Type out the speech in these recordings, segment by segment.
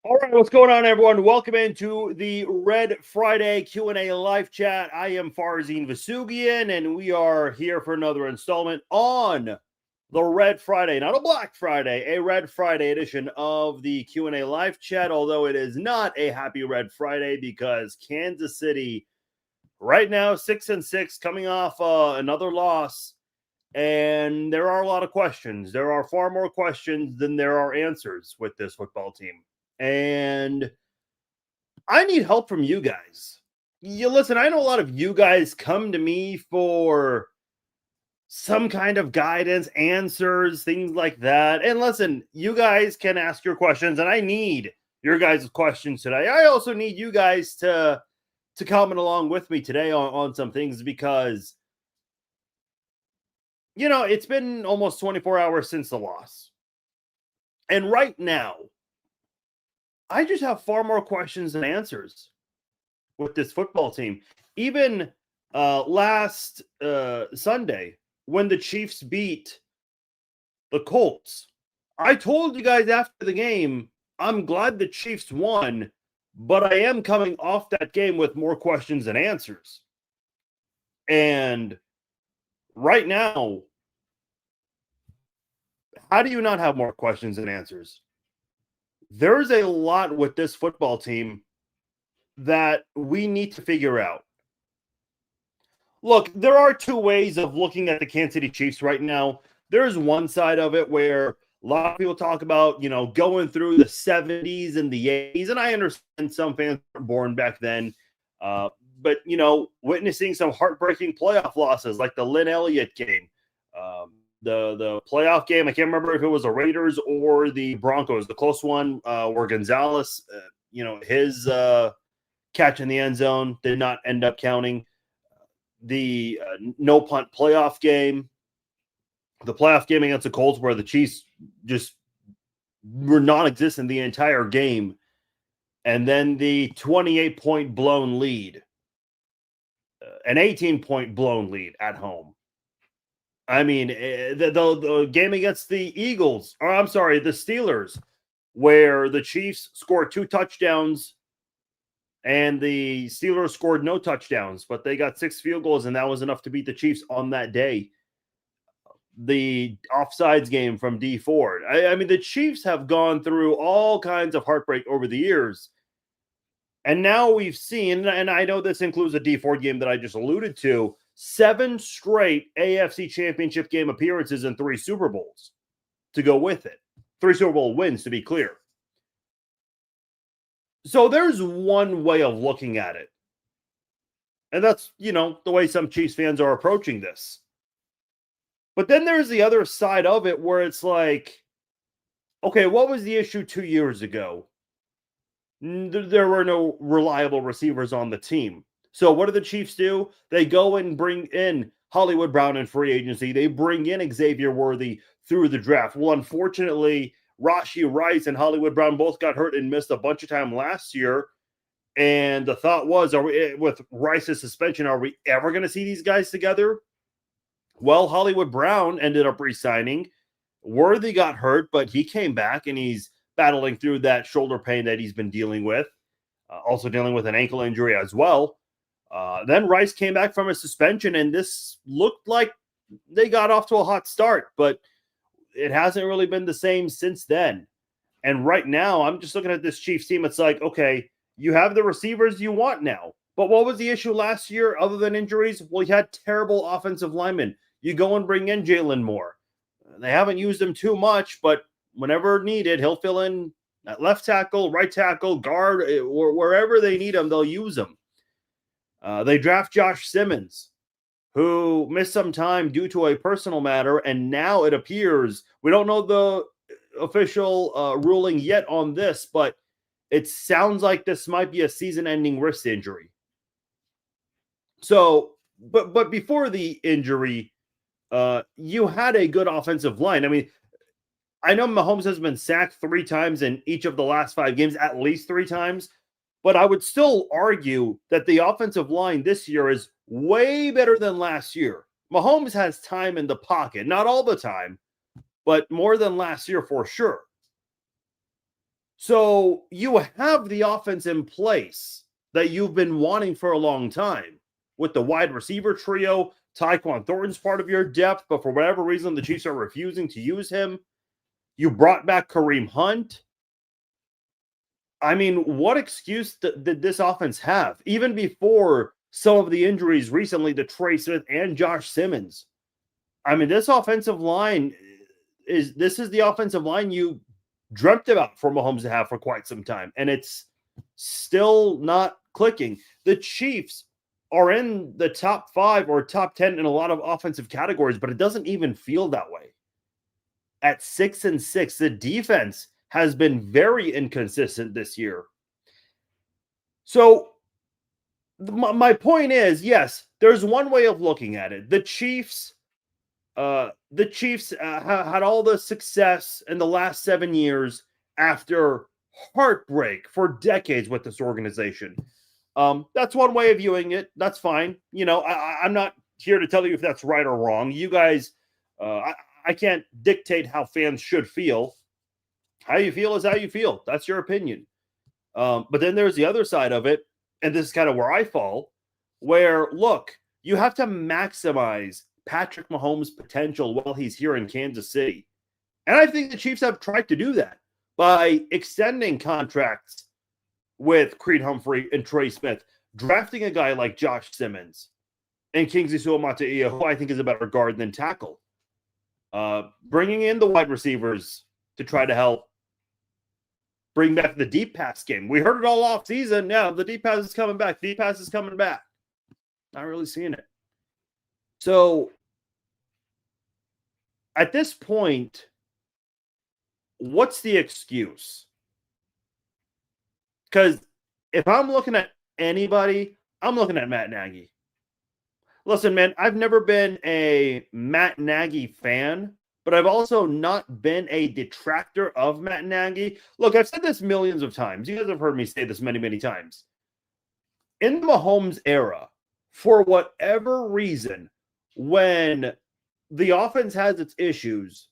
All right, what's going on, everyone? Welcome into the Red Friday Q&A live chat. I am Farzine Vasugian, and we are here for another installment on the Red Friday, not a Black Friday, a Red Friday edition of the Q&A live chat, although it is not a happy Red Friday because Kansas City right now 6-6, coming off another loss, and there are a lot of questions. There are far more questions than there are answers with this football team. And I need help from you guys. You listen, I know a lot of you guys come to me for some kind of guidance, answers, things like that. And listen, you guys can ask your questions, and I need your guys' questions today. I also need you guys to comment along with me today on some things because it's been almost 24 hours since the loss. And right now, I just have far more questions than answers with this football team. Even last Sunday, when the Chiefs beat the Colts, I told you guys after the game, I'm glad the Chiefs won, but I am coming off that game with more questions than answers. And right now, how do you not have more questions than answers? There's a lot with this football team that we need to figure out. Look, there are two ways of looking at the Kansas City Chiefs right now. There's one side of it where a lot of people talk about, going through the 70s and the 80s, and I understand some fans weren't born back then. But, witnessing some heartbreaking playoff losses like the Lynn Elliott game, the playoff game, I can't remember if it was the Raiders or the Broncos, the close one where Gonzalez, his catch in the end zone did not end up counting. The no punt playoff game, the playoff game against the Colts where the Chiefs just were non-existent the entire game, and then the 28-point blown lead, an 18-point blown lead at home. I mean, the game against the the Steelers, where the Chiefs scored 2 touchdowns and the Steelers scored no touchdowns, but they got 6 field goals, and that was enough to beat the Chiefs on that day. The offsides game from D Ford. I mean, the Chiefs have gone through all kinds of heartbreak over the years. And now we've seen, and I know this includes the D Ford game that I just alluded to, 7 straight AFC Championship game appearances and 3 Super Bowls to go with it. 3 Super Bowl wins, to be clear. So there's one way of looking at it. And that's, the way some Chiefs fans are approaching this. But then there's the other side of it where it's like, okay, what was the issue 2 years ago? There were no reliable receivers on the team. So what do the Chiefs do? They go and bring in Hollywood Brown in free agency. They bring in Xavier Worthy through the draft. Well, unfortunately, Rashee Rice and Hollywood Brown both got hurt and missed a bunch of time last year. And the thought was, with Rice's suspension, are we ever going to see these guys together? Well, Hollywood Brown ended up re-signing. Worthy got hurt, but he came back, and he's battling through that shoulder pain that he's been dealing with. Also dealing with an ankle injury as well. Then Rice came back from a suspension, and this looked like they got off to a hot start, but it hasn't really been the same since then. And right now, I'm just looking at this Chiefs team. It's like, okay, you have the receivers you want now. But what was the issue last year other than injuries? Well, you had terrible offensive linemen. You go and bring in Jalen Moore. They haven't used him too much, but whenever needed, he'll fill in at left tackle, right tackle, guard, or wherever they need him, they'll use him. They draft Josh Simmons, who missed some time due to a personal matter, and now it appears, we don't know the official ruling yet on this, but it sounds like this might be a season-ending wrist injury. So, but before the injury, you had a good offensive line. I mean, I know Mahomes has been sacked 3 times in each of the last 5 games, at least 3 times. But I would still argue that the offensive line this year is way better than last year. Mahomes has time in the pocket, not all the time, but more than last year for sure. So you have the offense in place that you've been wanting for a long time with the wide receiver trio. Tyquan Thornton's part of your depth, but for whatever reason, the Chiefs are refusing to use him. You brought back Kareem Hunt. I mean, what excuse did this offense have? Even before some of the injuries recently to Trey Smith and Josh Simmons. I mean, this offensive line is the offensive line you dreamt about for Mahomes to have for quite some time, and it's still not clicking. The Chiefs are in the top 5 or top 10 in a lot of offensive categories, but it doesn't even feel that way. At 6-6, the defense has been very inconsistent this year. So my point is, yes, there's one way of looking at it. The Chiefs had all the success in the last 7 years after heartbreak for decades with this organization. That's one way of viewing it. That's fine. I'm not here to tell you if that's right or wrong. You guys, I can't dictate how fans should feel. How you feel is how you feel. That's your opinion. But then there's the other side of it, and this is kind of where I fall, where, look, you have to maximize Patrick Mahomes' potential while he's here in Kansas City. And I think the Chiefs have tried to do that by extending contracts with Creed Humphrey and Trey Smith, drafting a guy like Josh Simmons and Kingsley Suamataia, who I think is a better guard than tackle, bringing in the wide receivers to try to help bring back the deep pass game. We heard it all off season. Now the deep pass is coming back. Deep pass is coming back. Not really seeing it. So at this point, what's the excuse? Because if I'm looking at anybody, I'm looking at Matt Nagy. Listen, man, I've never been a Matt Nagy fan, but I've also not been a detractor of Matt Nagy. Look, I've said this millions of times. You guys have heard me say this many, many times. In the Mahomes era, for whatever reason, when the offense has its issues,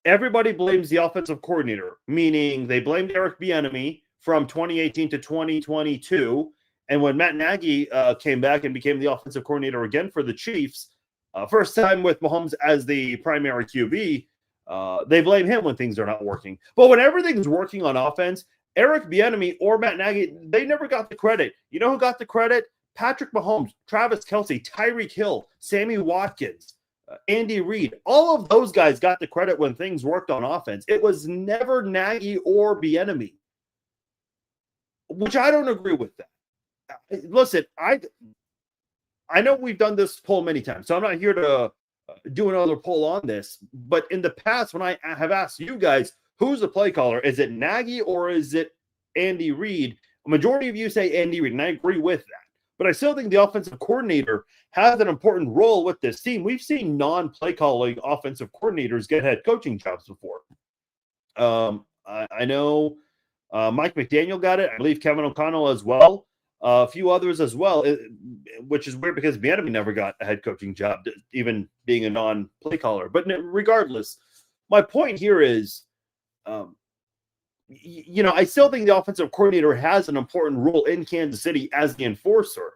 everybody blames the offensive coordinator, meaning they blamed Eric Bieniemy from 2018 to 2022. And when Matt Nagy came back and became the offensive coordinator again for the Chiefs, first time with Mahomes as the primary QB, they blame him when things are not working. But when everything's working on offense, Eric Bieniemy or Matt Nagy, they never got the credit. You know who got the credit? Patrick Mahomes, Travis Kelce, Tyreek Hill, Sammy Watkins, Andy Reid. All of those guys got the credit when things worked on offense. It was never Nagy or Bieniemy, which I don't agree with that. Listen, I know we've done this poll many times, so I'm not here to do another poll on this. But in the past, when I have asked you guys, who's the play caller? Is it Nagy or is it Andy Reid? A majority of you say Andy Reid, and I agree with that. But I still think the offensive coordinator has an important role with this team. We've seen non-play calling offensive coordinators get head coaching jobs before. I know Mike McDaniel got it. I believe Kevin O'Connell as well. A few others as well, which is weird because Bieniemy never got a head coaching job, even being a non-play caller. But regardless, my point here is, I still think the offensive coordinator has an important role in Kansas City as the enforcer.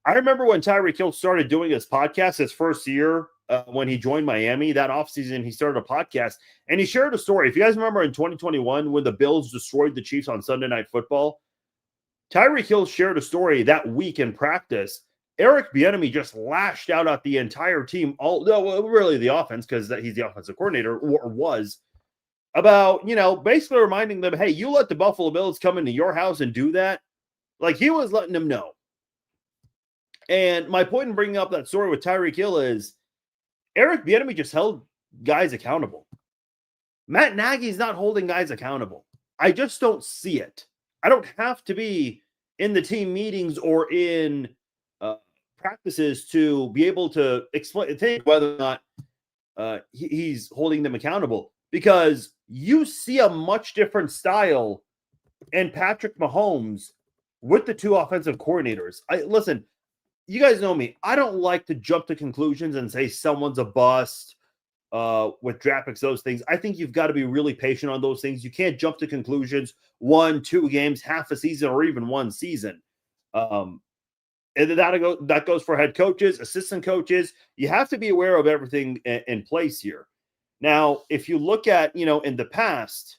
I remember when Tyreek Hill started doing his podcast his first year when he joined Miami. That offseason, he started a podcast, and he shared a story. If you guys remember in 2021 when the Bills destroyed the Chiefs on Sunday Night Football, Tyreek Hill shared a story that week in practice. Eric Bieniemy just lashed out at the entire team, really the offense, because he's the offensive coordinator, or was, about, basically reminding them, hey, you let the Buffalo Bills come into your house and do that. Like, he was letting them know. And my point in bringing up that story with Tyreek Hill is Eric Bieniemy just held guys accountable. Matt Nagy's not holding guys accountable. I just don't see it. I don't have to be in the team meetings or in practices to be able to think whether or not he's holding them accountable, because you see a much different style in Patrick Mahomes with the two offensive coordinators. Listen, you guys know me. I don't like to jump to conclusions and say someone's a bust with draft picks, those things. I think you've got to be really patient on those things. You can't jump to conclusions 1, 2 games, half a season, or even one season. And that goes for head coaches, assistant coaches. You have to be aware of everything in place here. Now, if you look at, in the past,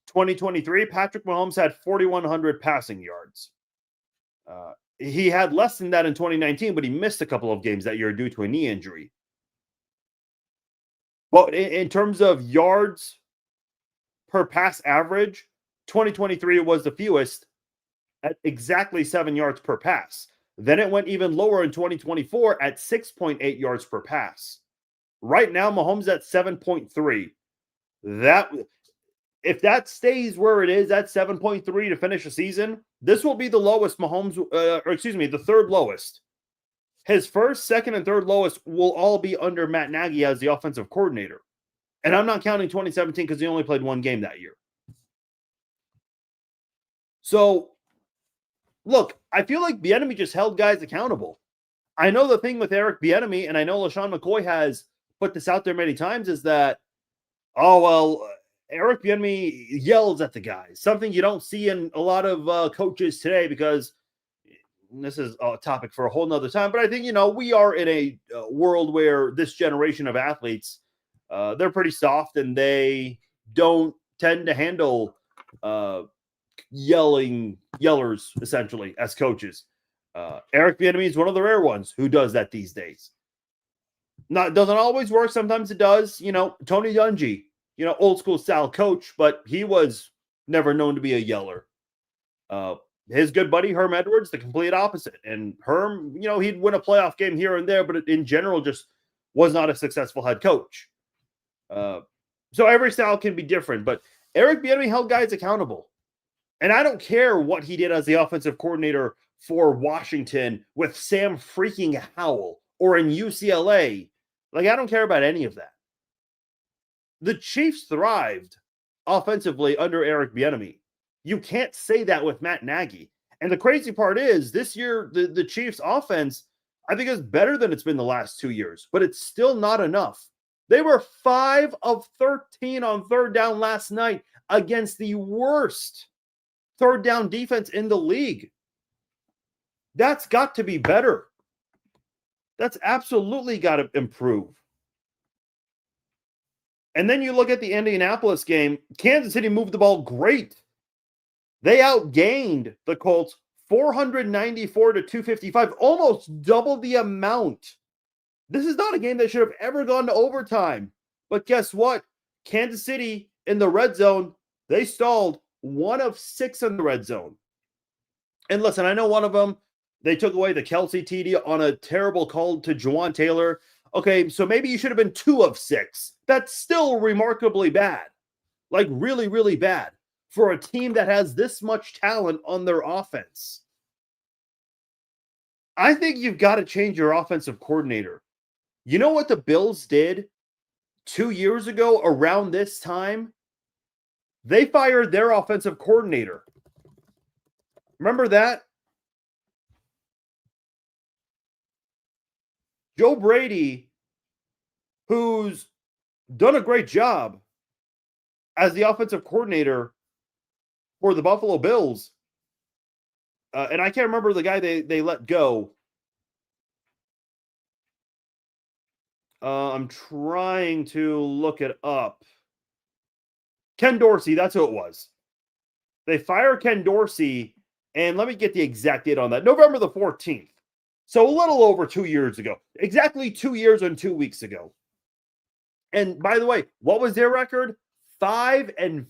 2023, Patrick Mahomes had 4,100 passing yards. He had less than that in 2019, but he missed a couple of games that year due to a knee injury. Well, in terms of yards per pass average, 2023 was the fewest at exactly 7 yards per pass. Then it went even lower in 2024 at 6.8 yards per pass. Right now, Mahomes at 7.3. If that stays where it is at 7.3 to finish the season, this will be the lowest the third lowest. His first, second, and third lowest will all be under Matt Nagy as the offensive coordinator. And I'm not counting 2017 because he only played one game that year. So, look, I feel like Bieniemy just held guys accountable. I know the thing with Eric Bieniemy, and I know LaShawn McCoy has put this out there many times, is that, Eric Bieniemy yells at the guys. Something you don't see in a lot of coaches today, because this is a topic for a whole nother time. But I think, we are in a world where this generation of athletes, they're pretty soft and they don't tend to handle yellers, essentially, as coaches. Eric Bieniemy is one of the rare ones who does that these days. Doesn't always work. Sometimes it does. Tony Dungy, old school style coach, but he was never known to be a yeller. His good buddy, Herm Edwards, the complete opposite. And Herm, he'd win a playoff game here and there, but in general, just was not a successful head coach. So every style can be different, but Eric Bieniemy held guys accountable. And I don't care what he did as the offensive coordinator for Washington with Sam freaking Howell or in UCLA. Like, I don't care about any of that. The Chiefs thrived offensively under Eric Bieniemy. You can't say that with Matt Nagy. And the crazy part is, this year, the Chiefs offense, I think, is better than it's been the last 2 years, but it's still not enough. They were 5 of 13 on third down last night against the worst third down defense in the league. That's got to be better. That's absolutely got to improve. And then you look at the Indianapolis game. Kansas City moved the ball great. They outgained the Colts 494 to 255, almost double the amount. This is not a game that should have ever gone to overtime. But guess what? Kansas City in the red zone, they stalled 1 of 6 in the red zone. And listen, I know one of them, they took away the Kelsey TD on a terrible call to Juwan Taylor. Okay, so maybe you should have been 2 of 6. That's still remarkably bad. Like, really, really bad for a team that has this much talent on their offense. I think you've got to change your offensive coordinator. You know what the Bills did 2 years ago around this time? They fired their offensive coordinator. Remember that? Joe Brady, who's done a great job as the offensive coordinator for the Buffalo Bills, and I can't remember the guy they let go. I'm trying to look it up. Ken Dorsey, that's who it was. They fired Ken Dorsey, and let me get the exact date on that. November the 14th. So a little over 2 years ago. Exactly 2 years and 2 weeks ago. And by the way, what was their record? 5-5.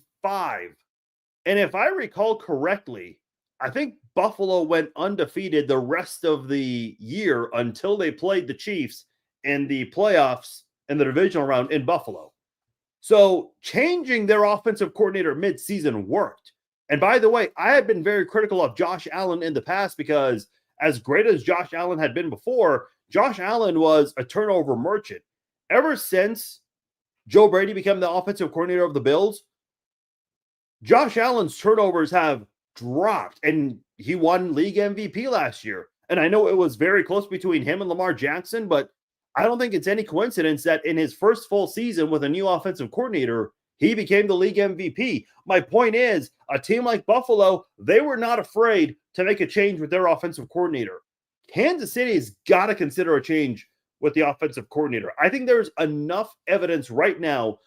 And if I recall correctly, I think Buffalo went undefeated the rest of the year until they played the Chiefs in the playoffs in the divisional round in Buffalo. So changing their offensive coordinator mid-season worked. And by the way, I have been very critical of Josh Allen in the past because as great as Josh Allen had been before, Josh Allen was a turnover merchant. Ever since Joe Brady became the offensive coordinator of the Bills, Josh Allen's turnovers have dropped, and he won league MVP last year. And I know it was very close between him and Lamar Jackson, but I don't think it's any coincidence that in his first full season with a new offensive coordinator, he became the league MVP. My point is, a team like Buffalo, they were not afraid to make a change with their offensive coordinator. Kansas City has got to consider a change with the offensive coordinator. I think there's enough evidence right now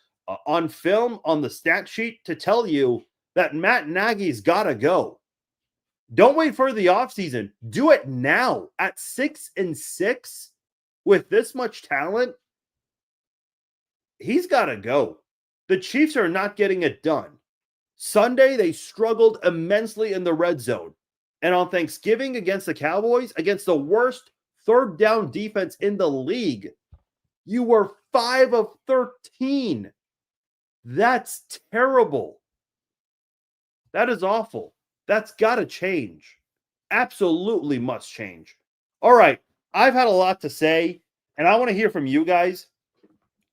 on film, on the stat sheet, to tell you that Matt Nagy's got to go. Don't wait for the offseason. Do it now at 6-6 with this much talent. He's got to go. The Chiefs are not getting it done. Sunday, they struggled immensely in the red zone. And on Thanksgiving against the Cowboys, against the worst third down defense in the league, you were 5 of 13. That's terrible. That is awful. That's got to change. Absolutely must change. All right. I've had a lot to say, and I want to hear from you guys.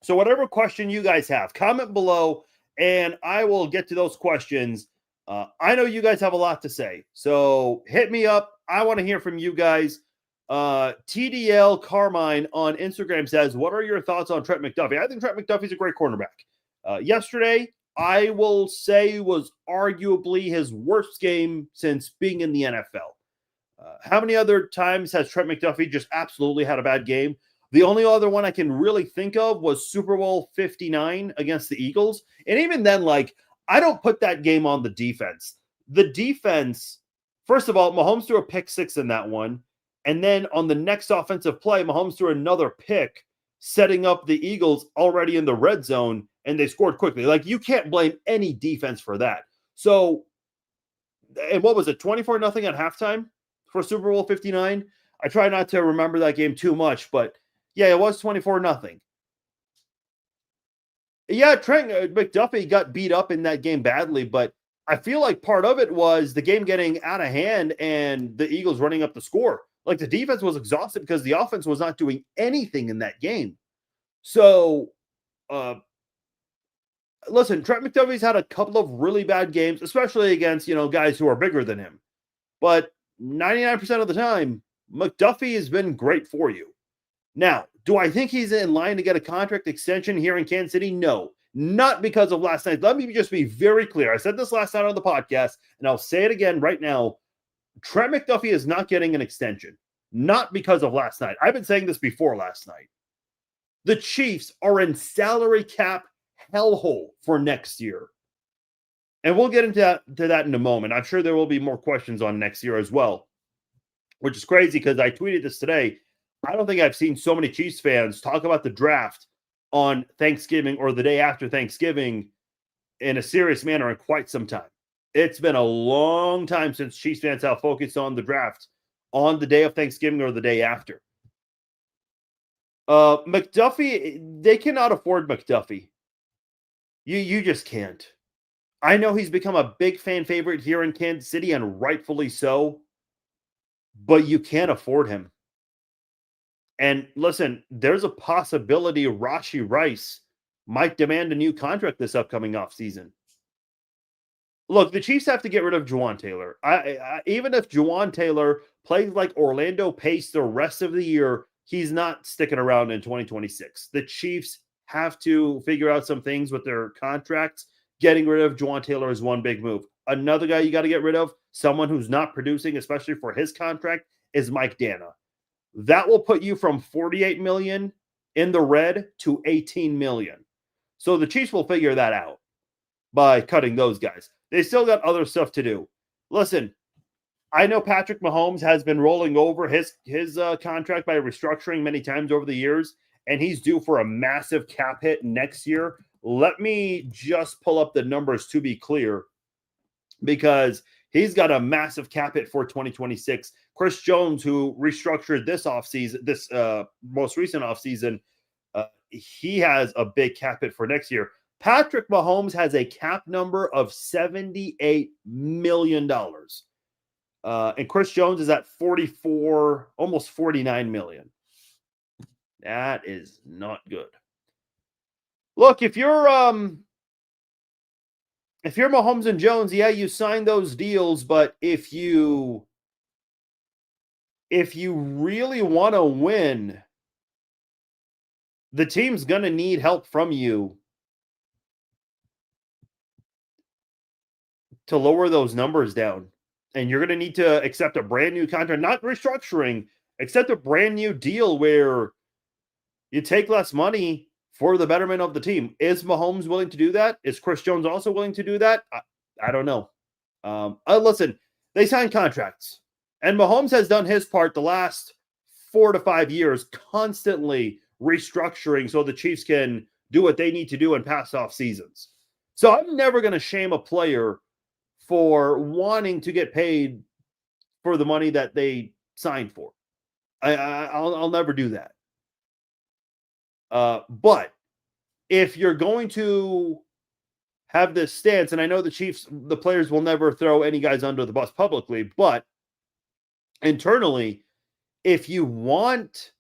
So whatever question you guys have, comment below, and I will get to those questions. I know you guys have a lot to say, so hit me up. I want to hear from you guys. TDL Carmine on Instagram says, what are your thoughts on Trent McDuffie? I think Trent McDuffie's a great cornerback. Yesterday, I will say, was arguably his worst game since being in the NFL. How many other times has Trent McDuffie just absolutely had a bad game? The only other one I can really think of was Super Bowl 59 against the Eagles. And even then, I don't put that game on the defense. The defense, first of all, Mahomes threw a pick six in that one. And then on the next offensive play, Mahomes threw another pick, setting up the Eagles already in the red zone, and they scored quickly. You can't blame any defense for that. So, and what was it, 24-0 at halftime for Super Bowl 59? I try not to remember that game too much, but yeah, it was 24-0. Yeah, Trent McDuffie got beat up in that game badly, but I feel like part of it was the game getting out of hand and the Eagles running up the score. The defense was exhausted because the offense was not doing anything in that game. So, listen, Trent McDuffie's had a couple of really bad games, especially against, guys who are bigger than him. But 99% of the time, McDuffie has been great for you. Now, do I think he's in line to get a contract extension here in Kansas City? No, not because of last night. Let me just be very clear. I said this last night on the podcast, and I'll say it again right now. Trent McDuffie is not getting an extension, not because of last night. I've been saying this before last night. The Chiefs are in salary cap hellhole for next year. And we'll get into that in a moment. I'm sure there will be more questions on next year as well, which is crazy because I tweeted this today. I don't think I've seen so many Chiefs fans talk about the draft on Thanksgiving or the day after Thanksgiving in a serious manner in quite some time. It's been a long time since Chiefs fans have focused on the draft on the day of Thanksgiving or the day after. McDuffie, they cannot afford McDuffie. You just can't. I know he's become a big fan favorite here in Kansas City, and rightfully so, but you can't afford him. And listen, there's a possibility Rashee Rice might demand a new contract this upcoming offseason. Look, the Chiefs have to get rid of Juwan Taylor. Even if Juwan Taylor plays like Orlando Pace the rest of the year, he's not sticking around in 2026. The Chiefs have to figure out some things with their contracts. Getting rid of Juwan Taylor is one big move. Another guy you got to get rid of, someone who's not producing, especially for his contract, is Mike Dana. That will put you from $48 million in the red to $18 million. So the Chiefs will figure that out by cutting those guys. They still got other stuff to do. Listen, I know Patrick Mahomes has been rolling over his contract by restructuring many times over the years, and he's due for a massive cap hit next year. Let me just pull up the numbers to be clear, because he's got a massive cap hit for 2026. Chris Jones, who restructured this offseason, this most recent offseason, he has a big cap hit for next year. Patrick Mahomes has a cap number of $78 million. And Chris Jones is at 44, almost 49 million. That is not good. Look, if you're Mahomes and Jones, yeah, you sign those deals, but if you really want to win, the team's going to need help from you to lower those numbers down. And you're going to need to accept a brand new contract, not restructuring, accept a brand new deal where you take less money for the betterment of the team. Is Mahomes willing to do that? Is Chris Jones also willing to do that? I don't know. Listen, they signed contracts, and Mahomes has done his part the last 4 to 5 years, constantly restructuring so the Chiefs can do what they need to do and pass off seasons. So I'm never going to shame a player for wanting to get paid for the money that they signed for. I'll never do that. But if you're going to have this stance, and I know the players will never throw any guys under the bus publicly, but internally, if you want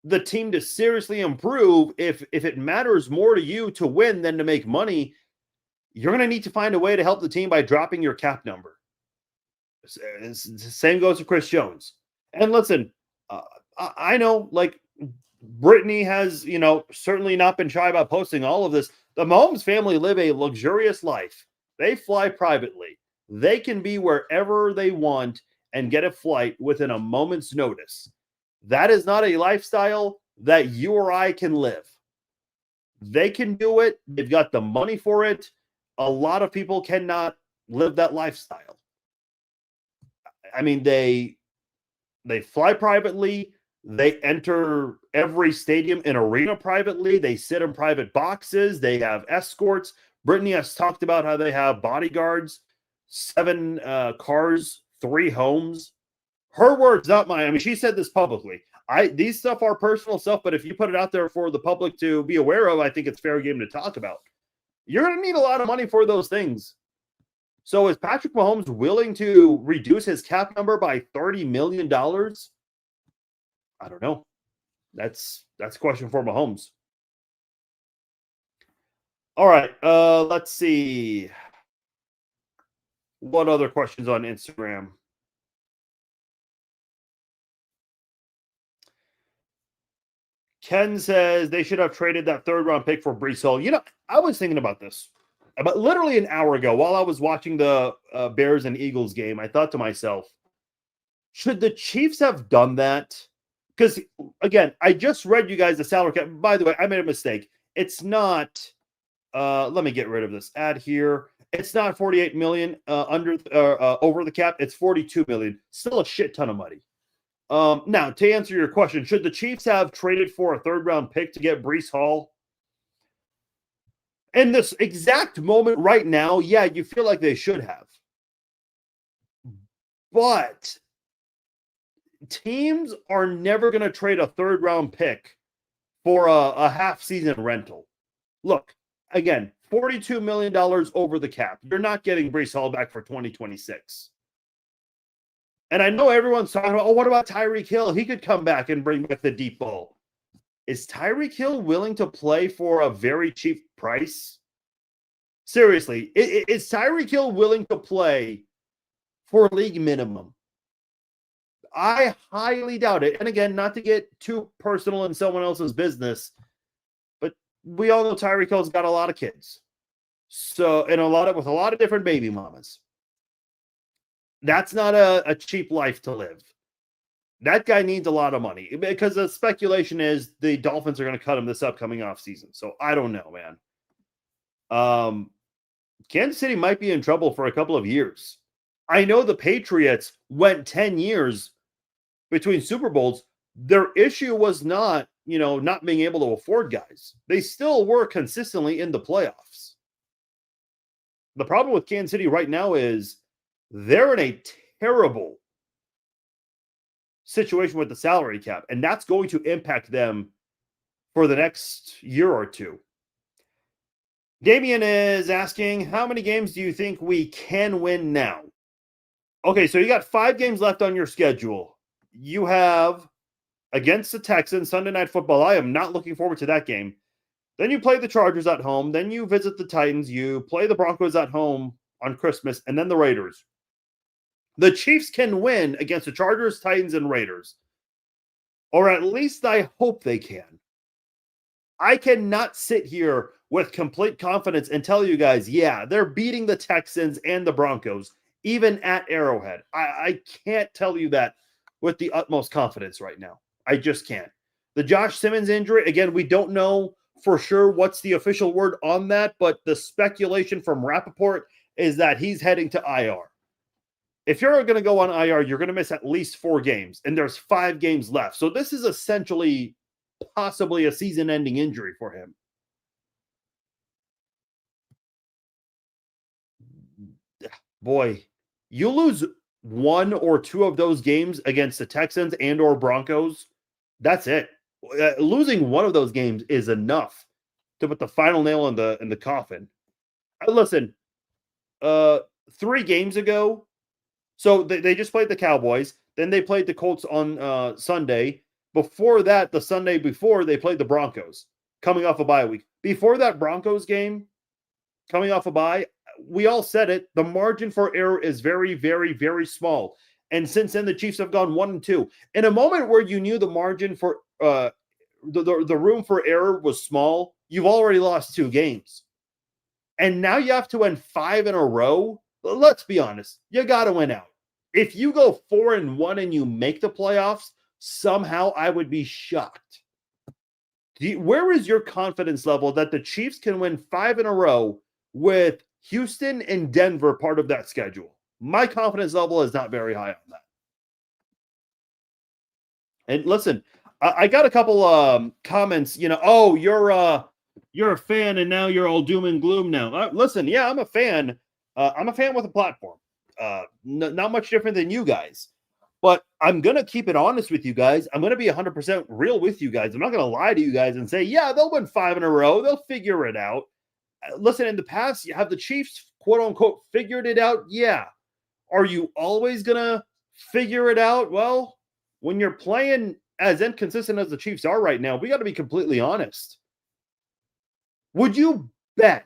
the team to seriously improve, if it matters more to you to win than to make money, you're going to need to find a way to help the team by dropping your cap number. Same goes to Chris Jones. And listen, I know, like, Brittany has, certainly not been shy about posting all of this. The Mahomes family live a luxurious life. They fly privately. They can be wherever they want and get a flight within a moment's notice. That is not a lifestyle that you or I can live. They can do it. They've got the money for it. A lot of people cannot live that lifestyle. I mean, they fly privately. They enter every stadium and arena privately. They sit in private boxes. They have escorts. Brittany has talked about how they have bodyguards, 7 cars, 3 homes. Her words, not mine. I mean, she said this publicly. These stuff are personal stuff, but if you put it out there for the public to be aware of, I think it's fair game to talk about. You're going to need a lot of money for those things. So is Patrick Mahomes willing to reduce his cap number by $30 million? I don't know. That's a question for Mahomes. All right. Let's see. What other questions on Instagram? Ken says they should have traded that 3rd-round pick for Breece Hall. I was thinking about this about literally an hour ago while I was watching the Bears and Eagles game. I thought to myself, should the Chiefs have done that? Because, again, I just read you guys the salary cap. By the way, I made a mistake. It's not let me get rid of this ad here. It's not $48 million over the cap. It's $42 million. Still a shit ton of money. Now, to answer your question, should the Chiefs have traded for a 3rd-round pick to get Breece Hall? In this exact moment right now, yeah, you feel like they should have. But teams are never going to trade a 3rd-round pick for a half-season rental. Look, again, $42 million over the cap. You're not getting Breece Hall back for 2026. And I know everyone's talking about, what about Tyreek Hill? He could come back and bring back the deep ball. Is Tyreek Hill willing to play for a very cheap price? Seriously, is Tyreek Hill willing to play for league minimum? I highly doubt it. And again, not to get too personal in someone else's business, but we all know Tyreek Hill's got a lot of kids. So, and with a lot of different baby mamas. That's not a cheap life to live. That guy needs a lot of money because the speculation is the Dolphins are going to cut him this upcoming offseason. So I don't know, man. Kansas City might be in trouble for a couple of years. I know the Patriots went 10 years between Super Bowls. Their issue was not, not being able to afford guys. They still were consistently in the playoffs. The problem with Kansas City right now is they're in a terrible situation with the salary cap, and that's going to impact them for the next year or two. Damian is asking, how many games do you think we can win now? Okay, so you got 5 games left on your schedule. You have against the Texans, Sunday Night Football. I am not looking forward to that game. Then you play the Chargers at home. Then you visit the Titans. You play the Broncos at home on Christmas, and then the Raiders. The Chiefs can win against the Chargers, Titans, and Raiders. Or at least I hope they can. I cannot sit here with complete confidence and tell you guys, yeah, they're beating the Texans and the Broncos, even at Arrowhead. I can't tell you that with the utmost confidence right now. I just can't. The Josh Simmons injury, again, we don't know for sure what's the official word on that, but the speculation from Rappaport is that he's heading to IR. If you're going to go on IR, you're going to miss at least 4 games, and there's 5 games left. So this is essentially possibly a season-ending injury for him. Boy, you lose 1 or 2 of those games against the Texans and or Broncos, that's it. Losing one of those games is enough to put the final nail in the coffin. Listen, 3 games ago, so they just played the Cowboys, then they played the Colts on Sunday. Before that, the Sunday before, they played the Broncos, coming off a bye week. Before that Broncos game, coming off a bye, we all said it. The margin for error is very, very, very small. And since then, the Chiefs have gone 1-2. In a moment where you knew the margin for the room for error was small, you've already lost 2 games. And now you have to win 5 in a row. Let's be honest, you got to win out. If you go 4-1 and you make the playoffs, somehow I would be shocked. Where is your confidence level that the Chiefs can win 5 in a row with Houston and Denver part of that schedule? My confidence level is not very high on that. And listen, I got a couple comments, oh, you're a fan and now you're all doom and gloom now. Listen, yeah, I'm a fan. I'm a fan with a platform. Not much different than you guys. But I'm going to keep it honest with you guys. I'm going to be 100% real with you guys. I'm not going to lie to you guys and say, yeah, they'll win 5 in a row. They'll figure it out. Listen, in the past, you have the Chiefs, quote unquote, figured it out. Yeah. Are you always going to figure it out? Well, when you're playing as inconsistent as the Chiefs are right now, we got to be completely honest. Would you bet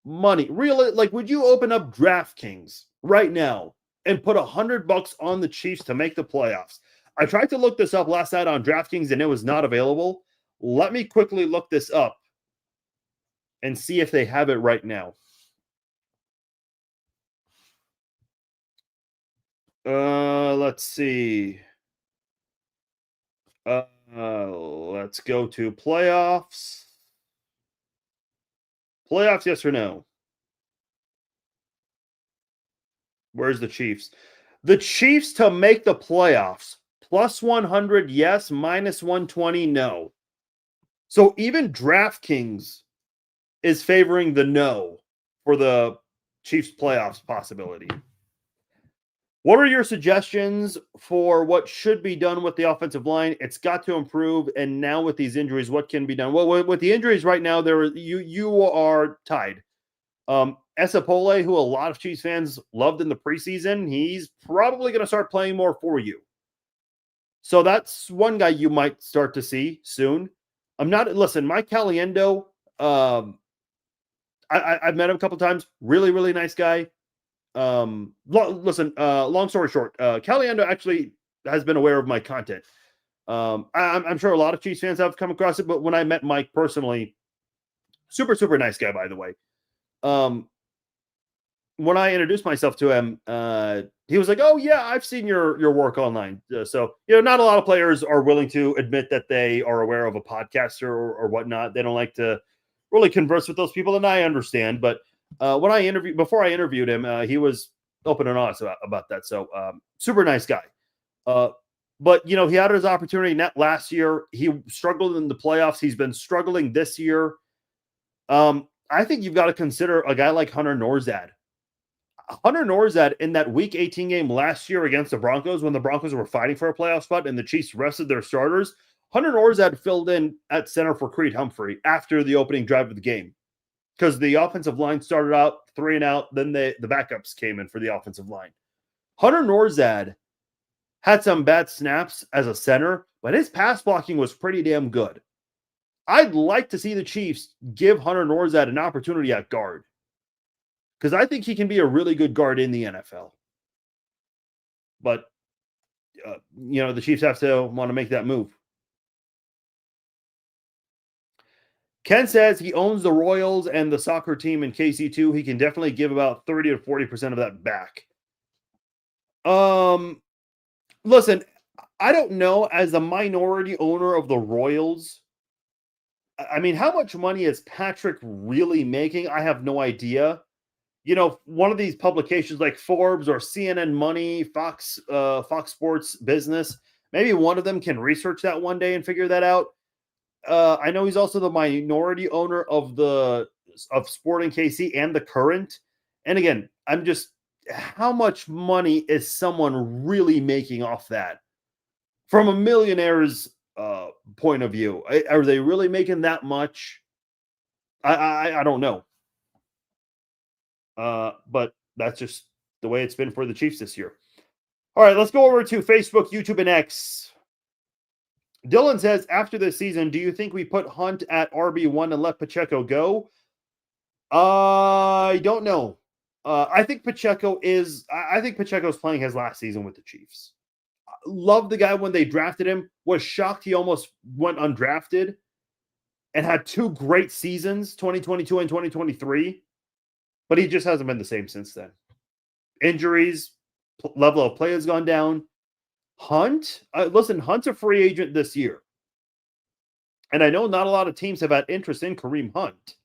money, would you open up DraftKings right now and put $100 on the Chiefs to make the playoffs? I tried to look this up last night on DraftKings and it was not available. Let me quickly look this up and see if they have it right now. Let's see. Let's go to playoffs. Playoffs, yes or no? Where's the Chiefs? The Chiefs to make the playoffs. Plus 100, yes. Minus 120, no. So even DraftKings is favoring the no for the Chiefs playoffs possibility. What are your suggestions for what should be done with the offensive line? It's got to improve. And now with these injuries, what can be done? Well, with the injuries right now, you are tied. Esapole, who a lot of Chiefs fans loved in the preseason, he's probably going to start playing more for you. So that's one guy you might start to see soon. Mike Caliendo, I've met him a couple times. Really, really nice guy. Long story short, Caliendo actually has been aware of my content. I'm sure a lot of Chiefs fans have come across it, but when I met Mike personally, super, super nice guy, by the way. When I introduced myself to him, he was like, "Oh yeah, I've seen your work online." So not a lot of players are willing to admit that they are aware of a podcaster or whatnot. They don't like to really converse with those people, and I understand. But before I interviewed him, he was open and honest about that. So super nice guy. But he had his opportunity net last year. He struggled in the playoffs. He's been struggling this year. I think you've got to consider a guy like Hunter Norzad. Hunter Norzad in that Week 18 game last year against the Broncos, when the Broncos were fighting for a playoff spot and the Chiefs rested their starters, Hunter Norzad filled in at center for Creed Humphrey after the opening drive of the game because the offensive line started out 3 and out. Then the backups came in for the offensive line. Hunter Norzad had some bad snaps as a center, but his pass blocking was pretty damn good. I'd like to see the Chiefs give Hunter Norzad an opportunity at guard because I think he can be a really good guard in the NFL. But, the Chiefs have to want to make that move. Ken says he owns the Royals and the soccer team in KC2. He can definitely give about 30 to 40% of that back. Um, Listen, I don't know. As a minority owner of the Royals, I mean, how much money is Patrick really making? I have no idea. One of these publications like Forbes or CNN Money, Fox Sports Business, maybe one of them can research that one day and figure that out. I know he's also the minority owner of Sporting KC and the Current. And again, I'm just how much money is someone really making off that? From a millionaire's point of view, are they really making that much? I don't know. But that's just the way it's been for the Chiefs this year. All right, let's go over to Facebook, YouTube, and X. Dylan says, after this season, do you think we put Hunt at RB1 and let Pacheco go? I don't know. I think I think Pacheco's playing his last season with the Chiefs. Loved the guy when they drafted him. Was shocked he almost went undrafted and had two great seasons, 2022 and 2023. But he just hasn't been the same since then. Injuries, level of play has gone down. Hunt, listen, Hunt's a free agent this year. And I know not a lot of teams have had interest in Kareem Hunt.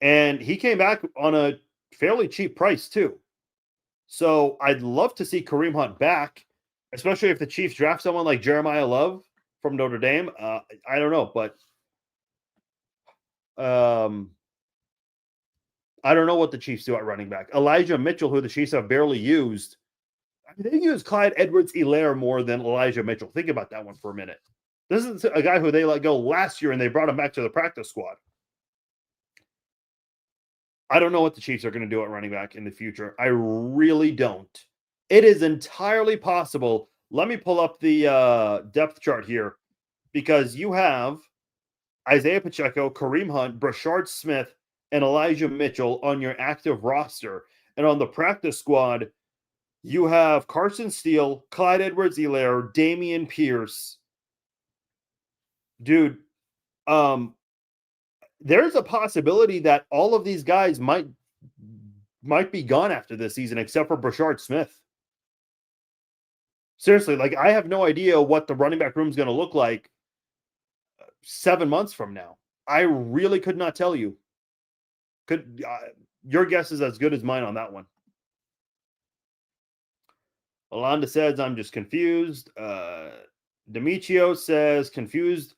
And he came back on a fairly cheap price, too. So I'd love to see Kareem Hunt back, especially if the Chiefs draft someone like Jeremiah Love from Notre Dame. I don't know, but I don't know what the Chiefs do at running back. Elijah Mitchell, who the Chiefs have barely used, they use Clyde Edwards-Helaire more than Elijah Mitchell. Think about that one for a minute. This is a guy who they let go last year, and they brought him back to the practice squad. I don't know what the Chiefs are going to do at running back in the future. I really don't. It is entirely possible. Let me pull up the depth chart here, because you have Isaiah Pacheco, Kareem Hunt, Brashard Smith, and Elijah Mitchell on your active roster. And on the practice squad, you have Carson Steele, Clyde Edwards-Helaire, Damian Pierce. Dude, there's a possibility that all of these guys might be gone after this season, except for Brashard Smith. Seriously, like, I have no idea what the running back room is going to look like 7 months from now. I really could not tell you. Your guess is as good as mine on that one. Alonda says, I'm just confused. Demetrio says, confused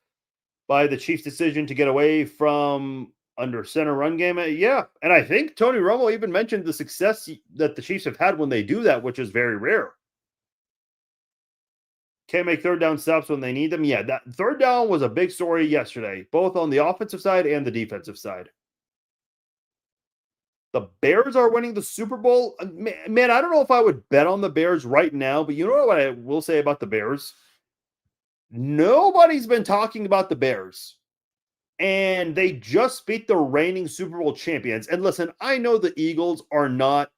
by the Chiefs' decision to get away from under center run game. Yeah, and I think Tony Romo even mentioned the success that the Chiefs have had when they do that, which is very rare. Can't make third down stops when they need them. Yeah, that third down was a big story yesterday, both on the offensive side and the defensive side. The Bears are winning the Super Bowl. Man, I don't know if I would bet on the Bears right now, but you know what I will say about the Bears? Nobody's been talking about the Bears. And they just beat the reigning Super Bowl champions. And listen, I know the Eagles are not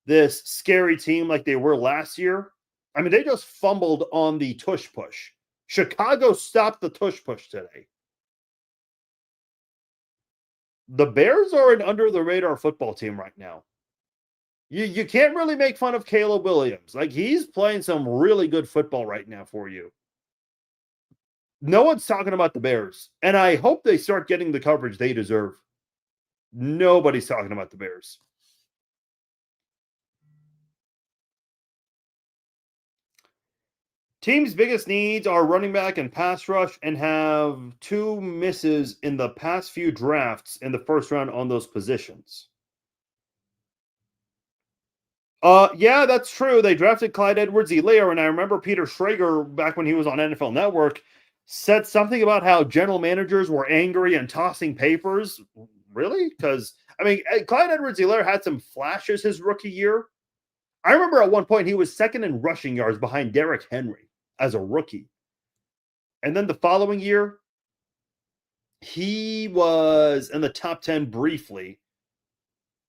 this scary team like they were last year. I mean, they just fumbled on the tush push. Chicago stopped the tush push today. The Bears are an under-the-radar football team right now. You can't really make fun of Caleb Williams. Like, he's playing some really good football right now for you. No one's talking about the Bears, and I hope they start getting the coverage they deserve. Nobody's talking about the Bears. Team's biggest needs are running back and pass rush, and have two misses in the past few drafts in the first round on those positions. Yeah, that's true. They drafted Clyde Edwards-Helaire, and I remember Peter Schrager, back when he was on NFL Network, said something about how general managers were angry and tossing papers. Really? Because, I mean, Clyde Edwards-Helaire had some flashes his rookie year. I remember at one point he was second in rushing yards behind Derrick Henry as a rookie. And then the following year, he was in the top 10 briefly.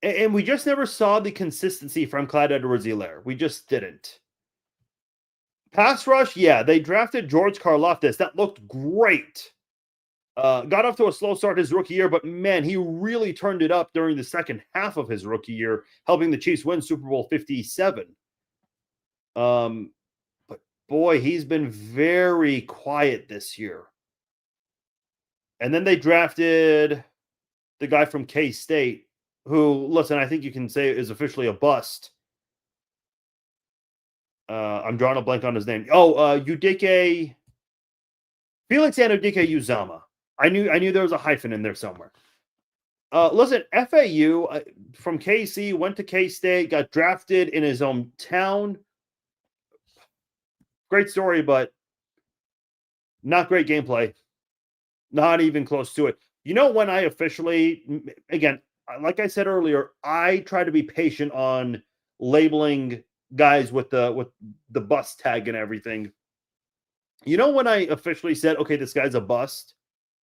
And we just never saw the consistency from Clyde Edwards-Helaire. We just didn't. Pass rush, yeah, they drafted George Karlaftis. That looked great. Got off to a slow start his rookie year, but man, he really turned it up during the second half of his rookie year, helping the Chiefs win Super Bowl 57. But boy, he's been very quiet this year. And then they drafted the guy from K-State, who, listen, I think you can say is officially a bust. I'm drawing a blank on his name. Udike Felix Anudike Uzama. I knew there was a hyphen in there somewhere. Listen, FAU from KC went to K-State, got drafted in his hometown. Great story, but not great gameplay. Not even close to it. You know when I officially, again, like I said earlier, I try to be patient on labeling guys with the bust tag and everything. You know when I officially said, okay, this guy's a bust?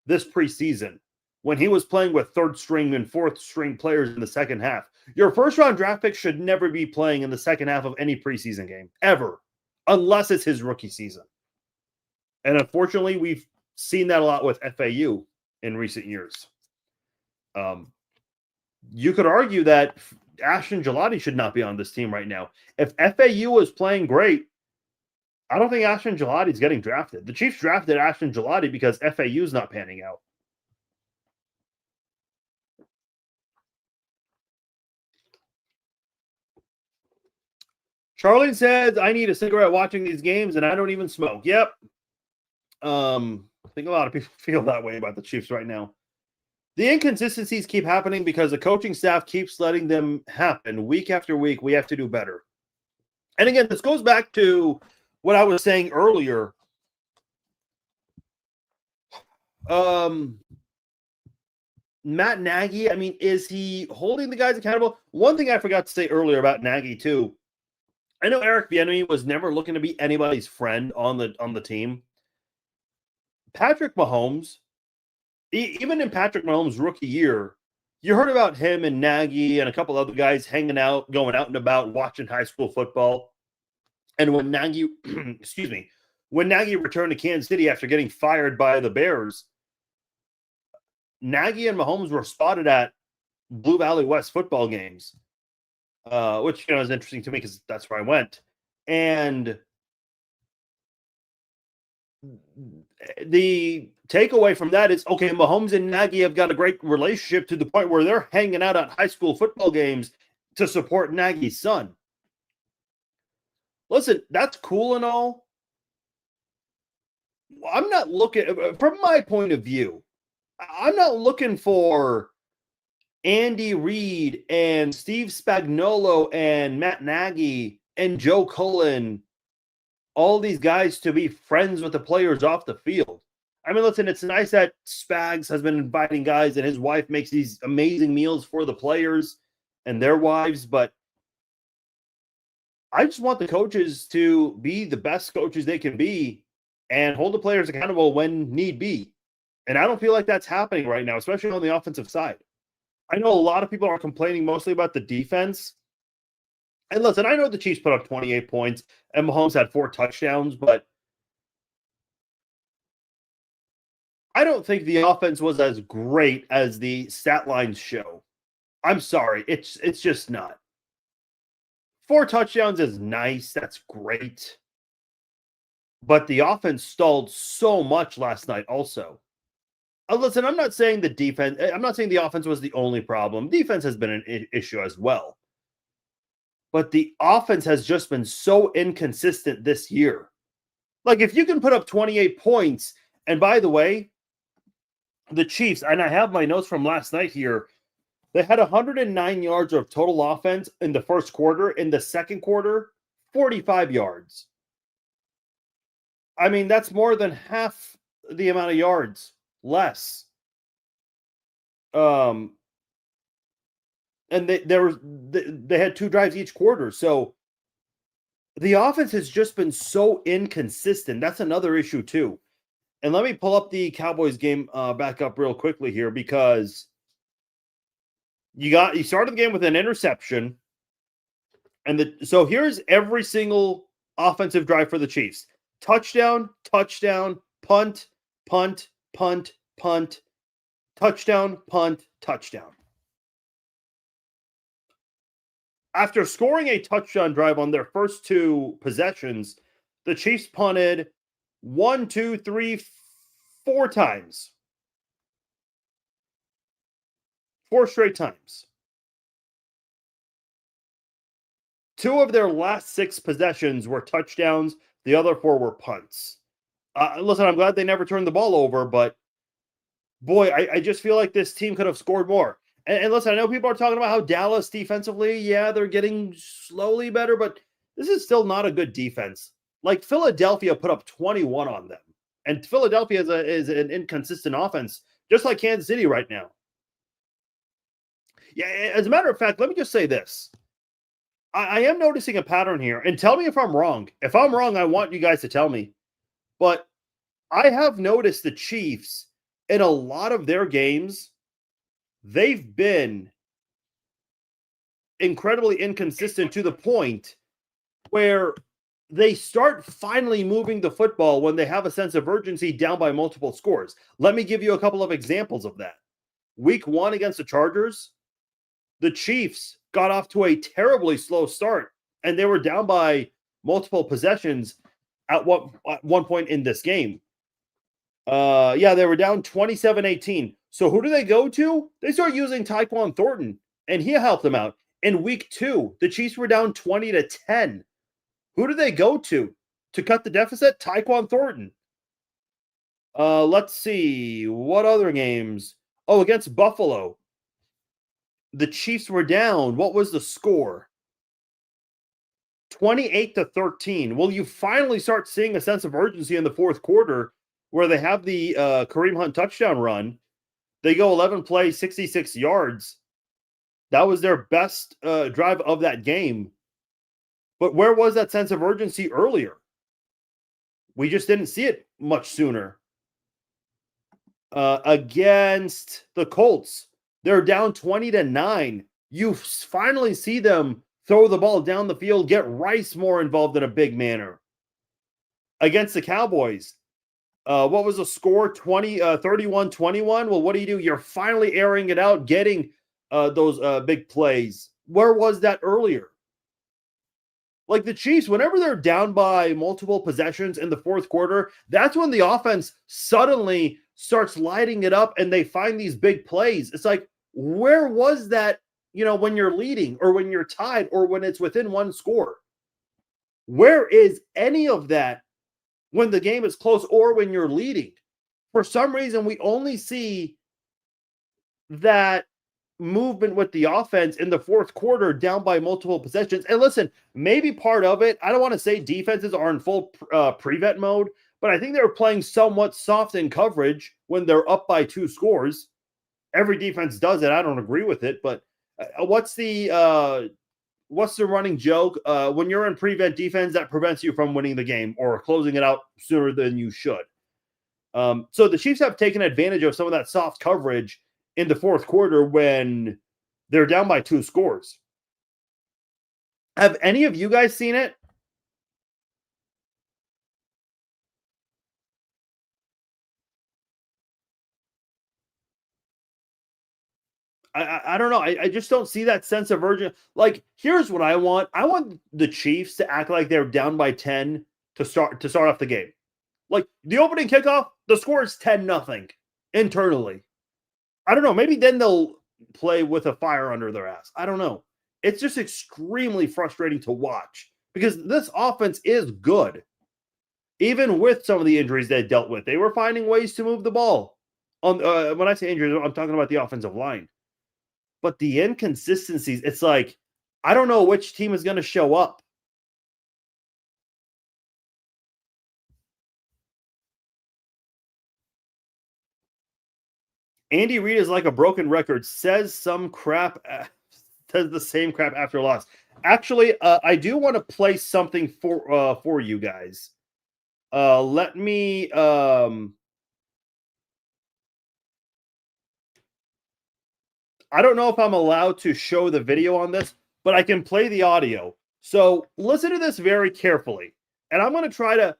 This preseason, when he was playing with third string and fourth string players in the second half. Your first round draft pick should never be playing in the second half of any preseason game, ever, unless it's his rookie season. And unfortunately, we've seen that a lot with FAU in recent years. You could argue that Ashton Gelati should not be on this team right now. If FAU is playing great, I don't think Ashton Gelati is getting drafted. The Chiefs drafted Ashton Gelati because FAU is not panning out. Charlie says, I need a cigarette watching these games, and I don't even smoke. Yep. I think a lot of people feel that way about the Chiefs right now. The inconsistencies keep happening because the coaching staff keeps letting them happen week after week. We have to do better. And again, this goes back to what I was saying earlier. Matt Nagy, I mean, is he holding the guys accountable? One thing I forgot to say earlier about Nagy too. I know Eric Bieniemy was never looking to be anybody's friend on the team. Patrick Mahomes, even in Patrick Mahomes' rookie year, you heard about him and Nagy and a couple other guys hanging out, going out and about, watching high school football. And when Nagy, when Nagy returned to Kansas City after getting fired by the Bears, Nagy and Mahomes were spotted at Blue Valley West football games, which is interesting to me because that's where I went. And the takeaway from that is, okay, Mahomes and Nagy have got a great relationship to the point where they're hanging out at high school football games to support Nagy's son. Listen, that's cool and all. I'm not looking, from my point of view, I'm not looking for Andy Reid and Steve Spagnuolo and Matt Nagy and Joe Cullen, all these guys to be friends with the players off the field. I mean, listen, it's nice that Spags has been inviting guys and his wife makes these amazing meals for the players and their wives, but I just want the coaches to be the best coaches they can be and hold the players accountable when need be. And I don't feel like that's happening right now, especially on the offensive side. I know a lot of people are complaining mostly about the defense. And listen, I know the Chiefs put up 28 points and Mahomes had 4 touchdowns, but I don't think the offense was as great as the stat lines show. I'm sorry. It's just not. 4 touchdowns is nice. That's great. But the offense stalled so much last night also. Listen, I'm not saying the offense was the only problem. Defense has been an issue as well. But the offense has just been so inconsistent this year. Like, if you can put up 28 points, and by the way, the Chiefs, and I have my notes from last night here, they had 109 yards of total offense in the first quarter. In the second quarter, 45 yards. I mean, that's more than half the amount of yards less. And they had 2 drives each quarter. So the offense has just been so inconsistent. That's another issue too. And let me pull up the Cowboys game back up real quickly here, because you started the game with an interception. And so here's every single offensive drive for the Chiefs. Touchdown, touchdown, punt, punt, punt, punt, touchdown, punt, touchdown. After scoring a touchdown drive on their first two possessions, the Chiefs punted one, two, three, four times. Four straight times. Two of their last six possessions were touchdowns. The other four were punts. Listen, I'm glad they never turned the ball over, but boy, I just feel like this team could have scored more. And listen, I know people are talking about how Dallas defensively, yeah, they're getting slowly better, but this is still not a good defense. Like Philadelphia put up 21 on them, and Philadelphia is an inconsistent offense, just like Kansas City right now. Yeah, as a matter of fact, let me just say this. I am noticing a pattern here, and tell me if I'm wrong. If I'm wrong, I want you guys to tell me. But I have noticed the Chiefs in a lot of their games, they've been incredibly inconsistent to the point where they start finally moving the football when they have a sense of urgency down by multiple scores. Let me give you a couple of examples of that. Week 1 against the Chargers, the Chiefs got off to a terribly slow start, and they were down by multiple possessions at one point in this game. They were down 27-18. So who do they go to? They start using Tyquan Thornton, and he helped them out. In week 2, the Chiefs were down 20-10. Who do they go to cut the deficit? Tyquan Thornton. Let's see. What other games? Oh, against Buffalo. The Chiefs were down. What was the score? 28-13. Well, you finally start seeing a sense of urgency in the fourth quarter where they have the Kareem Hunt touchdown run. They go 11 plays, 66 yards. That was their best drive of that game. But where was that sense of urgency earlier? We just didn't see it much sooner. Against the Colts, they're down 20-9. You finally see them throw the ball down the field, get Rice more involved in a big manner. Against the Cowboys, what was the score? 31-21. Well, what do? You're finally airing it out, getting those big plays. Where was that earlier? Like the Chiefs, whenever they're down by multiple possessions in the fourth quarter, that's when the offense suddenly starts lighting it up and they find these big plays. It's like, where was that, when you're leading or when you're tied or when it's within one score? Where is any of that when the game is close or when you're leading? For some reason, we only see that movement with the offense in the fourth quarter down by multiple possessions. And listen, maybe part of it, I don't want to say defenses are in full prevent mode, but I think they're playing somewhat soft in coverage when they're up by 2 scores. Every defense does it. I don't agree with it, but what's the running joke? When you're in prevent defense, that prevents you from winning the game or closing it out sooner than you should. So the Chiefs have taken advantage of some of that soft coverage in the fourth quarter when they're down by 2 scores. Have any of you guys seen it? I don't know. I just don't see that sense of urgency. Like, here's what I want. I want the Chiefs to act like they're down by 10 to start off the game. Like the opening kickoff, the score is 10-0 internally. I don't know. Maybe then they'll play with a fire under their ass. I don't know. It's just extremely frustrating to watch because this offense is good. Even with some of the injuries they dealt with, they were finding ways to move the ball. When I say injuries, I'm talking about the offensive line. But the inconsistencies, it's like, I don't know which team is going to show up. Andy Reid is like a broken record, says the same crap after loss. Actually, I do want to play something for you guys. Let me I don't know if I'm allowed to show the video on this, but I can play the audio. So listen to this very carefully. And I'm going to try to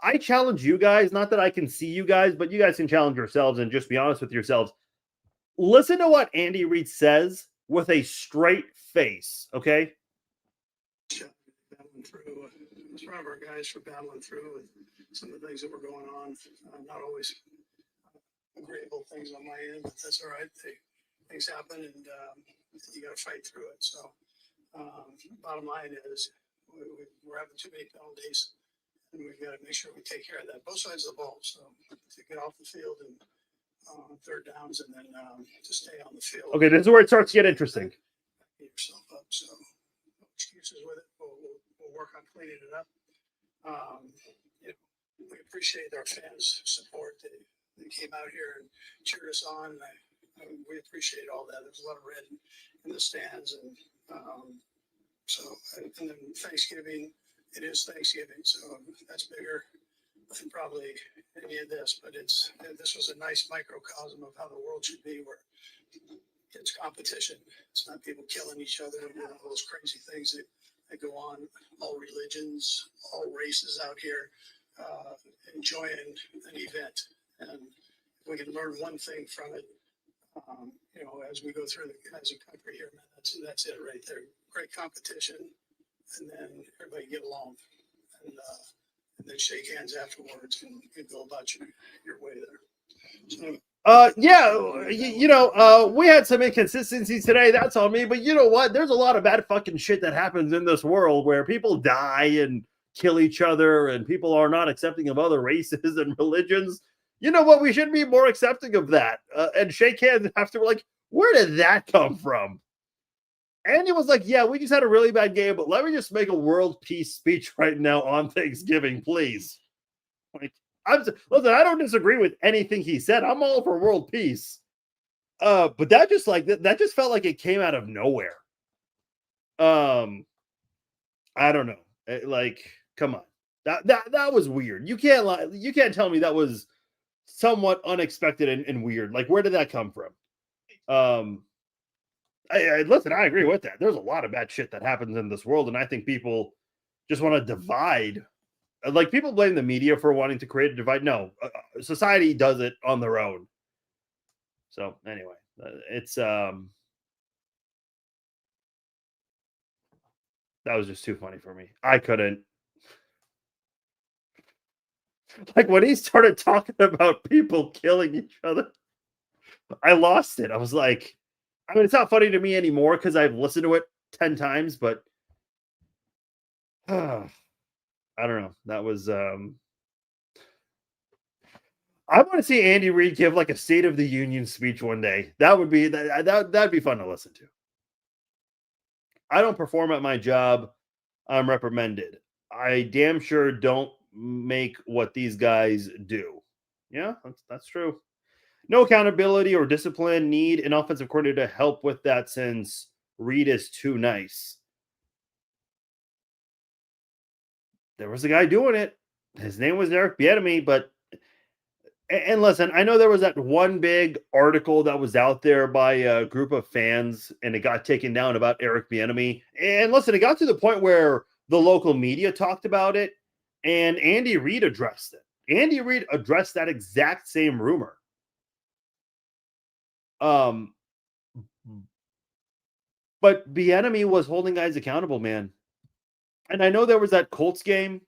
I challenge you guys, not that I can see you guys, but you guys can challenge yourselves and just be honest with yourselves. Listen to what Andy Reid says with a straight face, okay? Battling through. I was proud of our guys for battling through with some of the things that were going on. Not always agreeable things on my end, but that's all right. Things happen, and you got to fight through it. So, bottom line is, we're having too many penalties, and we've got to make sure we take care of that. Both sides of the ball. So, to get off the field and third downs, and then to stay on the field. Okay, this is where it starts to get interesting. Get yourself up. So, no excuses with it. We'll work on cleaning it up. We appreciate our fans' support. They came out here and cheered us on. We appreciate all that. There's a lot of red in the stands, and and then Thanksgiving. It is Thanksgiving, so that's bigger than probably any of this. But this was a nice microcosm of how the world should be, where it's competition. It's not people killing each other and all those crazy things that go on. All religions, all races out here enjoying an event, and if we can learn one thing from it, as we go through as a country here, man, that's it right there. Great competition, and then everybody get along, and then shake hands afterwards and go about your way there. So, we had some inconsistencies today. That's on me. But you know what? There's a lot of bad fucking shit that happens in this world where people die and kill each other, and people are not accepting of other races and religions. You know what? We should be more accepting of that and shake hands after. We're like, where did that come from? And it was like, yeah, we just had a really bad game, but let me just make a world peace speech right now on Thanksgiving, please. Like, listen, I don't disagree with anything he said. I'm all for world peace. But that just felt like it came out of nowhere. I don't know. Like, come on. That was weird. You can't lie. You can't tell me that was somewhat unexpected and weird. Like, where did that come from? Listen, I agree with that. There's a lot of bad shit that happens in this world, and I think people just want to divide. Like, people blame the media for wanting to create a divide. No, society does it on their own. So anyway, it's that was just too funny for me. I couldn't. Like, when he started talking about people killing each other, I lost it. I was like, I mean, it's not funny to me anymore because I've listened to it 10 times, but I don't know. That was I want to see Andy Reid give like a State of the Union speech one day. That would be that'd be fun to listen to. I don't perform at my job, I'm reprimanded. I damn sure don't make what these guys do. Yeah, that's true. No accountability or discipline. Need an offensive coordinator to help with that since Reid is too nice. There was a guy doing it. His name was Eric Bieniemy, but and listen, I know there was that one big article that was out there by a group of fans, and it got taken down about Eric Bieniemy. And listen, it got to the point where the local media talked about it, and Andy Reid addressed it. Andy Reid addressed that exact same rumor. But Bieniemy was holding guys accountable, man. And I know there was that Colts game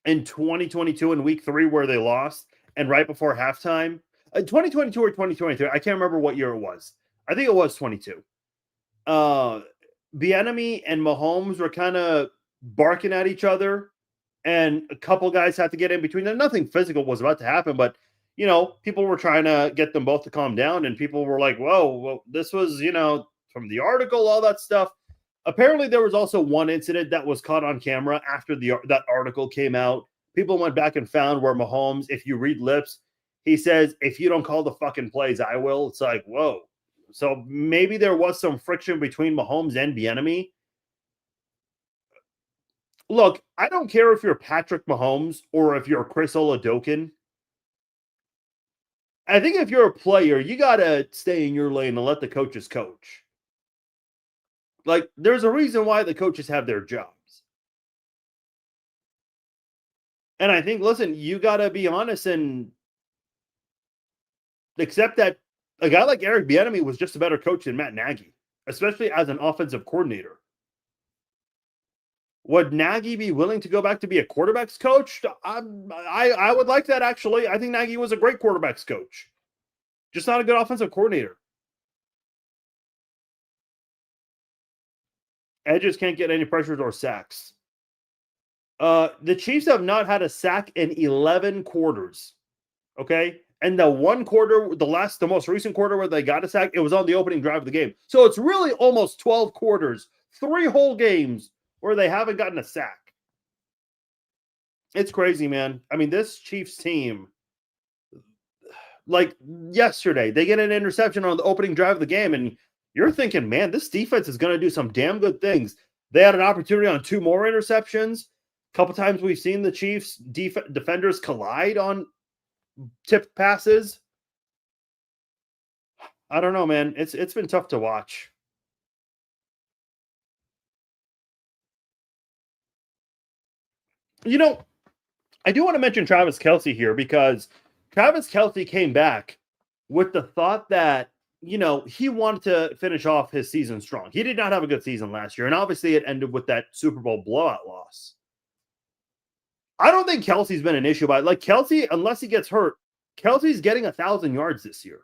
in 2022 in week 3 where they lost, and right before halftime, 2022 or 2023, I can't remember what year it was. I think it was 22. Bieniemy and Mahomes were kind of barking at each other, and a couple guys had to get in between them. Nothing physical was about to happen, but people were trying to get them both to calm down, and people were like, whoa, well, this was, from the article, all that stuff. Apparently, there was also one incident that was caught on camera after that article came out. People went back and found where Mahomes, if you read lips, he says, if you don't call the fucking plays, I will. It's like, whoa. So maybe there was some friction between Mahomes and Bieniemy. Look, I don't care if you're Patrick Mahomes or if you're Chris Oladokun. I think if you're a player, you got to stay in your lane and let the coaches coach. Like, there's a reason why the coaches have their jobs. And I think, listen, you got to be honest and accept that a guy like Eric Bieniemy was just a better coach than Matt Nagy, especially as an offensive coordinator. Would Nagy be willing to go back to be a quarterbacks coach? I would like that, actually. I think Nagy was a great quarterbacks coach, just not a good offensive coordinator. Edges can't get any pressures or sacks. The Chiefs have not had a sack in 11 quarters. Okay. And the one quarter, the most recent quarter where they got a sack, it was on the opening drive of the game. So it's really almost 12 quarters, 3 whole games where they haven't gotten a sack. It's crazy, man. I mean, this Chiefs team, like yesterday, they get an interception on the opening drive of the game, and you're thinking, man, this defense is going to do some damn good things. They had an opportunity on 2 more interceptions. A couple times we've seen the Chiefs defenders collide on tipped passes. I don't know, man. It's been tough to watch. You know, I do want to mention Travis Kelce here because Travis Kelce came back with the thought that, he wanted to finish off his season strong. He did not have a good season last year, and obviously it ended with that Super Bowl blowout loss. I don't think Kelsey's been an issue by it. Like Kelce, unless he gets hurt, Kelsey's getting 1,000 yards this year.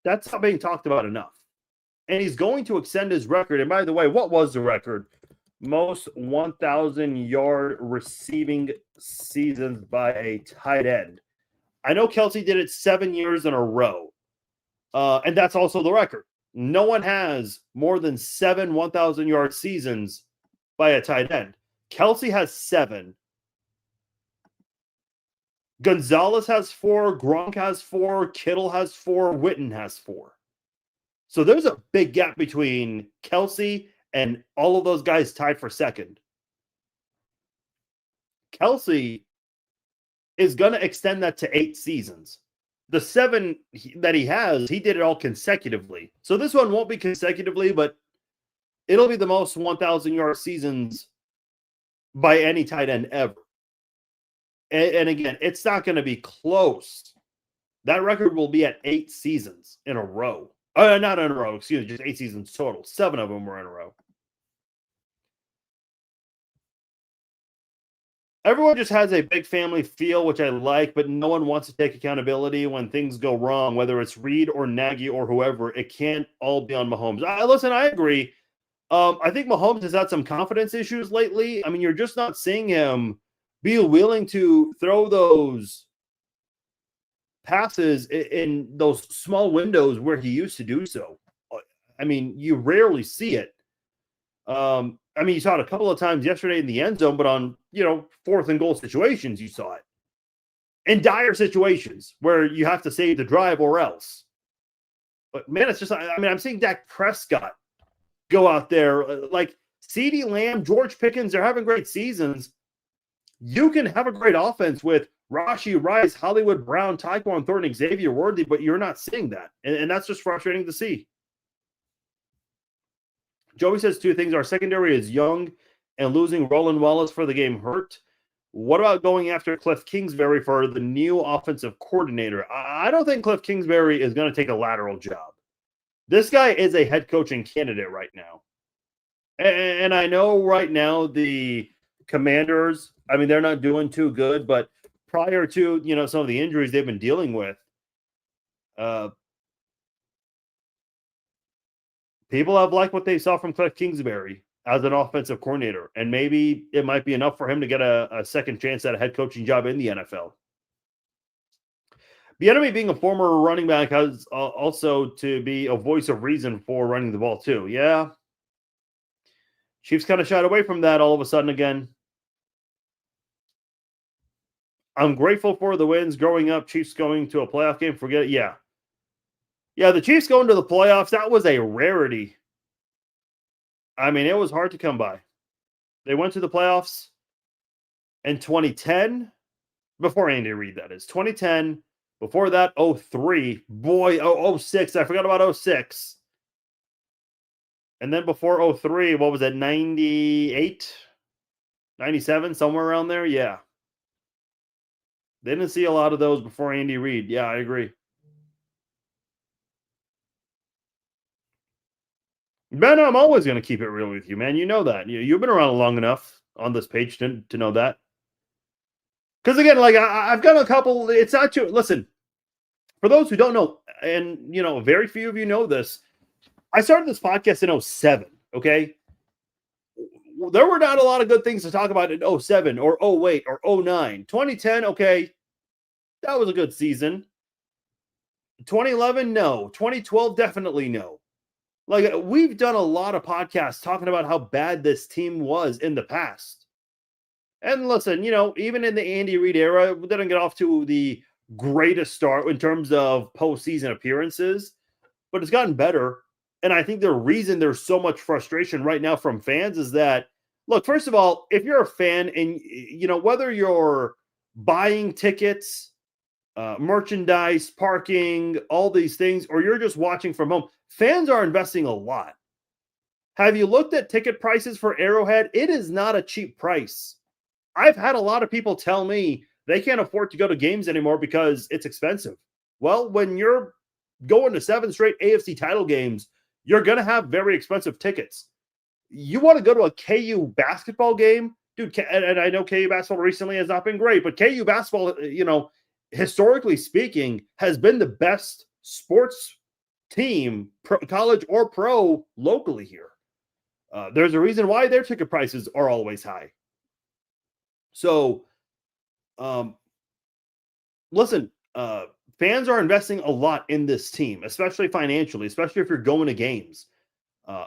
That's not being talked about enough. And he's going to extend his record. And by the way, what was the record? Most 1,000-yard receiving seasons by a tight end. I know Kelce did it 7 years in a row. And that's also the record. No one has more than 7 1,000-yard seasons by a tight end. Kelce has 7. Gonzalez has 4. Gronk has 4. Kittle has 4. Witten has 4. So there's a big gap between Kelce and all of those guys tied for second. Kelce is going to extend that to 8 seasons. The 7 that he has, he did it all consecutively. So this one won't be consecutively, but it'll be the most 1,000-yard seasons by any tight end ever. And again, it's not going to be close. That record will be at 8 seasons in a row. Not in a row, excuse me, just 8 seasons total. 7 of them were in a row. Everyone just has a big family feel, which I like, but no one wants to take accountability when things go wrong, whether it's Reed or Nagy or whoever. It can't all be on Mahomes. Listen, I agree. I think Mahomes has had some confidence issues lately. I mean, you're just not seeing him be willing to throw those passes in those small windows where he used to do so. I mean, you rarely see it. I mean, you saw it a couple of times yesterday in the end zone, but on, 4th and goal situations, you saw it. In dire situations where you have to save the drive or else. But, man, it's just, I'm seeing Dak Prescott go out there. Like, CeeDee Lamb, George Pickens, they're having great seasons. You can have a great offense with Rashee Rice, Hollywood Brown, Tyquan Thornton, Xavier Worthy, but you're not seeing that. And that's just frustrating to see. Joey says 2 things. Our secondary is young, and losing Roland Wallace for the game hurt. What about going after Cliff Kingsbury for the new offensive coordinator? I don't think Cliff Kingsbury is going to take a lateral job. This guy is a head coaching candidate right now. And I know right now the Commanders, they're not doing too good, but prior to, some of the injuries they've been dealing with, people have liked what they saw from Cliff Kingsbury as an offensive coordinator, and maybe it might be enough for him to get a second chance at a head coaching job in the NFL. Bieniemy being a former running back has also to be a voice of reason for running the ball too. Yeah. Chiefs kind of shied away from that all of a sudden again. I'm grateful for the wins growing up. Chiefs going to a playoff game, forget it. Yeah. Yeah, the Chiefs going to the playoffs, that was a rarity. It was hard to come by. They went to the playoffs in 2010, before Andy Reid, that is. 2010, before that, 03. Boy, 06. I forgot about 06. And then before 03, what was it, 98? 97, somewhere around there? Yeah. They didn't see a lot of those before Andy Reid. Yeah, I agree. Ben, I'm always going to keep it real with you, man. You know that. You've been around long enough on this page to know that. Because again, like I've got a couple. It's not too. Listen, for those who don't know, and very few of you know this. I started this podcast in '07. Okay, there were not a lot of good things to talk about in '07 or '08 or '09. 2010, okay, that was a good season. 2011, no. 2012, definitely no. Like we've done a lot of podcasts talking about how bad this team was in the past. And listen, even in the Andy Reid era, we didn't get off to the greatest start in terms of postseason appearances, but it's gotten better. And I think the reason there's so much frustration right now from fans is that, look, first of all, if you're a fan and, whether you're buying tickets, merchandise, parking, all these things, or you're just watching from home, fans are investing a lot. Have you looked at ticket prices for Arrowhead? It is not a cheap price. I've had a lot of people tell me they can't afford to go to games anymore because it's expensive. Well, when you're going to 7 straight AFC title games, you're going to have very expensive tickets. You want to go to a KU basketball game? Dude, and I know KU basketball recently has not been great, but KU basketball, historically speaking, has been the best sports team, college or pro, locally here. There's a reason why their ticket prices are always high. So, listen, fans are investing a lot in this team, especially financially, especially if you're going to games.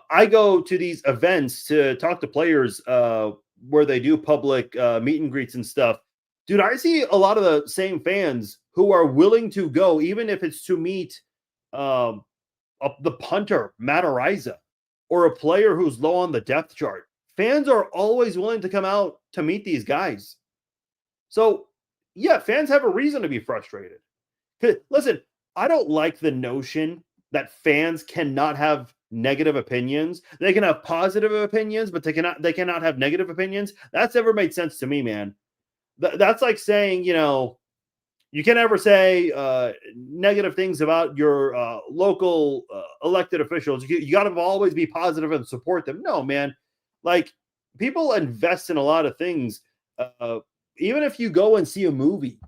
I go to these events to talk to players where they do public meet and greets and stuff. Dude, I see a lot of the same fans who are willing to go, even if it's to meet the punter, Matt Ariza, or a player who's low on the depth chart. Fans are always willing to come out to meet these guys. So, yeah, fans have a reason to be frustrated. Listen, I don't like the notion that fans cannot have negative opinions. They can have positive opinions, but they cannot have negative opinions. That's never made sense to me, man. That's like saying, you can never say negative things about your local elected officials. You got to always be positive and support them. No, man. Like, people invest in a lot of things. Even if you go and see a movie,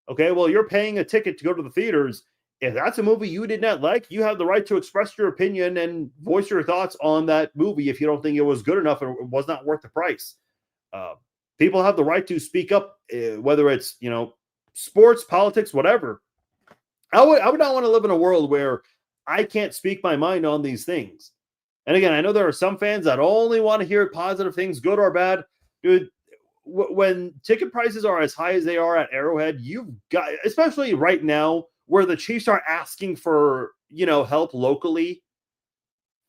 okay, well, you're paying a ticket to go to the theaters. If that's a movie you did not like, you have the right to express your opinion and voice your thoughts on that movie if you don't think it was good enough or was not worth the price. People have the right to speak up, whether it's, sports, politics, whatever. I would not want to live in a world where I can't speak my mind on these things. And again, I know there are some fans that only want to hear positive things, good or bad. Dude, when ticket prices are as high as they are at Arrowhead, you've got, especially right now where the Chiefs are asking for, help locally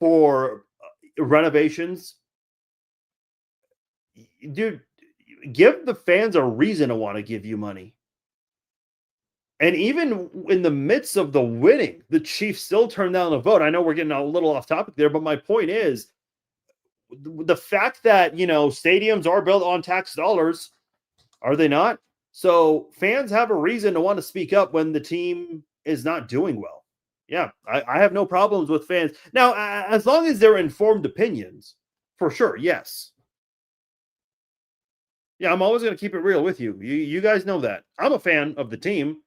for renovations. Dude, give the fans a reason to want to give you money. And even in the midst of the winning, the Chiefs still turn down the vote. I know we're getting a little off topic there, but my point is the fact that, stadiums are built on tax dollars, are they not? So fans have a reason to want to speak up when the team is not doing well. Yeah, I have no problems with fans. Now, as long as they're informed opinions, for sure, yes. Yeah, I'm always going to keep it real with you. You guys know that. I'm a fan of the team.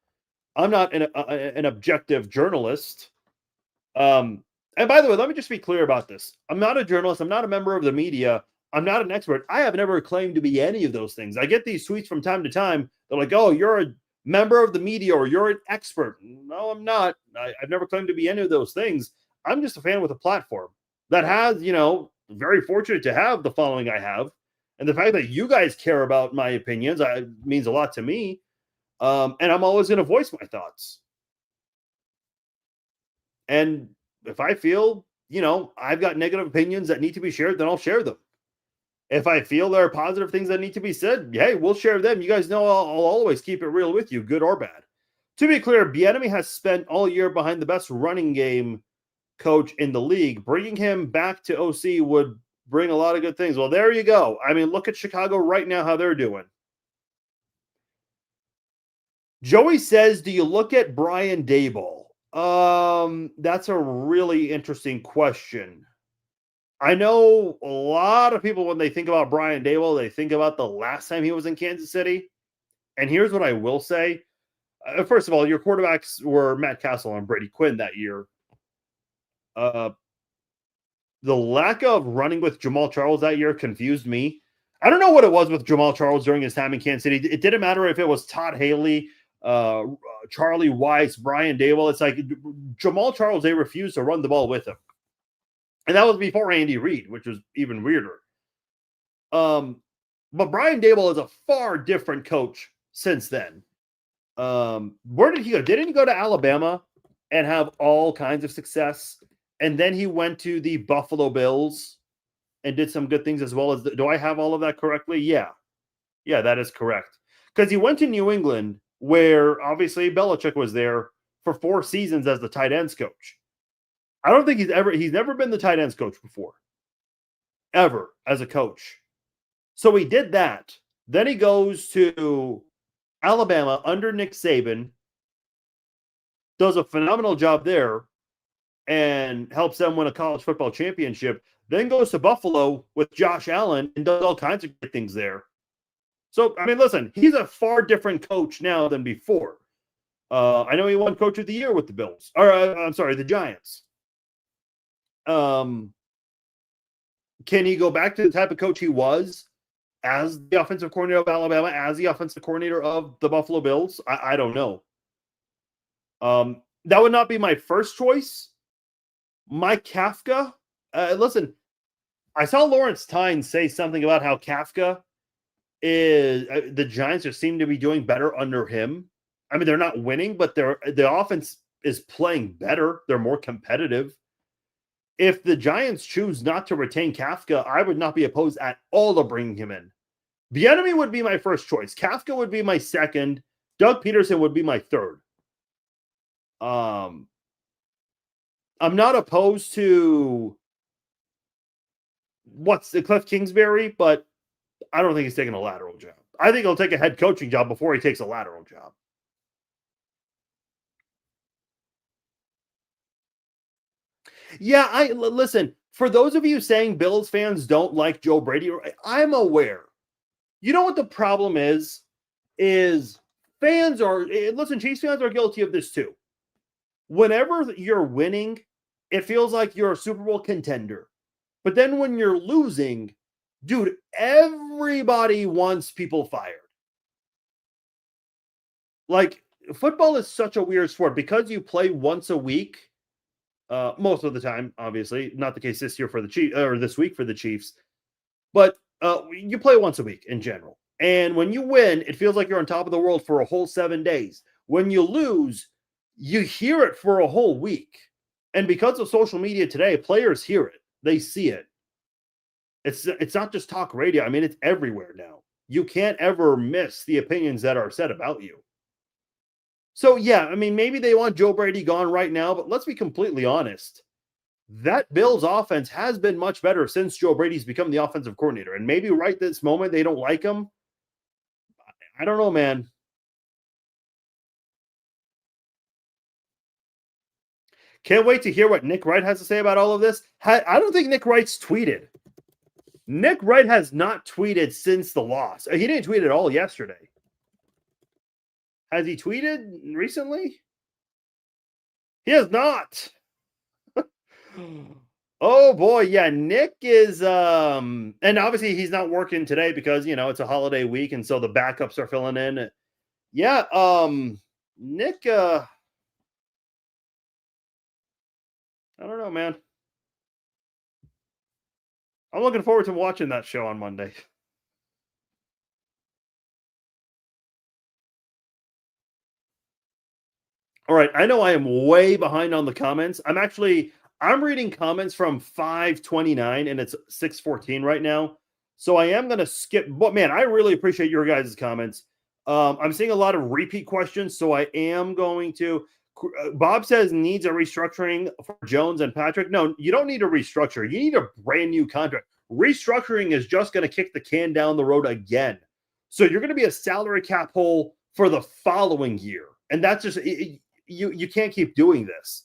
I'm not an objective journalist. And by the way, let me just be clear about this. I'm not a journalist. I'm not a member of the media. I'm not an expert. I have never claimed to be any of those things. I get these tweets from time to time. They're like, oh, you're a member of the media or you're an expert. No, I'm not. I've never claimed to be any of those things. I'm just a fan with a platform that has, very fortunate to have the following I have. And the fact that you guys care about my opinions means a lot to me. And I'm always going to voice my thoughts. And if I feel, I've got negative opinions that need to be shared, then I'll share them. If I feel there are positive things that need to be said, hey, we'll share them. You guys know I'll always keep it real with you, good or bad. To be clear, Bieniemy has spent all year behind the best running game coach in the league. Bringing him back to OC would bring a lot of good things. Well, there you go. I mean, look at Chicago right now, how they're doing. Joey says, do you look at Brian Daboll? That's a really interesting question. I know a lot of people, when they think about Brian Daboll, they think about the last time he was in Kansas City. And here's what I will say. First of all, your quarterbacks were Matt Castle and Brady Quinn that year. The lack of running with Jamal Charles that year confused me. I don't know what it was with Jamal Charles during his time in Kansas City. It didn't matter if it was Todd Haley, Charlie Weiss, Brian Daboll. It's like Jamal Charles, they refused to run the ball with him. And that was before Andy Reid, which was even weirder. But Brian Daboll is a far different coach since then. Where did he go? Didn't he go to Alabama and have all kinds of success? And then he went to the Buffalo Bills and did some good things as well. As do I have all of that correctly? Yeah, that is correct. Because he went to New England, where obviously Belichick was there for 4 seasons as the tight ends coach. I don't think he's never been the tight ends coach before, ever as a coach. So he did that. Then he goes to Alabama under Nick Saban, does a phenomenal job there, and helps them win a college football championship. Then goes to Buffalo with Josh Allen and does all kinds of good things there. So, I mean, listen, he's a far different coach now than before. I know he won Coach of the Year with the Bills. Or, I'm sorry, the Giants. Can he go back to the type of coach he was as the offensive coordinator of Alabama, as the offensive coordinator of the Buffalo Bills? I don't know. That would not be my first choice. Mike Kafka. Listen, I saw Lawrence Tynes say something about how Kafka is the Giants just seem to be doing better under him. I mean, they're not winning, but the offense is playing better. They're more competitive. If the Giants choose not to retain Kafka, I would not be opposed at all to bringing him in. Bieniemy would be my first choice. Kafka would be my second. Doug Peterson would be my third. I'm not opposed to Cliff Kingsbury, but I don't think he's taking a lateral job. I think he'll take a head coaching job before he takes a lateral job. Yeah, listen, for those of you saying Bills fans don't like Joe Brady, I'm aware. You know what the problem is fans are, listen, Chiefs fans are guilty of this too. Whenever you're winning, it feels like you're a Super Bowl contender. But then when you're losing, dude, everybody wants people fired. Like, football is such a weird sport because you play once a week. Most of the time, obviously, not the case this year for the Chiefs or this week for the Chiefs, but you play once a week in general. And when you win, it feels like you're on top of the world for a whole 7 days. When you lose, you hear it for a whole week. And because of social media today, players hear it. They see it. It's not just talk radio. I mean, it's everywhere now. You can't ever miss the opinions that are said about you. So, yeah, I mean, maybe they want Joe Brady gone right now, but let's be completely honest. That Bills offense has been much better since Joe Brady's become the offensive coordinator. And maybe right this moment they don't like him. I don't know, man. Can't wait to hear what Nick Wright has to say about all of this. I don't think Nick Wright's tweeted. Nick Wright has not tweeted since the loss. He didn't tweet at all yesterday. Has he tweeted recently? He has not. Oh boy, yeah. Nick is and obviously he's not working today because it's a holiday week, and so the backups are filling in. Yeah, Nick, I don't know, man. I'm looking forward to watching that show on Monday. All right, I know I am way behind on the comments. I'm reading comments from 5:29 and it's 6:14 right now. So I am going to skip, but man, I really appreciate your guys' comments. I'm seeing a lot of repeat questions, so I am going to. Bob says needs a restructuring for Jones and Patrick. No, you don't need a restructure. You need a brand new contract. Restructuring is just going to kick the can down the road again. So you're going to be a salary cap hole for the following year. And that's just you can't keep doing this.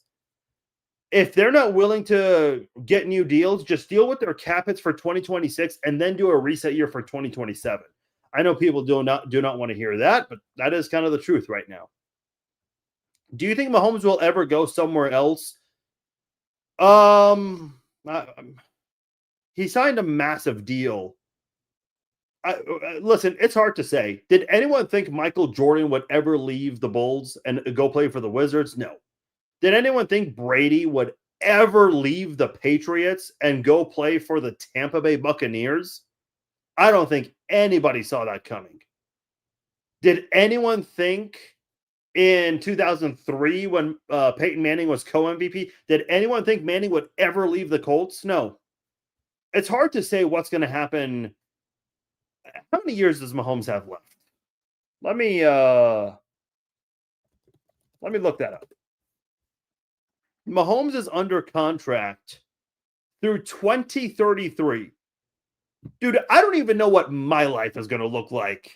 If they're not willing to get new deals, just deal with their cap hits for 2026 and then do a reset year for 2027. I know people do not want to hear that, but that is kind of the truth right now. Do you think Mahomes will ever go somewhere else? He signed a massive deal. Listen, it's hard to say. Did anyone think Michael Jordan would ever leave the Bulls and go play for the Wizards? No. Did anyone think Brady would ever leave the Patriots and go play for the Tampa Bay Buccaneers? I don't think anybody saw that coming. Did anyone think in 2003 when Peyton Manning was co-MVP, did anyone think Manning would ever leave the Colts? No. It's hard to say what's going to happen. How many years does Mahomes have left? Let me look that up. Mahomes is under contract through 2033. Dude, I don't even know what my life is going to look like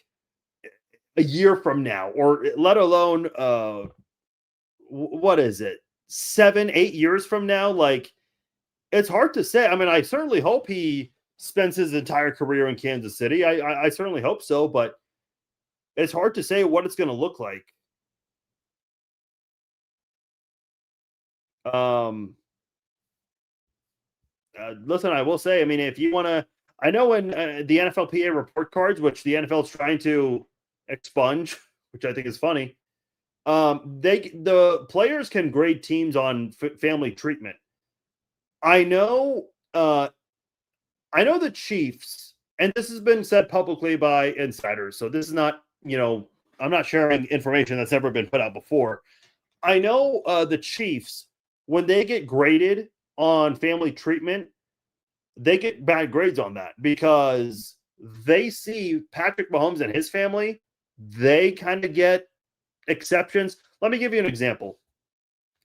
a year from now, or let alone what is it, 7-8 years from now? Like, it's hard to say. I mean, I certainly hope he spends his entire career in Kansas City. I certainly hope so, but it's hard to say what it's going to look like. Listen, I will say, I mean, if you want to, I know in the NFLPA report cards, which the NFL is trying to expunge, which I think is funny, the players can grade teams on family treatment. I know the Chiefs, and this has been said publicly by insiders, so this is not, I'm not sharing information that's never been put out before. I know the Chiefs, when they get graded on family treatment, they get bad grades on that because they see Patrick Mahomes and his family, they kind of get exceptions. Let me give you an example.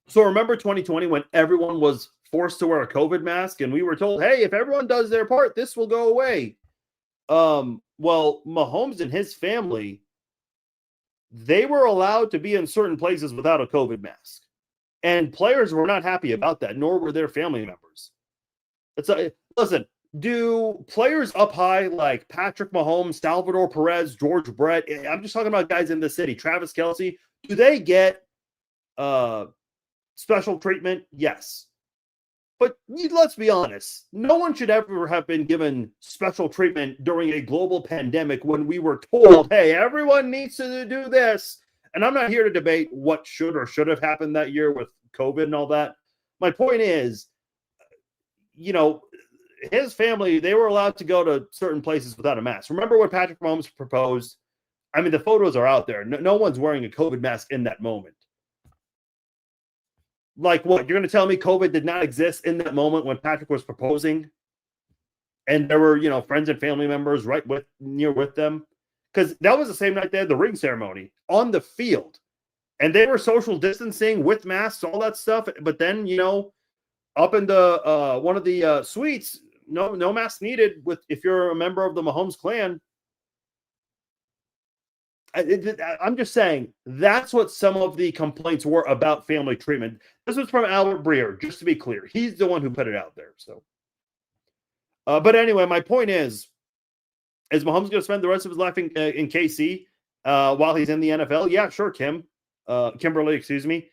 So remember 2020 when everyone was forced to wear a COVID mask and we were told, hey, if everyone does their part, this will go away. Well, Mahomes and his family, they were allowed to be in certain places without a COVID mask. And players were not happy about that, nor were their family members. Listen, do players up high like Patrick Mahomes, Salvador Perez, George Brett, I'm just talking about guys in the city, Travis Kelce, do they get special treatment? Yes. But let's be honest, no one should ever have been given special treatment during a global pandemic when we were told, hey, everyone needs to do this. And I'm not here to debate what should or should have happened that year with COVID and all that. My point is, his family, they were allowed to go to certain places without a mask. Remember when Patrick Mahomes proposed? I mean, the photos are out there. No one's wearing a COVID mask in that moment. Like what? You're going to tell me COVID did not exist in that moment when Patrick was proposing? And there were, friends and family members right with them? Because that was the same night they had the ring ceremony on the field. And they were social distancing with masks, all that stuff. But then, up in the one of the suites, no mask needed if you're a member of the Mahomes clan. I'm just saying that's what some of the complaints were about family treatment. This was from Albert Breer, just to be clear. He's the one who put it out there. So, but anyway, my point is Mahomes going to spend the rest of his life in KC while he's in the NFL? Yeah, sure, Kimberly, excuse me.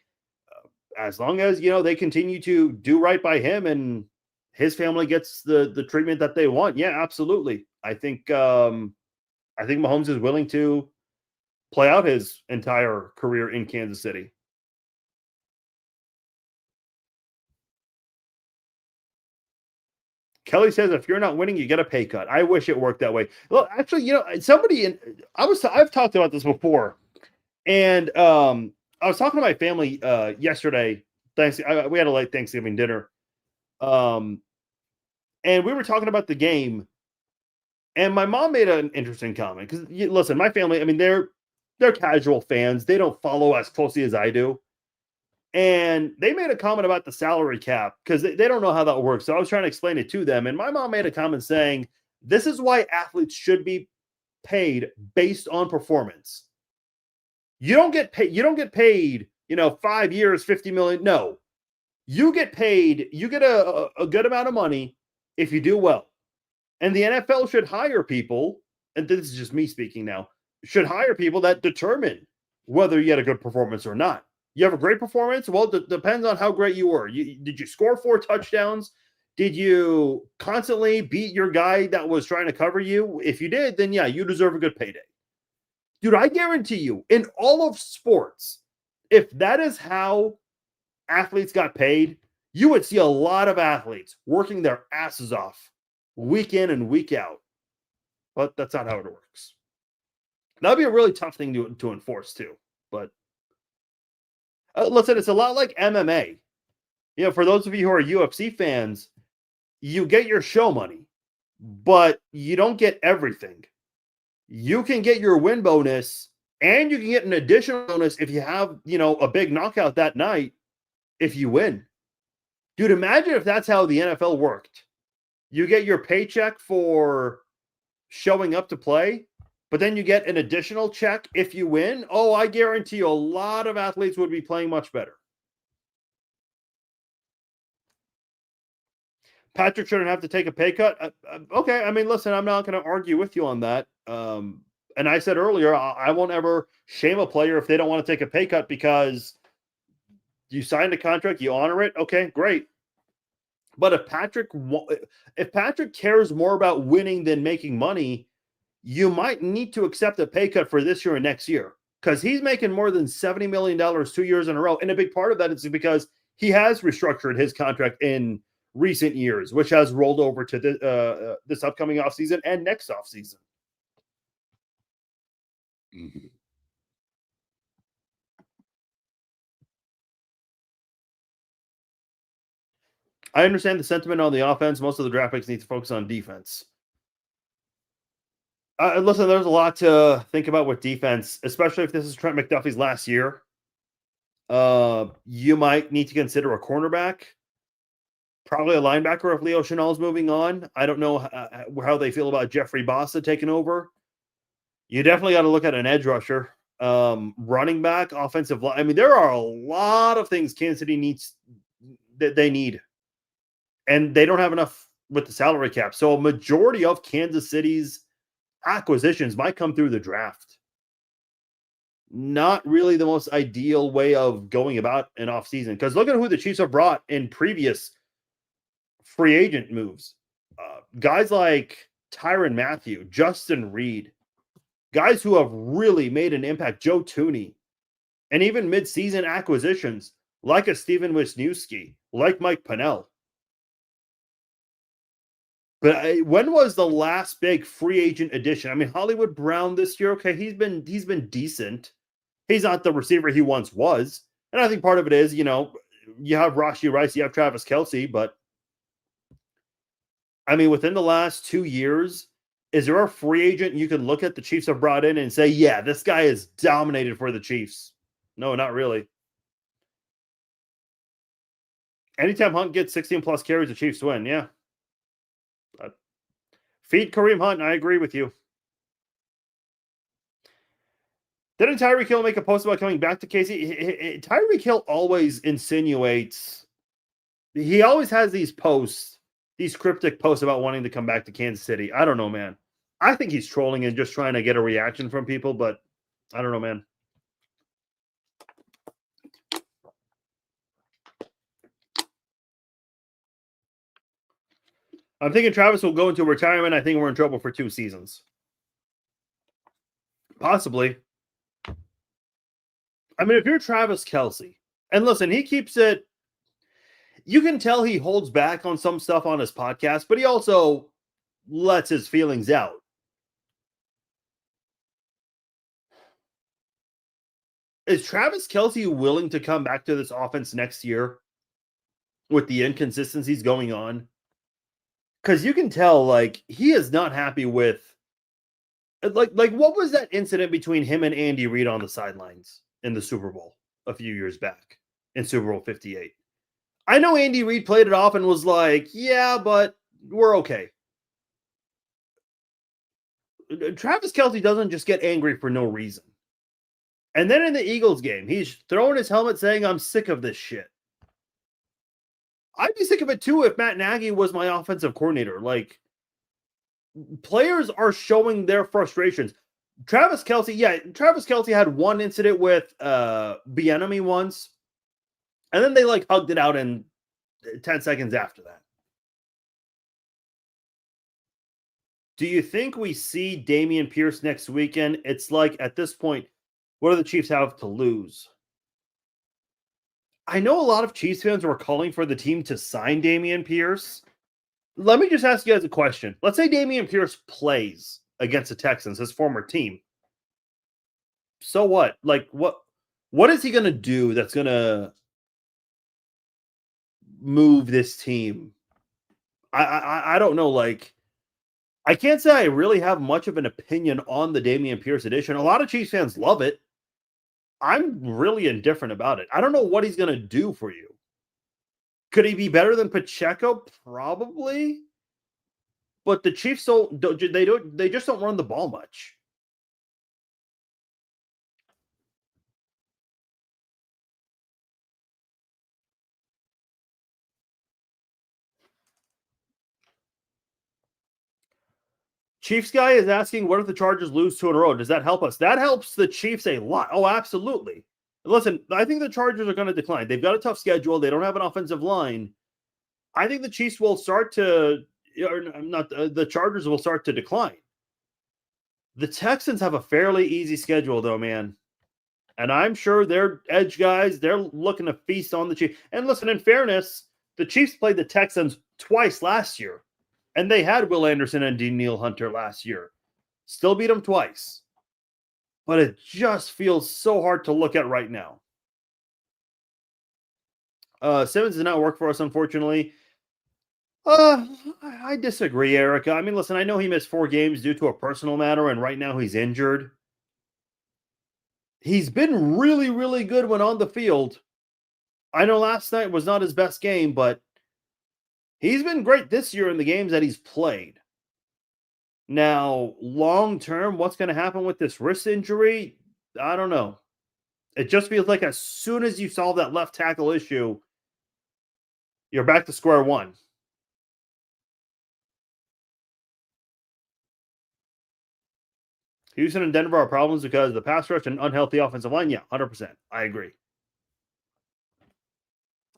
As long as they continue to do right by him and his family gets the treatment that they want, yeah, absolutely. I think Mahomes is willing to play out his entire career in Kansas City. Kelly says, if you're not winning, you get a pay cut. I wish it worked that way. Well, actually, I've talked about this before. And I was talking to my family yesterday. We had a late Thanksgiving dinner. And we were talking about the game. And my mom made an interesting comment. Because, listen, my family, I mean, they're casual fans. They don't follow as closely as I do. And they made a comment about the salary cap because they don't know how that works. So I was trying to explain it to them. And my mom made a comment saying, this is why athletes should be paid based on performance. You don't get paid, 5 years, 50 million. No. You get paid, you get a good amount of money if you do well. And the NFL should hire people, and this is just me speaking now, should hire people that determine whether you had a good performance or not. You have a great performance? Well, it depends on how great you were. Did you score 4 touchdowns? Did you constantly beat your guy that was trying to cover you? If you did, then yeah, you deserve a good payday. Dude, I guarantee you, in all of sports, if that is how athletes got paid, you would see a lot of athletes working their asses off week in and week out. But that's not how it works. That'd be a really tough thing to enforce too. But listen, it's a lot like MMA. For those of you who are UFC fans, you get your show money, but you don't get everything. You can get your win bonus, and you can get an additional bonus if you have, a big knockout that night if you win. Dude, imagine if that's how the NFL worked. You get your paycheck for showing up to play, but then you get an additional check if you win. Oh, I guarantee you a lot of athletes would be playing much better. Patrick shouldn't have to take a pay cut. Okay, I mean, listen, I'm not going to argue with you on that. And I said earlier, I won't ever shame a player if they don't want to take a pay cut because you signed a contract, you honor it. Okay, great. But if Patrick cares more about winning than making money, you might need to accept a pay cut for this year and next year because he's making more than $70 million 2 years in a row. And a big part of that is because he has restructured his contract in recent years, which has rolled over to this upcoming offseason and next offseason. Mm-hmm. I understand the sentiment on the offense. Most of the draft picks need to focus on defense. Listen, there's a lot to think about with defense, especially if this is Trent McDuffie's last year. You might need to consider a cornerback, probably a linebacker if Leo Chenal's moving on. I don't know how they feel about Jeffrey Bossa taking over. You definitely got to look at an edge rusher, running back, offensive line. I mean, there are a lot of things Kansas City needs that they need, and they don't have enough with the salary cap. So a majority of Kansas City's acquisitions might come through the draft. Not really the most ideal way of going about an offseason because look at who the Chiefs have brought in previous free agent moves. Guys like Tyrann Mathieu, Justin Reed, guys who have really made an impact, Joe Thuney, and even mid-season acquisitions like a Steven Wisniewski, like Mike Pennell. But when was the last big free agent addition? I mean, Hollywood Brown this year, okay, he's been decent. He's not the receiver he once was. And I think part of it is, you have Rashee Rice, you have Travis Kelce, but I mean, within the last 2 years, is there a free agent you can look at the Chiefs have brought in and say, yeah, this guy is dominated for the Chiefs? No, not really. Anytime Hunt gets 16 plus carries, the Chiefs win. Yeah. Feed Kareem Hunt. I agree with you. Didn't Tyreek Hill make a post about coming back to KC? Tyreek Hill always insinuates, he always has these posts, these cryptic posts about wanting to come back to Kansas City. I don't know, man. I think he's trolling and just trying to get a reaction from people, but I don't know, man. I'm thinking Travis will go into retirement. I think we're in trouble for 2 seasons. Possibly. I mean, if you're Travis Kelce, and listen, he keeps it, you can tell he holds back on some stuff on his podcast, but he also lets his feelings out. Is Travis Kelce willing to come back to this offense next year with the inconsistencies going on? Because you can tell, like, he is not happy with, like what was that incident between him and Andy Reid on the sidelines in the Super Bowl a few years back in Super Bowl 58? I know Andy Reid played it off and was like, yeah, but we're okay. Travis Kelce doesn't just get angry for no reason. And then in the Eagles game, he's throwing his helmet saying, I'm sick of this shit. I'd be sick of it too if Matt Nagy was my offensive coordinator. Like, players are showing their frustrations. Travis Kelce had one incident with Bieniemy once, and then they like hugged it out in 10 seconds after that. Do you think we see Dameon Pierce next weekend? It's like at this point, what do the Chiefs have to lose? I know a lot of Chiefs fans were calling for the team to sign Dameon Pierce. Let me just ask you guys a question. Let's say Dameon Pierce plays against the Texans, his former team. So what? Like what is he going to do that's going to move this team? I don't know. Like, I can't say I really have much of an opinion on the Dameon Pierce edition. A lot of Chiefs fans love it. I'm really indifferent about it. I don't know what he's going to do for you. Could he be better than Pacheco? Probably. But the Chiefs they just don't run the ball much. Chiefs guy is asking, what if the Chargers lose 2 in a row? Does that help us? That helps the Chiefs a lot. Oh, absolutely. Listen, I think the Chargers are going to decline. They've got a tough schedule. They don't have an offensive line. I think the Chiefs will start to, or not, the Chargers will start to decline. The Texans have a fairly easy schedule, though, man. And I'm sure their edge guys, they're looking to feast on the Chiefs. And listen, in fairness, the Chiefs played the Texans twice last year. And they had Will Anderson and Danielle Hunter last year. Still beat them twice. But it just feels so hard to look at right now. Simmons did not work for us, unfortunately. I disagree, Erica. I mean, listen, I know he missed 4 games due to a personal matter, and right now he's injured. He's been really, really good when on the field. I know last night was not his best game, but he's been great this year in the games that he's played. Now, long term, what's going to happen with this wrist injury? I don't know. It just feels like as soon as you solve that left tackle issue, you're back to square one. Houston and Denver are problems because of the pass rush and unhealthy offensive line. Yeah, 100%. I agree.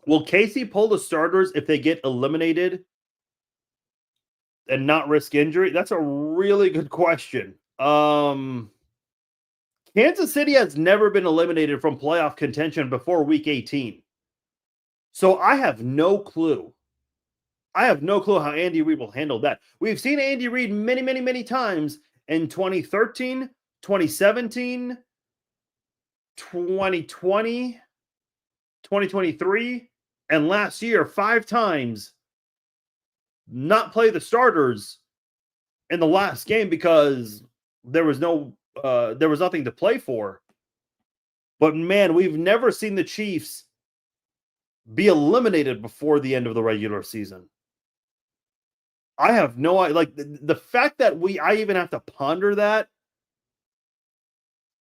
Will Casey pull the starters if they get eliminated and not risk injury? That's a really good question. Kansas City has never been eliminated from playoff contention before week 18. So I have no clue. I have no clue how Andy Reid will handle that. We've seen Andy Reid many, many, many times in 2013, 2017, 2020, 2023, and last year 5 times not play the starters in the last game because there was nothing to play for. But man, we've never seen the Chiefs be eliminated before the end of the regular season. I have no idea. Like the fact that I even have to ponder that.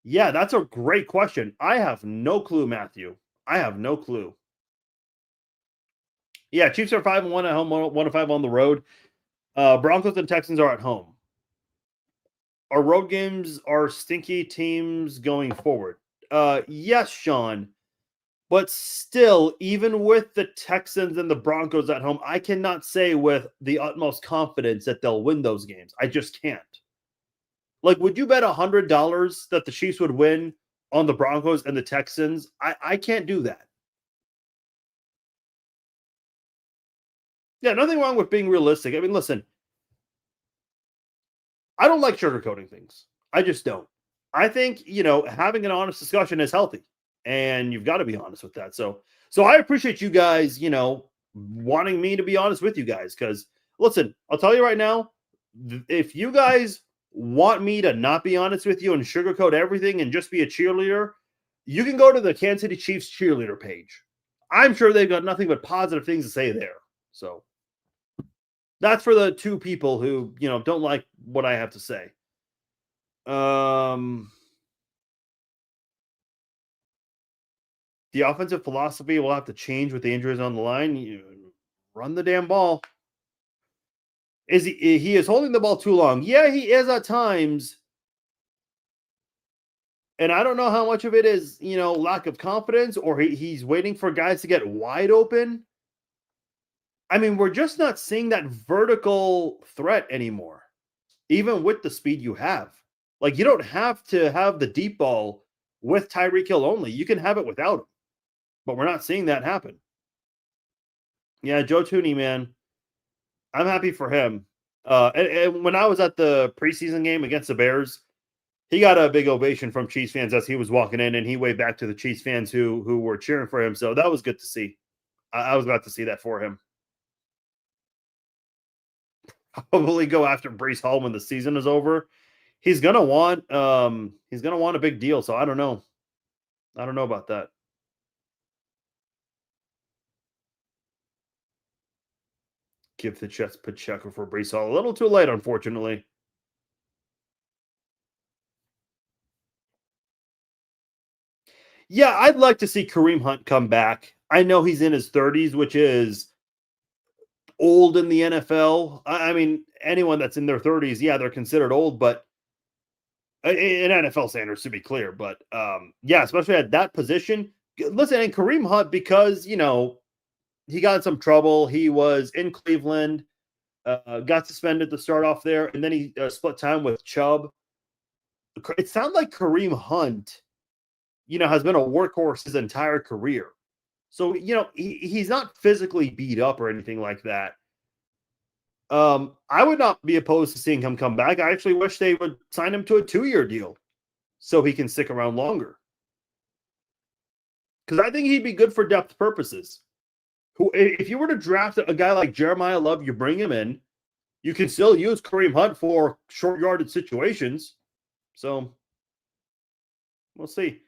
Yeah, that's a great question. I have no clue, Matthew. I have no clue. Yeah, Chiefs are 5-1 at home, 1-5 on the road. Broncos and Texans are at home. Our road games are stinky teams going forward. Yes, Sean. But still, even with the Texans and the Broncos at home, I cannot say with the utmost confidence that they'll win those games. I just can't. Like, would you bet $100 that the Chiefs would win on the Broncos and the Texans? I can't do that. Yeah, nothing wrong with being realistic. I mean, listen, I don't like sugarcoating things. I just don't. I think, having an honest discussion is healthy, and you've got to be honest with that. So I appreciate you guys, wanting me to be honest with you guys. Because listen, I'll tell you right now, if you guys want me to not be honest with you and sugarcoat everything and just be a cheerleader, you can go to the Kansas City Chiefs cheerleader page. I'm sure they've got nothing but positive things to say there. So that's for the 2 people who, don't like what I have to say. The offensive philosophy will have to change with the injuries on the line. You run the damn ball. He is holding the ball too long? Yeah, he is at times. And I don't know how much of it is, lack of confidence or he's waiting for guys to get wide open. I mean, we're just not seeing that vertical threat anymore, even with the speed you have. Like, you don't have to have the deep ball with Tyreek Hill only. You can have it without him, but we're not seeing that happen. Yeah, Joe Tooney, man, I'm happy for him. And when I was at the preseason game against the Bears, he got a big ovation from Chiefs fans as he was walking in, and he waved back to the Chiefs fans who were cheering for him. So that was good to see. I was glad to see that for him. Probably go after Brees Hall when the season is over. He's gonna want a big deal. So I don't know. I don't know about that. Give the Jets Pacheco for Brees Hall. A little too late, unfortunately. Yeah, I'd like to see Kareem Hunt come back. I know he's in his 30s, which is old in the NFL. I mean, anyone that's in their 30s, yeah, they're considered old, but in NFL standards, to be clear. But yeah, especially at that position. Listen, and Kareem Hunt, because he got in some trouble. He was in Cleveland, got suspended to start off there, and then he split time with Chubb. It sounds like Kareem Hunt, has been a workhorse his entire career. So, he's not physically beat up or anything like that. I would not be opposed to seeing him come back. I actually wish they would sign him to a 2-year deal so he can stick around longer. Because I think he'd be good for depth purposes. If you were to draft a guy like Jeremiah Love, you bring him in. You can still use Kareem Hunt for short yarded situations. So we'll see.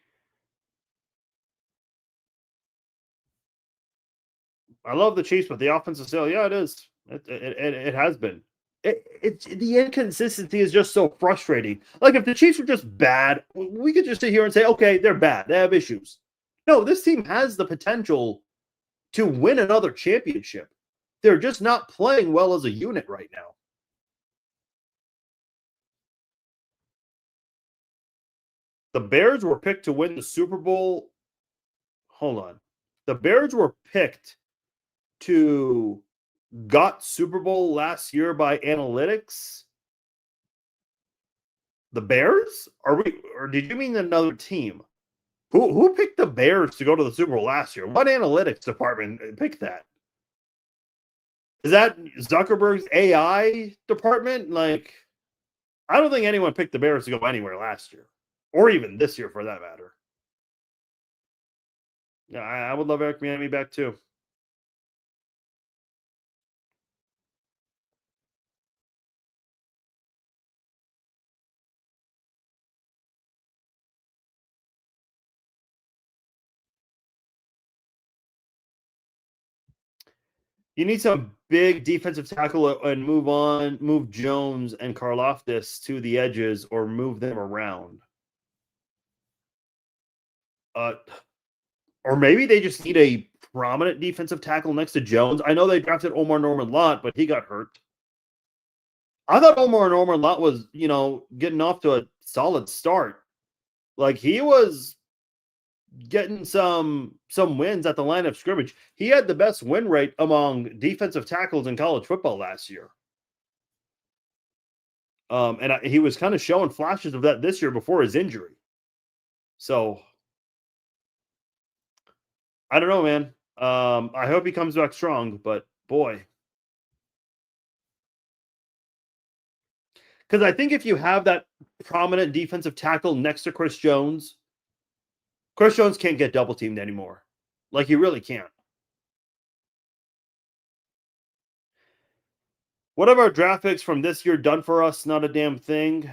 I love the Chiefs, but the offensive still, yeah, it is. It has been. The inconsistency is just so frustrating. Like, if the Chiefs were just bad, we could just sit here and say, okay, they're bad. They have issues. No, this team has the potential to win another championship. They're just not playing well as a unit right now. The Bears were picked to win the Super Bowl. Hold on. The Bears were picked to got Super Bowl last year by analytics. The Bears? Or did you mean another team? Who picked the Bears to go to the Super Bowl last year? What analytics department picked that? Is that Zuckerberg's AI department? Like, I don't think anyone picked the Bears to go anywhere last year, or even this year for that matter. Yeah, I would love Eric Bieniemy back too. You need some big defensive tackle and move Jones and Karlaftis to the edges or move them around. Uh, or maybe they just need a prominent defensive tackle next to Jones. I know they drafted Omar Norman Lott, but he got hurt. I thought Omar Norman Lott was, getting off to a solid start. Like, he was getting some wins at the line of scrimmage. He had the best win rate among defensive tackles in college football last year. And he was kind of showing flashes of that this year before his injury. So I don't know, man. I hope he comes back strong, but boy. Because I think if you have that prominent defensive tackle next to Chris Jones can't get double teamed anymore. Like, he really can't. What have our draft picks from this year done for us? Not a damn thing.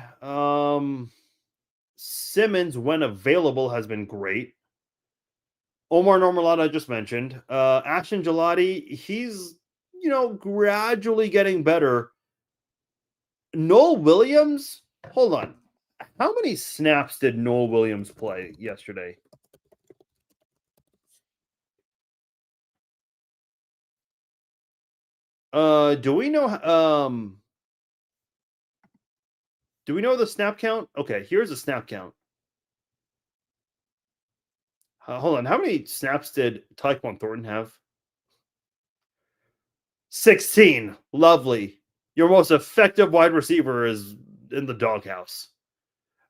Simmons, when available, has been great. Omar Normalata, I just mentioned. Ashton Gelati, he's, gradually getting better. Noel Williams, hold on. How many snaps did Noel Williams play yesterday? Do we know do we know the snap count? Okay, here's a snap count. Hold on. How many snaps did Tyquan Thornton have? 16. Lovely. Your most effective wide receiver is in the doghouse.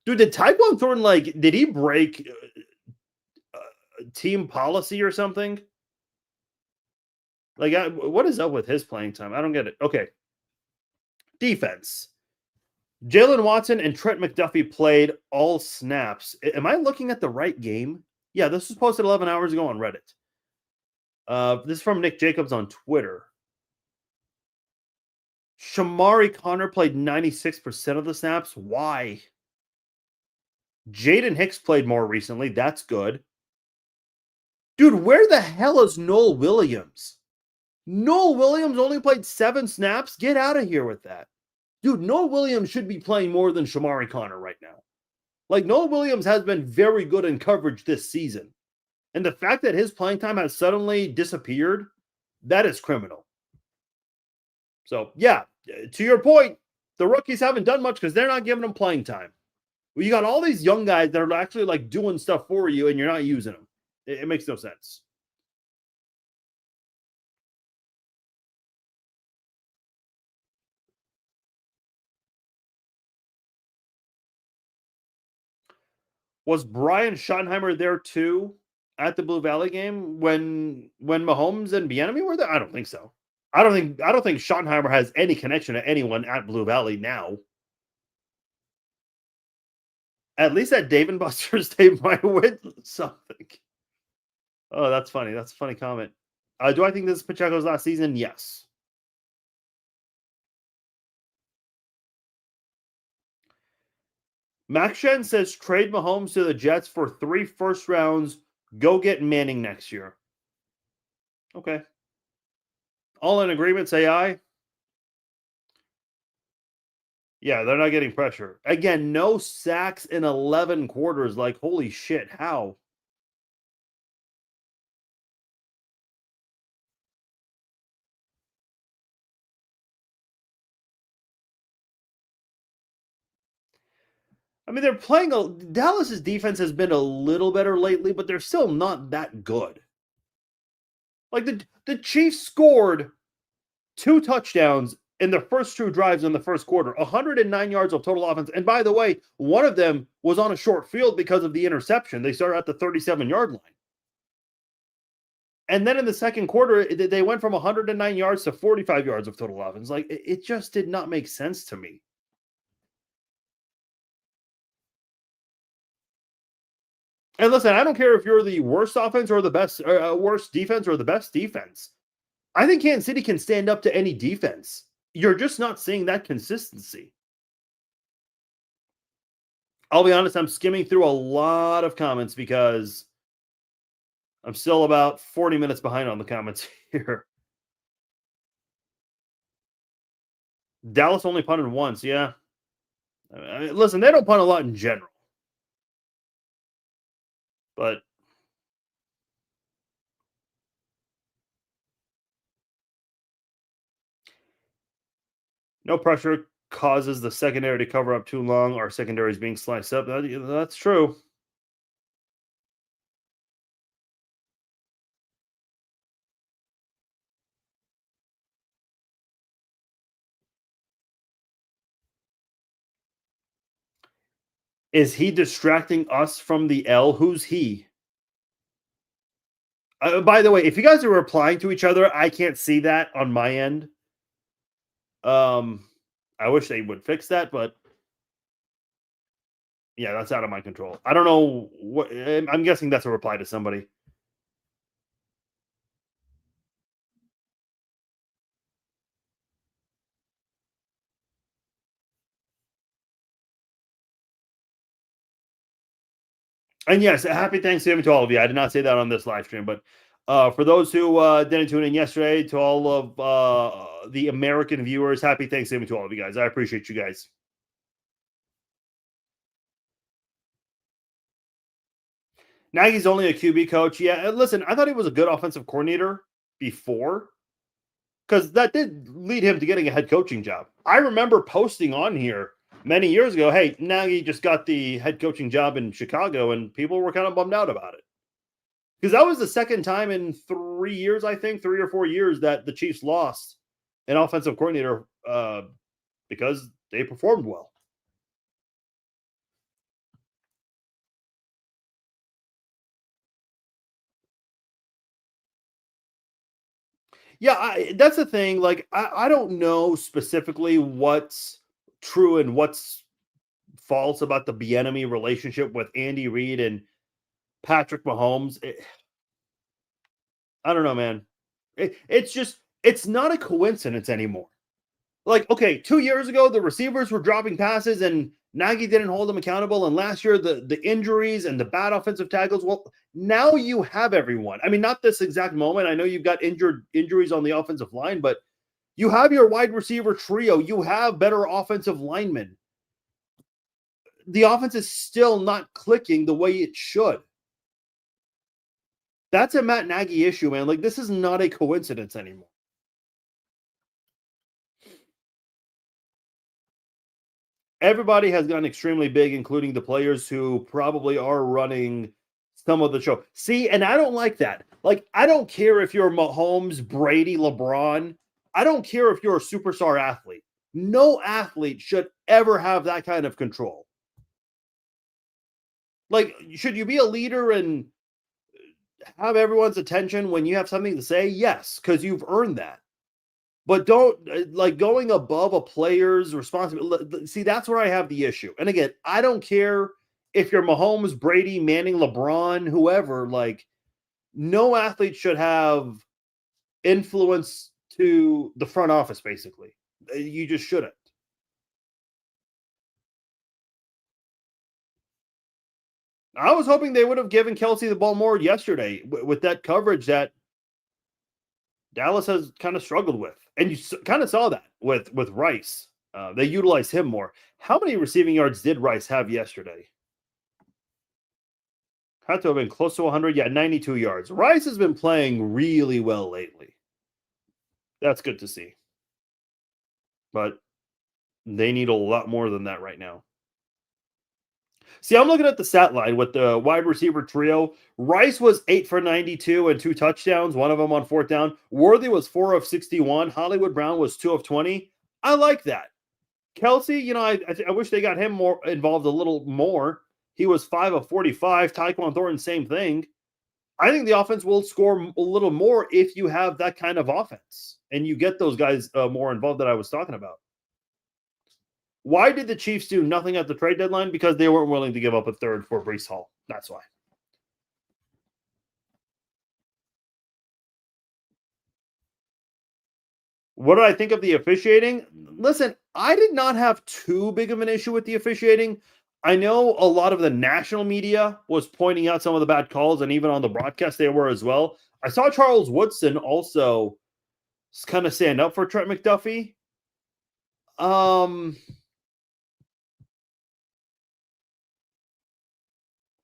Dude, did Tyquan Thornton did he break team policy or something? What is up with his playing time? I don't get it. Okay. Defense. Jalen Watson and Trent McDuffie played all snaps. Am I looking at the right game? Yeah, this was posted 11 hours ago on Reddit. This is from Nick Jacobs on Twitter. Shamari Connor played 96% of the snaps. Why? Jaden Hicks played more recently. That's good. Dude, where the hell is Noel Williams? Noel Williams only played 7 snaps? Get out of here with that. Dude, Noel Williams should be playing more than Shamari Connor right now. Noel Williams has been very good in coverage this season. And the fact that his playing time has suddenly disappeared, that is criminal. So, yeah, to your point, the rookies haven't done much because they're not giving them playing time. Well, you got all these young guys that are actually doing stuff for you and you're not using them. It makes no sense. Was Brian Schottenheimer there too at the Blue Valley game when Mahomes and Bieniemy were there? I don't think so. I don't think Schottenheimer has any connection to anyone at Blue Valley now. At least at Dave and Buster's, they might win something. Oh, that's funny. That's a funny comment. Do I think this is Pacheco's last season? Yes. Max Shen says trade Mahomes to the Jets for 3 first rounds. Go get Manning next year. Okay. All in agreement, say aye. Yeah, they're not getting pressure. Again, no sacks in 11 quarters. Holy shit, how? I mean, they're playing Dallas's defense has been a little better lately, but they're still not that good. The Chiefs scored 2 touchdowns in the first 2 drives in the first quarter, 109 yards of total offense. And by the way, one of them was on a short field because of the interception. They started at the 37-yard line. And then in the second quarter, they went from 109 yards to 45 yards of total offense. It just did not make sense to me. And listen, I don't care if you're the worst offense or the best, worst defense or the best defense. I think Kansas City can stand up to any defense. You're just not seeing that consistency. I'll be honest, I'm skimming through a lot of comments because I'm still about 40 minutes behind on the comments here. Dallas only punted once, yeah. Listen, they don't punt a lot in general. But no pressure causes the secondary to cover up too long. Our secondary is being sliced up. That's true. Is he distracting us from the L? Who's he? By the way, if you guys are replying to each other, I can't see that on my end. I wish they would fix that, but yeah, that's out of my control. I don't know what. I'm guessing that's a reply to somebody. And yes, happy Thanksgiving to all of you. I did not say that on this live stream, but for those who didn't tune in yesterday, to all of the American viewers, happy Thanksgiving to all of you guys. I appreciate you guys. Nagy's only a QB coach. Yeah, listen, I thought he was a good offensive coordinator before. because that did lead him to getting a head coaching job. I remember posting on here many years ago, hey, Nagy just got the head coaching job in Chicago, and people were kind of bummed out about it. Because that was the second time in 3 years, I think, 3 or 4 years that the Chiefs lost an offensive coordinator because they performed well. Yeah, that's the thing. Like, I don't know specifically what's true and what's false about the Bieniemy relationship with Andy Reid and Patrick Mahomes. I don't know, man. It's just it's not a coincidence anymore. Like, okay, 2 years ago, the receivers were dropping passes and Nagy didn't hold them accountable. And last year, the injuries and the bad offensive tackles. Well, now you have everyone. I mean, not this exact moment. I know you've got injuries on the offensive line, but you have your wide receiver trio. You have better offensive linemen. The offense is still not clicking the way it should. That's a Matt Nagy issue, man. Like, this is not a coincidence anymore. Everybody has gotten extremely big, including the players who probably are running some of the show. See, and I don't like that. Like, I don't care if you're Mahomes, Brady, LeBron. I don't care if you're a superstar athlete. No athlete should ever have that kind of control. Like, should you be a leader and have everyone's attention when you have something to say? Yes, because you've earned that. But don't like going above a player's responsibility. See, that's where I have the issue. And again, I don't care if you're Mahomes, Brady, Manning, LeBron, whoever. Like, no athlete should have influence to the front office, basically. You just shouldn't. I was hoping they would have given Kelsey the ball more yesterday with that coverage that Dallas has kind of struggled with, and you kind of saw that with Rice. They utilized him more. How many receiving yards did Rice have yesterday? Had to have been close to 100. Yeah, 92 yards. Rice has been playing really well lately. That's good to see. But they need a lot more than that right now. See, I'm looking at the stat line with the wide receiver trio. Rice was 8 for 92 and 2 touchdowns, one of them on fourth down. Worthy was 4 of 61. Hollywood Brown was 2 of 20. I like that. Kelsey, I wish they got him more involved a little more. He was 5 of 45. Tyquan Thornton, same thing. I think the offense will score a little more if you have that kind of offense and you get those guys more involved that I was talking about. Why did the Chiefs do nothing at the trade deadline? Because they weren't willing to give up a third for Breece Hall. That's why. What did I think of the officiating? Listen, I did not have too big of an issue with the officiating. I know a lot of the national media was pointing out some of the bad calls, and even on the broadcast they were as well. I saw Charles Woodson also kind of stand up for Trent McDuffie.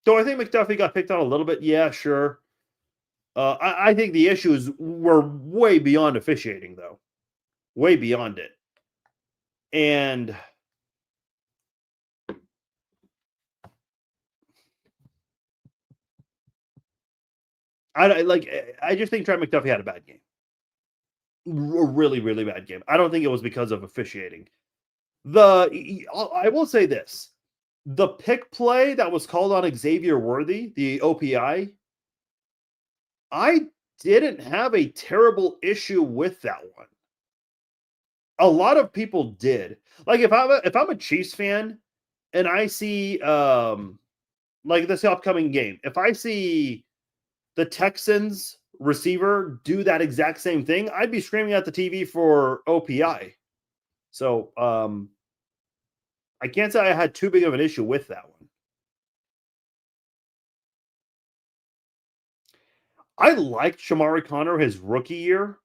Do I think McDuffie got picked on a little bit? Yeah, sure. I think the issues were way beyond officiating, though. Way beyond it. And I just think Trent McDuffie had a bad game. A really, really bad game. I don't think it was because of officiating. I will say this. The pick play that was called on Xavier Worthy, the OPI, I didn't have a terrible issue with that one. A lot of people did. Like if I'm a Chiefs fan and I see like this upcoming game, if I see the Texans receiver do that exact same thing, I'd be screaming at the TV for OPI. So I can't say I had too big of an issue with that one. I liked Shamari Connor his rookie year.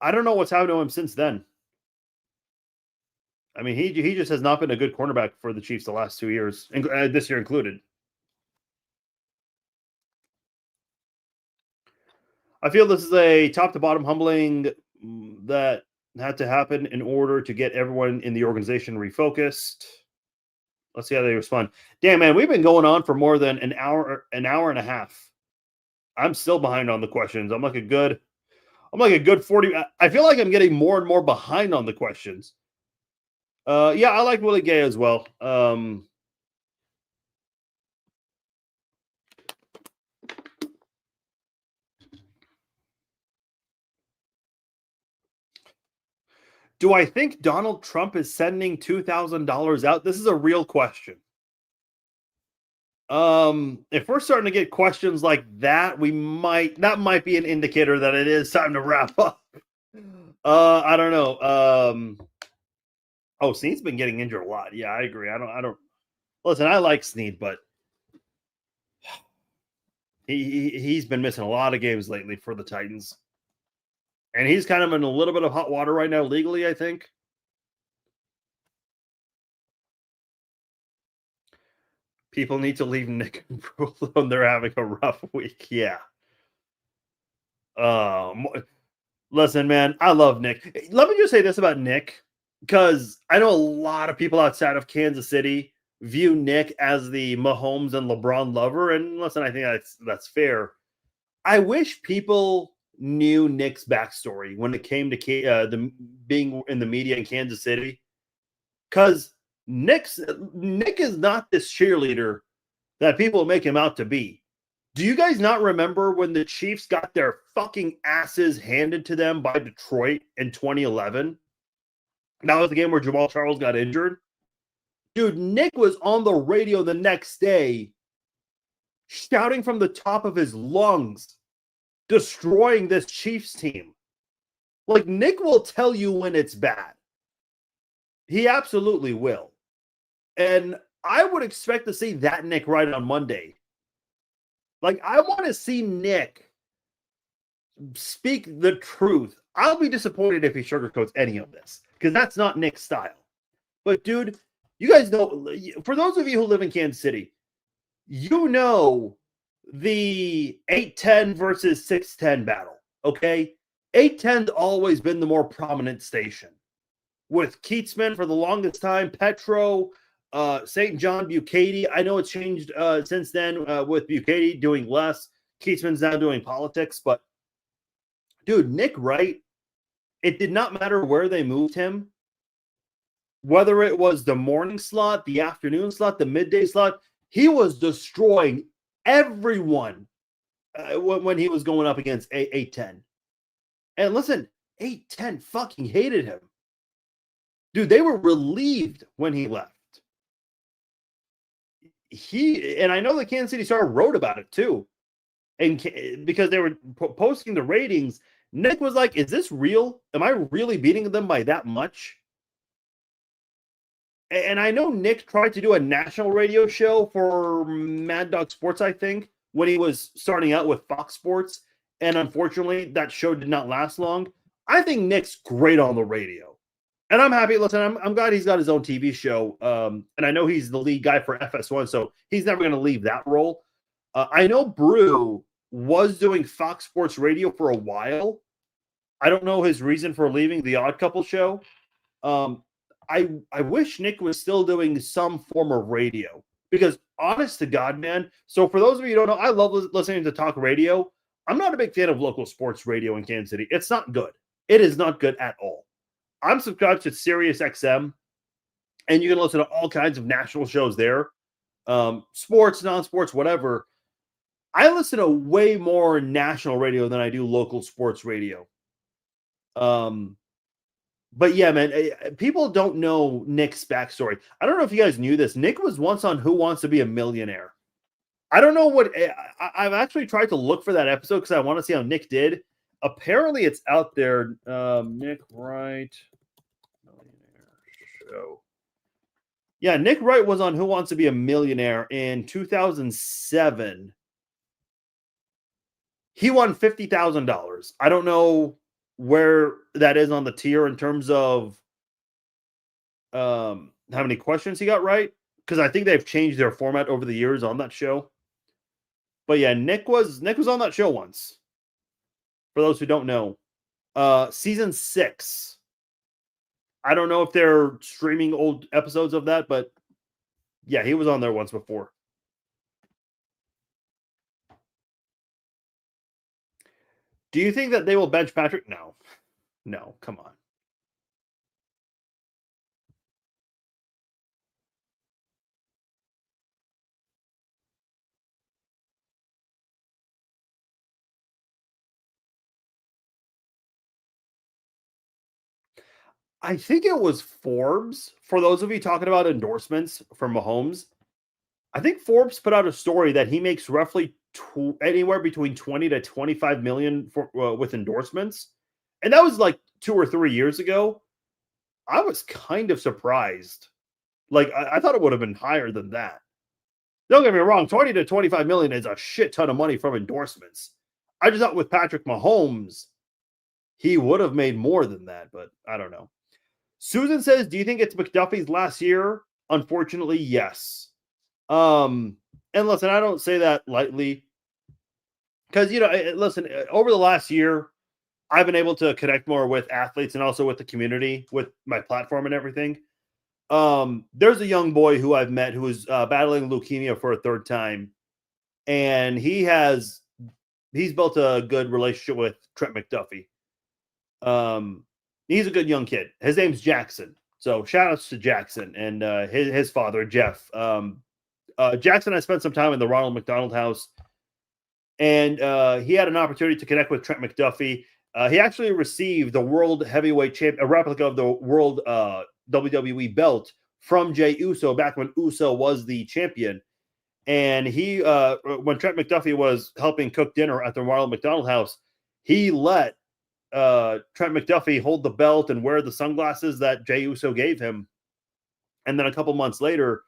I don't know what's happened to him since then. I mean, he just has not been a good cornerback for the Chiefs the last 2 years, this year included. I feel this is a top to bottom humbling that had to happen in order to get everyone in the organization refocused. Let's see how they respond. Damn, man, we've been going on for more than an hour and a half. I'm still behind on the questions. I'm like a good 40. I feel like I'm getting more and more behind on the questions. Yeah, I like Willie Gay as well. Do I think Donald Trump is sending $2,000 out? This is a real question. If we're starting to get questions like that, that might be an indicator that it is time to wrap up. I don't know. Oh, Snead's been getting injured a lot. Yeah, I agree. I don't listen, I like Snead, but he's been missing a lot of games lately for the Titans. And he's kind of in a little bit of hot water right now legally, I think. People need to leave Nick and Brew alone. They're having a rough week. Yeah. Listen, man, I love Nick. Let me just say this about Nick, because I know a lot of people outside of Kansas City view Nick as the Mahomes and LeBron lover. And listen, I think that's fair. I wish people knew Nick's backstory when it came to the being in the media in Kansas City, because Nick is not this cheerleader that people make him out to be. Do you guys not remember when the Chiefs got their fucking asses handed to them by Detroit in 2011? That was the game where Jamal Charles got injured. Dude, Nick was on the radio the next day shouting from the top of his lungs, destroying this Chiefs team. Like, Nick will tell you when it's bad. He absolutely will. And I would expect to see that Nick Wright on Monday. Like, I want to see Nick speak the truth. I'll be disappointed if he sugarcoats any of this, because that's not Nick's style. But, dude, you guys know, for those of you who live in Kansas City, you know the 810 versus 610 battle, okay? 810's always been the more prominent station. With Keatsman for the longest time, Petro, St. John, Bucati. I know it's changed since then with Bucati doing less. Keatsman's now doing politics. But, dude, Nick Wright, it did not matter where they moved him, whether it was the morning slot, the afternoon slot, the midday slot, he was destroying everyone when he was going up against 810. And listen, 810 fucking hated him. Dude, they were relieved when he left. And I know the Kansas City Star wrote about it too. And because they were posting the ratings, Nick was like, is this real? Am I really beating them by that much? And I know Nick tried to do a national radio show for Mad Dog Sports, I think, when he was starting out with Fox Sports. And unfortunately, that show did not last long. I think Nick's great on the radio. And I'm happy. Listen, I'm glad he's got his own TV show. And I know he's the lead guy for FS1, so he's never going to leave that role. I know Brew was doing Fox Sports Radio for a while. I don't know his reason for leaving the Odd Couple show. I wish Nick was still doing some form of radio, because honest to God, man. So for those of you who don't know, I love listening to talk radio. I'm not a big fan of local sports radio in Kansas City. It's not good. It is not good at all. I'm subscribed to Sirius XM, and you can listen to all kinds of national shows there. Sports, non-sports, whatever. I listen to way more national radio than I do local sports radio. But yeah, man, people don't know Nick's backstory. I don't know if you guys knew this. Nick was once on Who Wants to Be a Millionaire. I don't know what I've actually tried to look for that episode because I want to see how Nick did. Apparently, it's out there. Nick Wright Millionaire Show. Yeah, Nick Wright was on Who Wants to Be a Millionaire in 2007. He won $50,000. I don't know where that is on the tier in terms of how many questions he got right, because I think they've changed their format over the years on that show. But yeah, Nick was on that show once. For those who don't know, season 6. I don't know if they're streaming old episodes of that, but yeah, he was on there once before. Do you think that they will bench Patrick? No. No, come on. I think it was Forbes, for those of you talking about endorsements from Mahomes. I think Forbes put out a story that he makes roughly anywhere between 20 to 25 million for with endorsements. And that was like 2 or 3 years ago. I was kind of surprised. Like I thought it would have been higher than that. Don't get me wrong, 20 to 25 million is a shit ton of money from endorsements. I just thought with Patrick Mahomes, he would have made more than that, but I don't know. Susan says, "Do you think it's McDuffie's last year?" Unfortunately, yes. And listen, I don't say that lightly because listen, over the last year, I've been able to connect more with athletes and also with the community, with my platform and everything. There's a young boy who I've met who is battling leukemia for a third time, and he's built a good relationship with Trent McDuffie. Um, he's a good young kid. His name's Jackson. So shout outs to Jackson and his father, Jeff. Jackson, I spent some time in the Ronald McDonald House, and he had an opportunity to connect with Trent McDuffie. He actually received the World Heavyweight Champ, a replica of the World WWE belt from Jey Uso back when Uso was the champion. And he, when Trent McDuffie was helping cook dinner at the Ronald McDonald House, he let Trent McDuffie hold the belt and wear the sunglasses that Jey Uso gave him. And then a couple months later,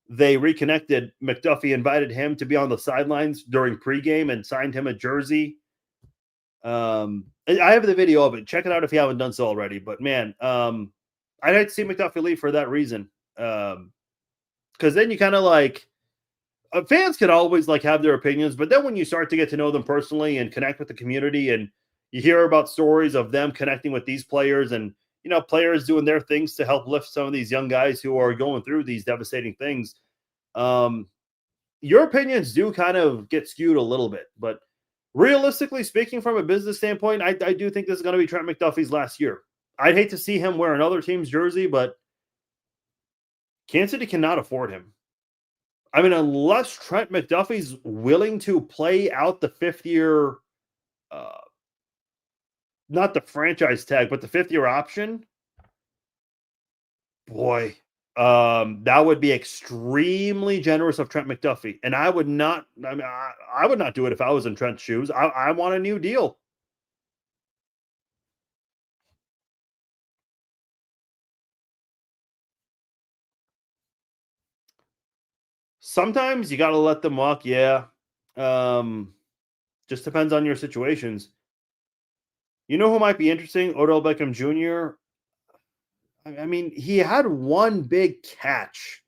they reconnected. McDuffie invited him to be on the sidelines during pregame and signed him a jersey. I have the video of it. Check it out if you haven't done so already. But man, I'd like to see McDuffie leave for that reason. Because then you kind of like fans can always like have their opinions, but then when you start to get to know them personally and connect with the community, and you hear about stories of them connecting with these players and players doing their things to help lift some of these young guys who are going through these devastating things. Your opinions do kind of get skewed a little bit, but realistically speaking, from a business standpoint, I do think this is going to be Trent McDuffie's last year. I'd hate to see him wear another team's jersey, but Kansas City cannot afford him. I mean, unless Trent McDuffie's willing to play out the 5th-year, not the franchise tag, but the 5th-year option, boy, that would be extremely generous of Trent McDuffie. And I would not, I would not do it if I was in Trent's shoes. I want a new deal. Sometimes you got to let them walk. Yeah. Just depends on your situations. You know who might be interesting? Odell Beckham Jr. I mean, he had one big catch,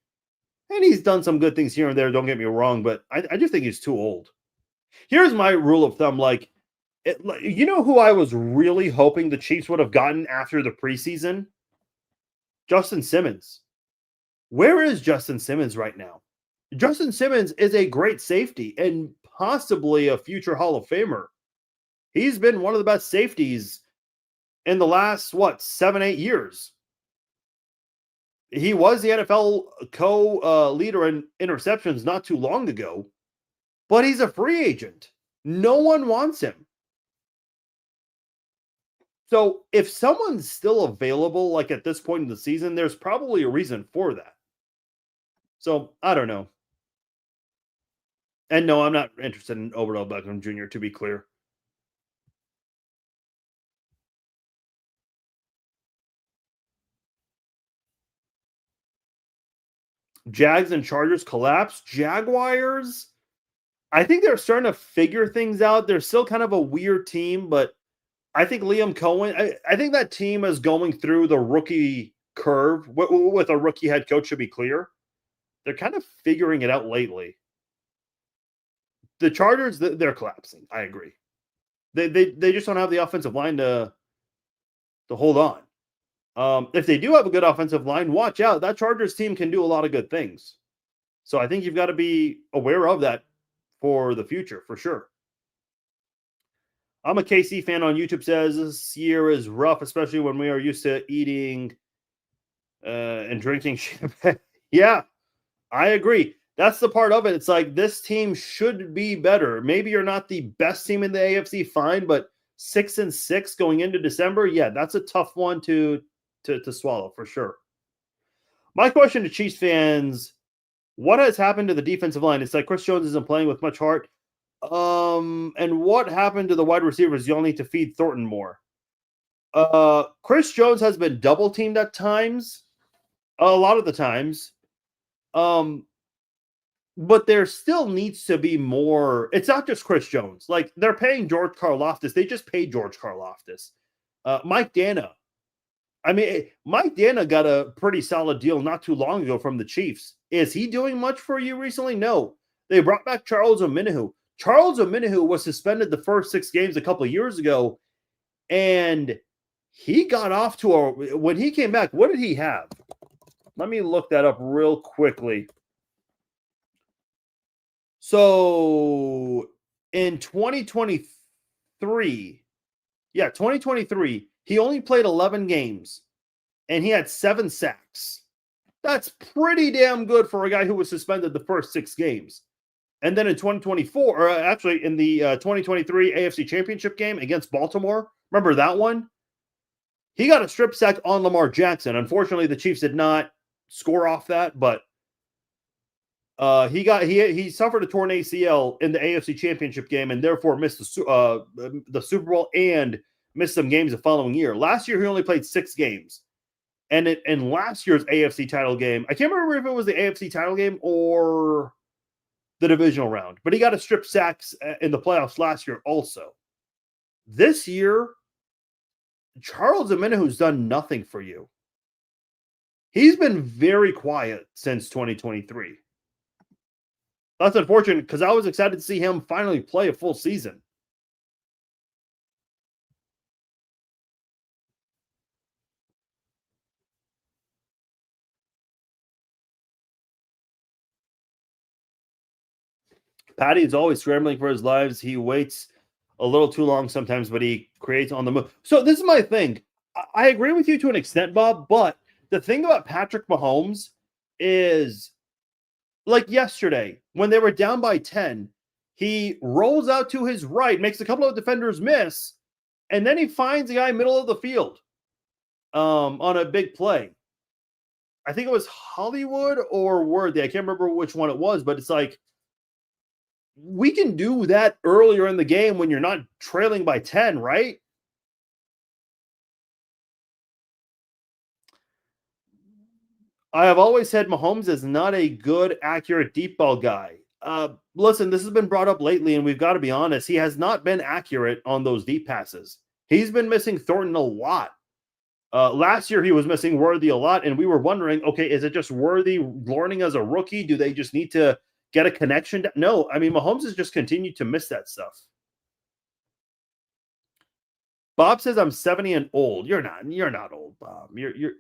and he's done some good things here and there. Don't get me wrong, but I just think he's too old. Here's my rule of thumb: you know who I was really hoping the Chiefs would have gotten after the preseason? Justin Simmons. Where is Justin Simmons right now? Justin Simmons is a great safety and possibly a future Hall of Famer. He's been one of the best safeties in the last, 7-8 years. He was the NFL co-leader in interceptions not too long ago, but he's a free agent. No one wants him. So if someone's still available, like at this point in the season, there's probably a reason for that. So I don't know. And no, I'm not interested in Odell Beckham Jr., to be clear. Jags and Chargers collapse. Jaguars, I think they're starting to figure things out. They're still kind of a weird team, but I think Liam Cohen, I think that team is going through the rookie curve with a rookie head coach, to be clear. They're kind of figuring it out lately. The Chargers, they're collapsing. I agree. They just don't have the offensive line to hold on. If they do have a good offensive line, watch out. That Chargers team can do a lot of good things. So I think you've got to be aware of that for the future, for sure. I'm a KC fan on YouTube says this year is rough, especially when we are used to eating and drinking champagne. Yeah, I agree. That's the part of it. It's like this team should be better. Maybe you're not the best team in the AFC, fine, but 6-6 going into December, yeah, that's a tough one to swallow for sure. My question to Chiefs fans: what has happened to the defensive line? It's like Chris Jones isn't playing with much heart. And what happened to the wide receivers? You'll need to feed Thornton more. Chris Jones has been double teamed at times, a lot of the times. But there still needs to be more. It's not just Chris Jones. Like they're paying George Karlaftis. They just paid George Karlaftis. Mike Dana. I mean, Mike Dana got a pretty solid deal not too long ago from the Chiefs. Is he doing much for you recently? No. They brought back Charles Omenihu. Charles Omenihu was suspended the first 6 games a couple of years ago, and he got off to a. When he came back, what did he have? Let me look that up real quickly. So in 2023, 2023, he only played 11 games and he had 7 sacks. That's pretty damn good for a guy who was suspended the first 6 games. And then in 2024, or actually in the 2023 AFC Championship game against Baltimore, remember that one? He got a strip sack on Lamar Jackson. Unfortunately, the Chiefs did not score off that, but he suffered a torn ACL in the AFC Championship game and therefore missed the Super Bowl and missed some games the following year. Last year, he only played 6 games. And in last year's AFC title game, I can't remember if it was the AFC title game or the divisional round, but he got a strip sacks in the playoffs last year also. This year, Charles Omenihu's done nothing for you. He's been very quiet since 2023. That's unfortunate because I was excited to see him finally play a full season. Patty is always scrambling for his lives. He waits a little too long sometimes, but he creates on the move. So this is my thing. I agree with you to an extent, Bob, but the thing about Patrick Mahomes is like yesterday when they were down by 10, he rolls out to his right, makes a couple of defenders miss, and then he finds a guy middle of the field on a big play. I think it was Hollywood or Worthy. I can't remember which one it was, but it's like, we can do that earlier in the game when you're not trailing by 10, right? I have always said Mahomes is not a good, accurate deep ball guy. Listen, this has been brought up lately, and we've got to be honest. He has not been accurate on those deep passes. He's been missing Thornton a lot. Last year, he was missing Worthy a lot, and we were wondering, okay, is it just Worthy learning as a rookie? Do they just need to get a connection? No, I mean, Mahomes has just continued to miss that stuff. Bob says I'm 70 and old. You're not. You're not old, Bob. You're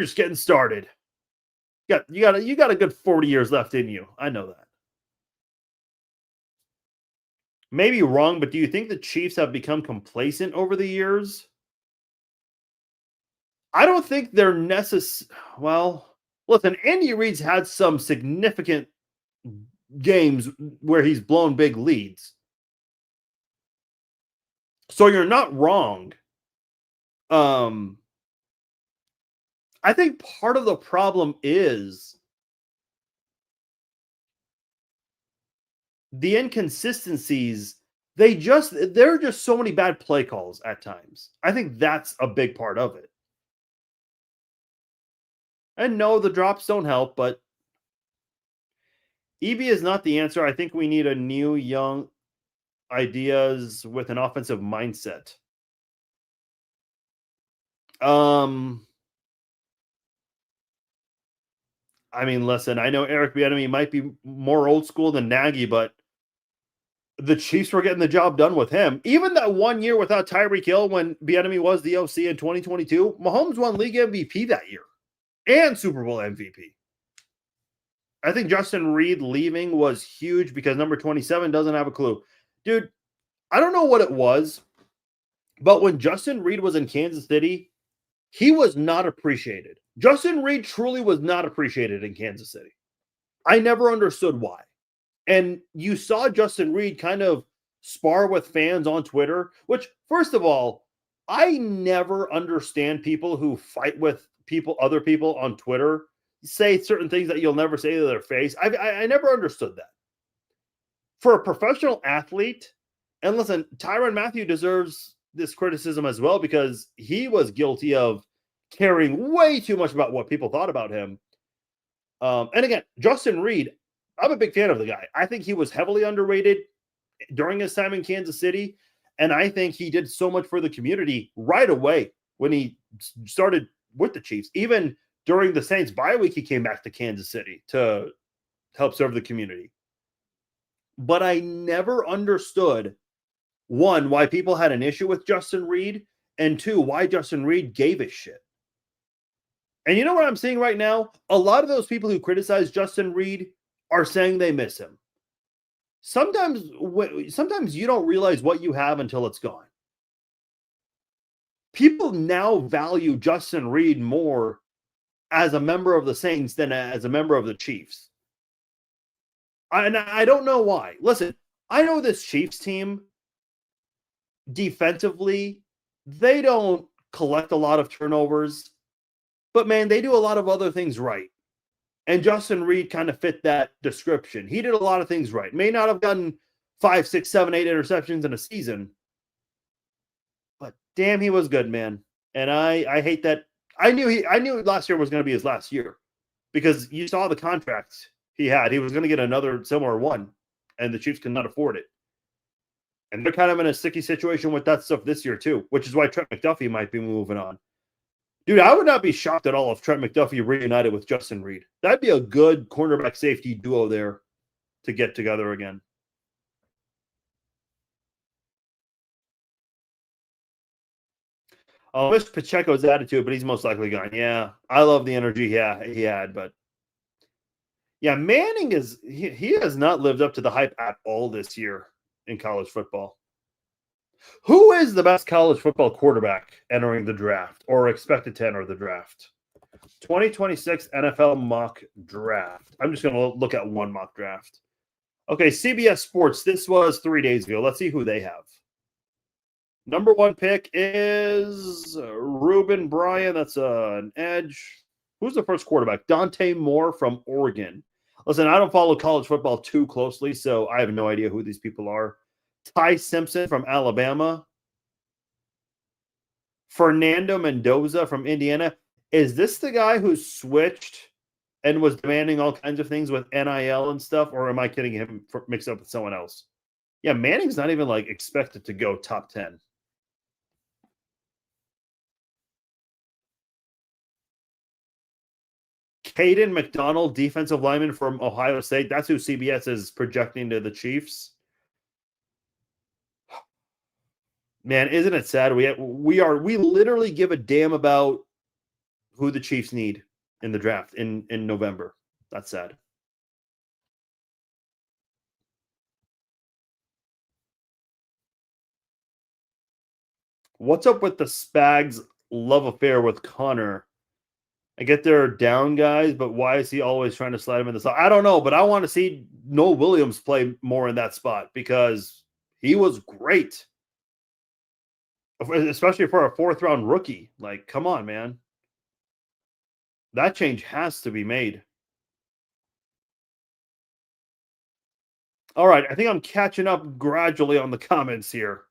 just getting started. You got a good 40 years left in you. I know that. Maybe wrong, but do you think the Chiefs have become complacent over the years? I don't think they're necessary. Well, listen, Andy Reid's had some significant games where he's blown big leads. So you're not wrong. I think part of the problem is the inconsistencies. There are just so many bad play calls at times. I think that's a big part of it. And no, the drops don't help, but EB is not the answer. I think we need a new, young ideas with an offensive mindset. I mean, listen, I know Eric Bieniemy might be more old school than Nagy, but the Chiefs were getting the job done with him. Even that 1 year without Tyreek Hill when Bieniemy was the OC in 2022, Mahomes won league MVP that year and Super Bowl MVP. I think Justin Reed leaving was huge because number 27 doesn't have a clue. Dude, I don't know what it was, but when Justin Reed was in Kansas City, he was not appreciated. Justin Reed truly was not appreciated in Kansas City. I never understood why. And you saw Justin Reed kind of spar with fans on Twitter, which, first of all, I never understand people who fight with other people on Twitter, say certain things that you'll never say to their face. I never understood that. For a professional athlete, and listen, Tyrann Mathieu deserves this criticism as well because he was guilty of caring way too much about what people thought about him. And again, Justin Reed, I'm a big fan of the guy. I think he was heavily underrated during his time in Kansas City. And I think he did so much for the community right away when he started with the Chiefs. Even during the Saints bye week, he came back to Kansas City to help serve the community. But I never understood, one, why people had an issue with Justin Reed, and two, why Justin Reed gave a shit. And you know what I'm seeing right now? A lot of those people who criticize Justin Reed are saying they miss him. Sometimes you don't realize what you have until it's gone. People now value Justin Reed more as a member of the Saints than as a member of the Chiefs. And I don't know why. Listen, I know this Chiefs team defensively, they don't collect a lot of turnovers, but man, they do a lot of other things right. And Justin Reed kind of fit that description. He did a lot of things right. May not have gotten 5, 6, 7, 8 interceptions in a season, but damn, he was good, man. And I hate that. I knew last year was going to be his last year because you saw the contract he had. He was going to get another similar one, and the Chiefs could not afford it. And they're kind of in a sticky situation with that stuff this year too, which is why Trent McDuffie might be moving on. Dude, I would not be shocked at all if Trent McDuffie reunited with Justin Reed. That'd be a good cornerback safety duo there to get together again. I'll miss Pacheco's attitude, but he's most likely gone. Yeah, I love the energy he had, but yeah, Manning he has not lived up to the hype at all this year in college football. Who is the best college football quarterback entering the draft or expected to enter the draft? 2026 NFL mock draft. I'm just going to look at one mock draft. Okay, CBS Sports. This was 3 days ago. Let's see who they have. Number 1 pick is Ruben Bryan. That's an edge. Who's the first quarterback? Dante Moore from Oregon. Listen, I don't follow college football too closely, so I have no idea who these people are. Ty Simpson from Alabama. Fernando Mendoza from Indiana. Is this the guy who switched and was demanding all kinds of things with NIL and stuff, or am I getting him mixed up with someone else? Yeah, Manning's not even expected to go top 10. Caden McDonald, defensive lineman from Ohio State. That's who CBS is projecting to the Chiefs. Man, isn't it sad? We literally give a damn about who the Chiefs need in the draft in November. That's sad. What's up with the Spags' love affair with Connor? I get they're down guys, but why is he always trying to slide him in the slot? I don't know, but I want to see Noah Williams play more in that spot because he was great. Especially for a 4th-round rookie. Come on, man. That change has to be made. All right, I think I'm catching up gradually on the comments here.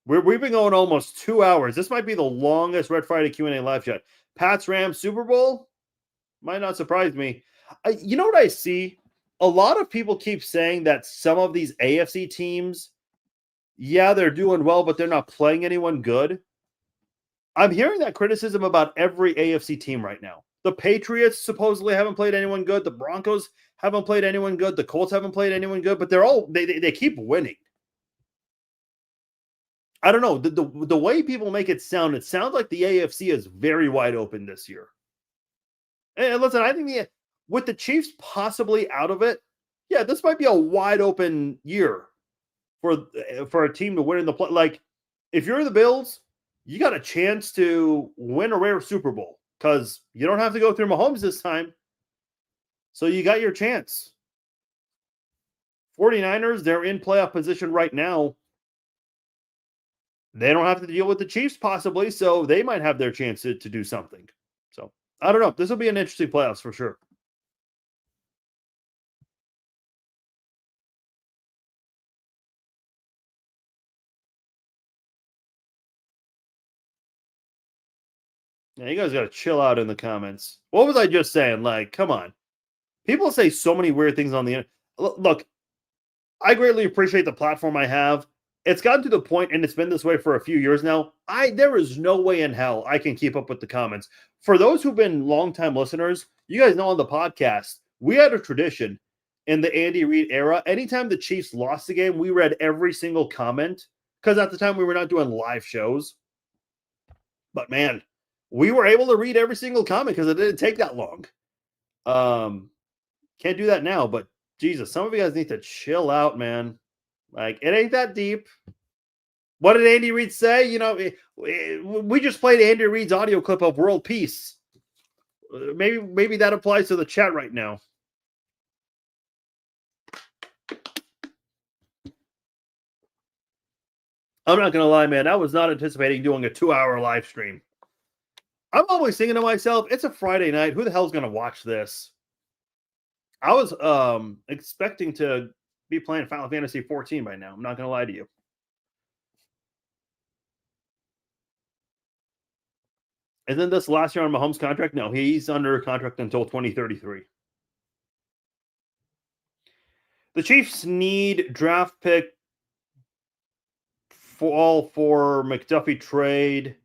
We've been going almost 2 hours. This might be the longest Red Friday Q&A live chat. Pats Rams Super Bowl might not surprise me. You know what I see? A lot of people keep saying that some of these AFC teams, yeah, they're doing well, but they're not playing anyone good. I'm hearing that criticism about every AFC team right now. The Patriots supposedly haven't played anyone good. The Broncos haven't played anyone good. The Colts haven't played anyone good, but they keep winning. I don't know. The way people make it sounds like the AFC is very wide open this year. And listen, I think with the Chiefs possibly out of it, yeah, this might be a wide open year for a team to win in the play. Like, if you're the Bills, you got a chance to win a rare Super Bowl because you don't have to go through Mahomes this time. So you got your chance. 49ers, they're in playoff position right now. They don't have to deal with the Chiefs possibly, so they might have their chance to do something. So I don't know. This will be an interesting playoffs for sure. Yeah, you guys got to chill out in the comments. What was I just saying? Like, come on. People say so many weird things on the internet. Look, I greatly appreciate the platform I have. It's gotten to the point, and it's been this way for a few years now. There is no way in hell I can keep up with the comments. For those who've been longtime listeners, you guys know on the podcast, we had a tradition in the Andy Reid era. Anytime the Chiefs lost the game, we read every single comment because at the time we were not doing live shows. But man, we were able to read every single comment because it didn't take that long. Can't do that now, but Jesus, some of you guys need to chill out, man. Like, it ain't that deep. What did Andy Reid say? You know, we just played Andy Reid's audio clip of world peace. Maybe that applies to the chat right now. I'm not going to lie, man. I was not anticipating doing a 2-hour live stream. I'm always thinking to myself, it's a Friday night. Who the hell's going to watch this? I was expecting to be playing Final Fantasy 14 by now. I'm not going to lie to you. Isn't this last year on Mahomes' contract? No, he's under contract until 2033. The Chiefs need draft pick for McDuffie trade.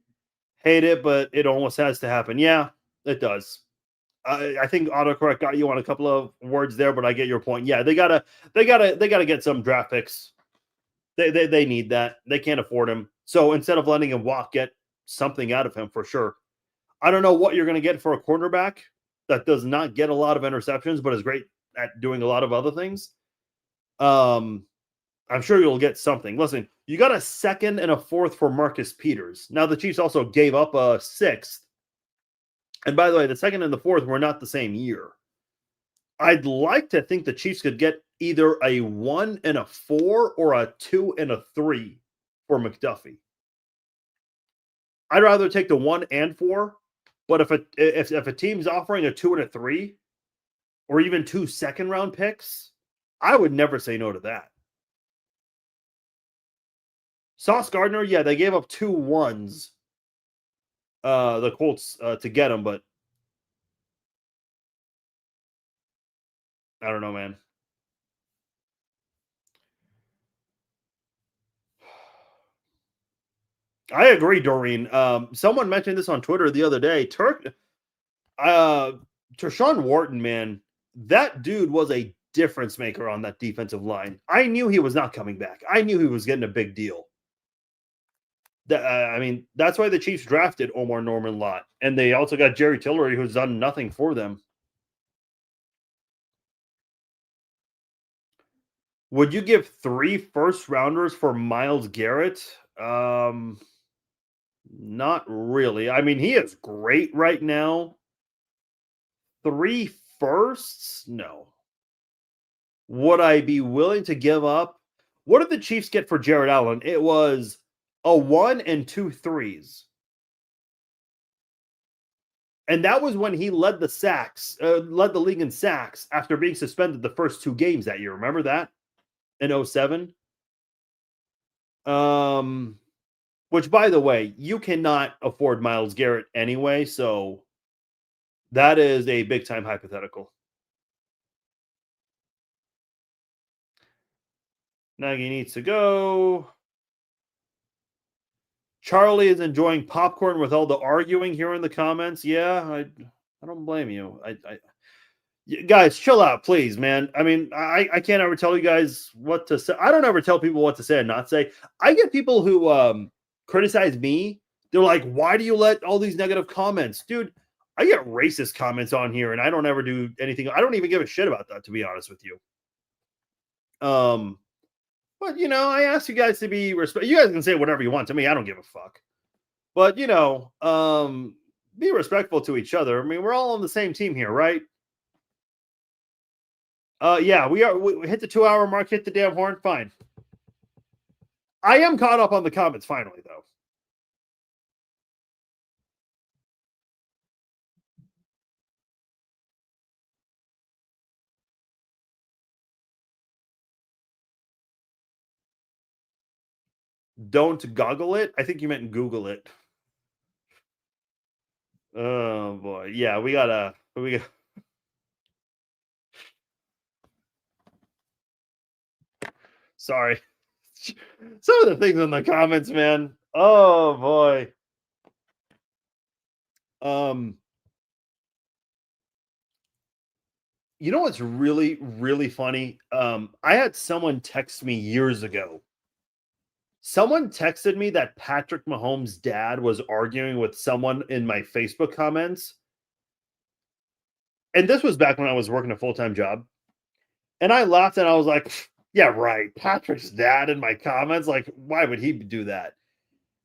Hate it, but it almost has to happen. Yeah, it does. I think autocorrect got you on a couple of words there, but I get your point. Yeah, they gotta get some draft picks. They need that. They can't afford him. So instead of letting him walk, get something out of him for sure. I don't know what you're going to get for a quarterback that does not get a lot of interceptions, but is great at doing a lot of other things. I'm sure you'll get something. Listen, you got a second and a fourth for Marcus Peters. Now, the Chiefs also gave up a sixth. And by the way, the second and the fourth were not the same year. I'd like to think the Chiefs could get either a 1 and a 4 or a 2 and a 3 for McDuffie. I'd rather take the 1 and 4, but if a team's offering a 2 and a 3 or even 2 second-round picks, I would never say no to that. Sauce Gardner, yeah, they gave up 2 1s, the Colts, to get him, but I don't know, man. I agree, Doreen. Someone mentioned this on Twitter the other day. Tershawn Wharton, man, that dude was a difference maker on that defensive line. I knew he was not coming back. I knew he was getting a big deal. I mean, that's why the Chiefs drafted Omar Norman Lott, and they also got Jerry Tillery, who's done nothing for them. Would you give 3 first-rounders for Myles Garrett? Not really. I mean, he is great right now. 3 firsts? No. Would I be willing to give up? What did the Chiefs get for Jared Allen? It was a 1 and 2 threes. And that was when he led the league in sacks after being suspended the first 2 games that year. Remember that? In 07? Which, by the way, you cannot afford Myles Garrett anyway, so that is a big-time hypothetical. Nagy needs to go. Charlie is enjoying popcorn with all the arguing here in the comments. Yeah, I don't blame you. Guys, chill out, please, man. I mean, I can't ever tell you guys what to say. I don't ever tell people what to say and not say. I get people who criticize me. They're like, "Why do you let all these negative comments?" Dude, I get racist comments on here and I don't ever do anything. I don't even give a shit about that, to be honest with you. Um, but I ask you guys to be respect. You guys can say whatever you want to me. I don't give a fuck. But be respectful to each other. I mean, we're all on the same team here, right? Yeah, we are. We hit the 2 hour mark. Hit the damn horn. Fine. I am caught up on the comments finally, though. Don't goggle it. I think you meant Google it. Oh boy, yeah, we gotta. We got. Sorry. Some of the things in the comments, man. Oh boy. Um, you know what's really, really funny? I had someone text me years ago. Someone texted me that Patrick Mahomes' dad was arguing with someone in my Facebook comments. And this was back when I was working a full-time job. And I laughed and I was like, yeah, right. Patrick's dad in my comments. Like, why would he do that?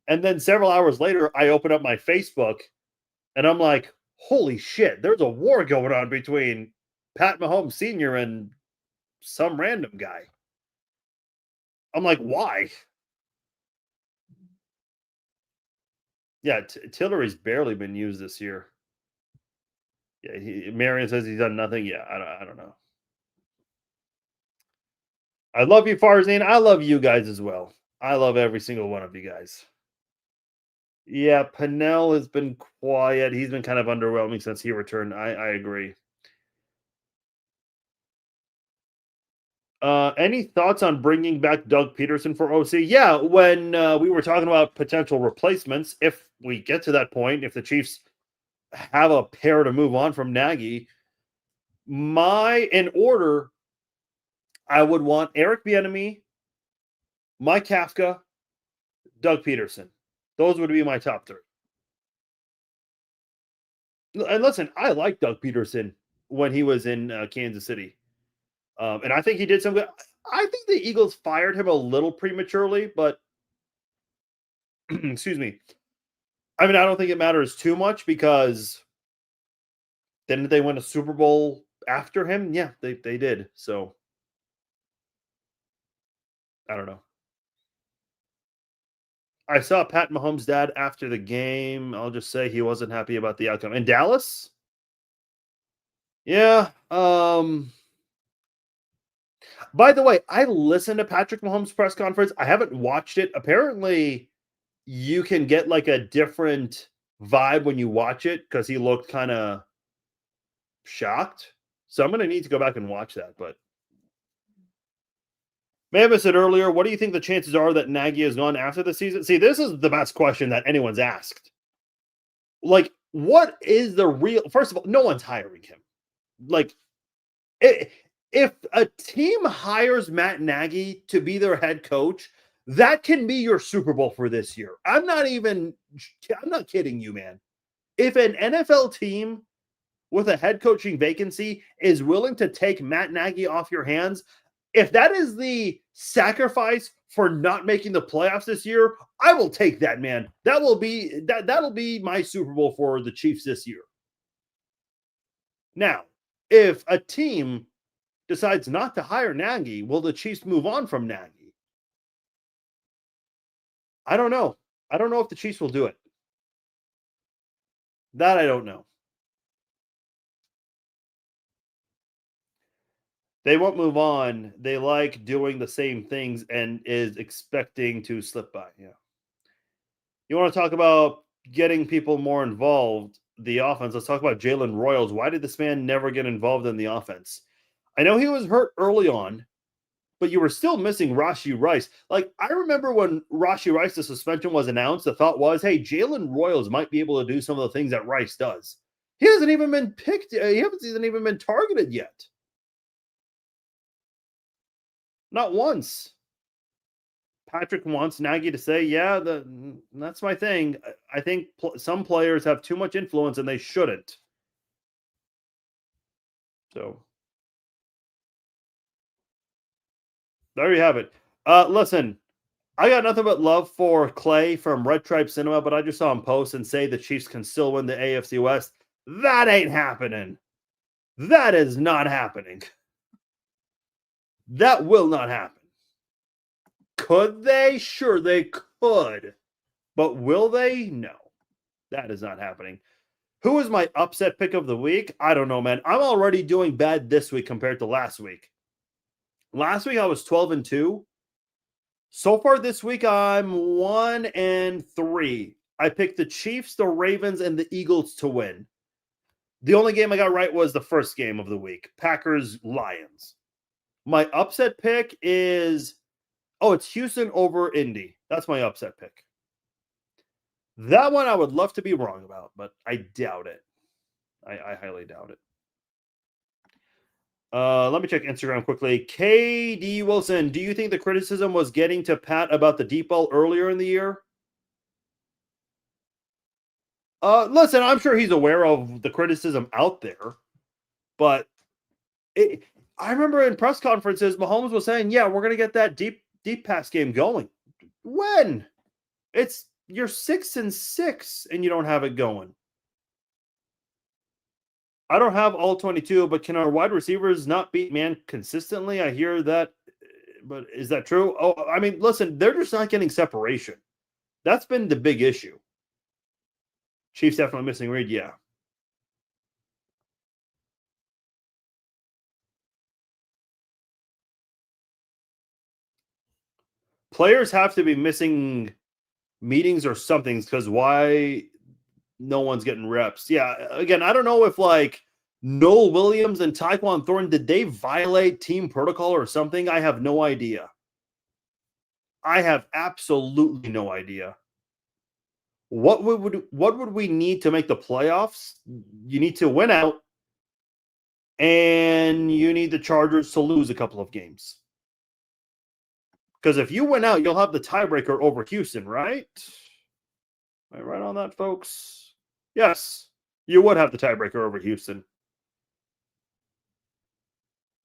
And then several hours later, I open up my Facebook and I'm like, holy shit, there's a war going on between Pat Mahomes Sr. and some random guy. I'm like, why? Yeah, Tillery's barely been used this year. Yeah, Marion says he's done nothing. Yeah, I don't know. I love you, Farzine. I love you guys as well. I love every single one of you guys. Yeah, Pennell has been quiet. He's been kind of underwhelming since he returned. I agree. Any thoughts on bringing back Doug Peterson for OC? Yeah, when we were talking about potential replacements, if we get to that point, if the Chiefs have a pair to move on from Nagy, in order, I would want Eric Bieniemy, Mike Kafka, Doug Peterson. Those would be my top three. And listen, I like Doug Peterson when he was in Kansas City. And I think he did some good. I think the Eagles fired him a little prematurely, but excuse me. I mean, I don't think it matters too much because then they win a Super Bowl after him. Yeah, they did. So I don't know. I saw Pat Mahomes' dad after the game. I'll just say he wasn't happy about the outcome. In Dallas? Yeah. By the way, I listened to Patrick Mahomes' press conference. I haven't watched it. Apparently, you can get like a different vibe when you watch it because he looked kind of shocked. So I'm going to need to go back and watch that. But Mama said earlier, what do you think the chances are that Nagy is gone after the season? See, this is the best question that anyone's asked. Like, what is the real? First of all, no one's hiring him. Like, if a team hires Matt Nagy to be their head coach, that can be your Super Bowl for this year. I'm not kidding you, man. If an NFL team with a head coaching vacancy is willing to take Matt Nagy off your hands, if that is the sacrifice for not making the playoffs this year, I will take that, man. That'll be my Super Bowl for the Chiefs this year. Now, if a team decides not to hire Nagy, will the Chiefs move on from Nagy? I don't know. I don't know if the Chiefs will do it. That I don't know. They won't move on. They like doing the same things and is expecting to slip by. Yeah. You want to talk about getting people more involved, the offense. Let's talk about Jalen Royals. Why did this man never get involved in the offense? I know he was hurt early on, but you were still missing Rashee Rice. Like, I remember when Rashee Rice, the suspension was announced, the thought was, hey, Jalen Royals might be able to do some of the things that Rice does. He hasn't even been picked. He hasn't even been targeted yet. Not once. Patrick wants Nagy to say, "Yeah, that's my thing." I think some players have too much influence and they shouldn't. So there you have it. Listen, I got nothing but love for Clay from Red Tribe Cinema, but I just saw him post and say the Chiefs can still win the AFC West. That ain't happening. That is not happening. That will not happen. Could they? Sure, they could. But will they? No. That is not happening. Who is my upset pick of the week? I don't know, man. I'm already doing bad this week compared to last week. Last week I was 12-2. So far this week I'm 1-3. I picked the Chiefs, the Ravens, and the Eagles to win. The only game I got right was the first game of the week, Packers-Lions. My upset pick is, it's Houston over Indy. That's my upset pick. That one I would love to be wrong about, but I doubt it. I highly doubt it. Let me check Instagram quickly. KD Wilson, do you think the criticism was getting to Pat about the deep ball earlier in the year? Listen, I'm sure he's aware of the criticism out there, but I remember in press conferences, Mahomes was saying, "Yeah, we're going to get that deep pass game going." When? You're 6-6 and you don't have it going. I don't have all 22, but can our wide receivers not beat man consistently? I hear that, but is that true? Oh, I mean, listen, they're just not getting separation. That's been the big issue. Chiefs definitely missing Reed, yeah. Players have to be missing meetings or something because why no one's getting reps? Yeah, again, I don't know if like Noel Williams and Tyquan Thornton, did they violate team protocol or something? I have no idea. I have absolutely no idea. What would we need to make the playoffs? You need to win out, and you need the Chargers to lose a couple of games. Because if you win out, you'll have the tiebreaker over Houston, right? Am I right on that, folks? Yes, you would have the tiebreaker over Houston.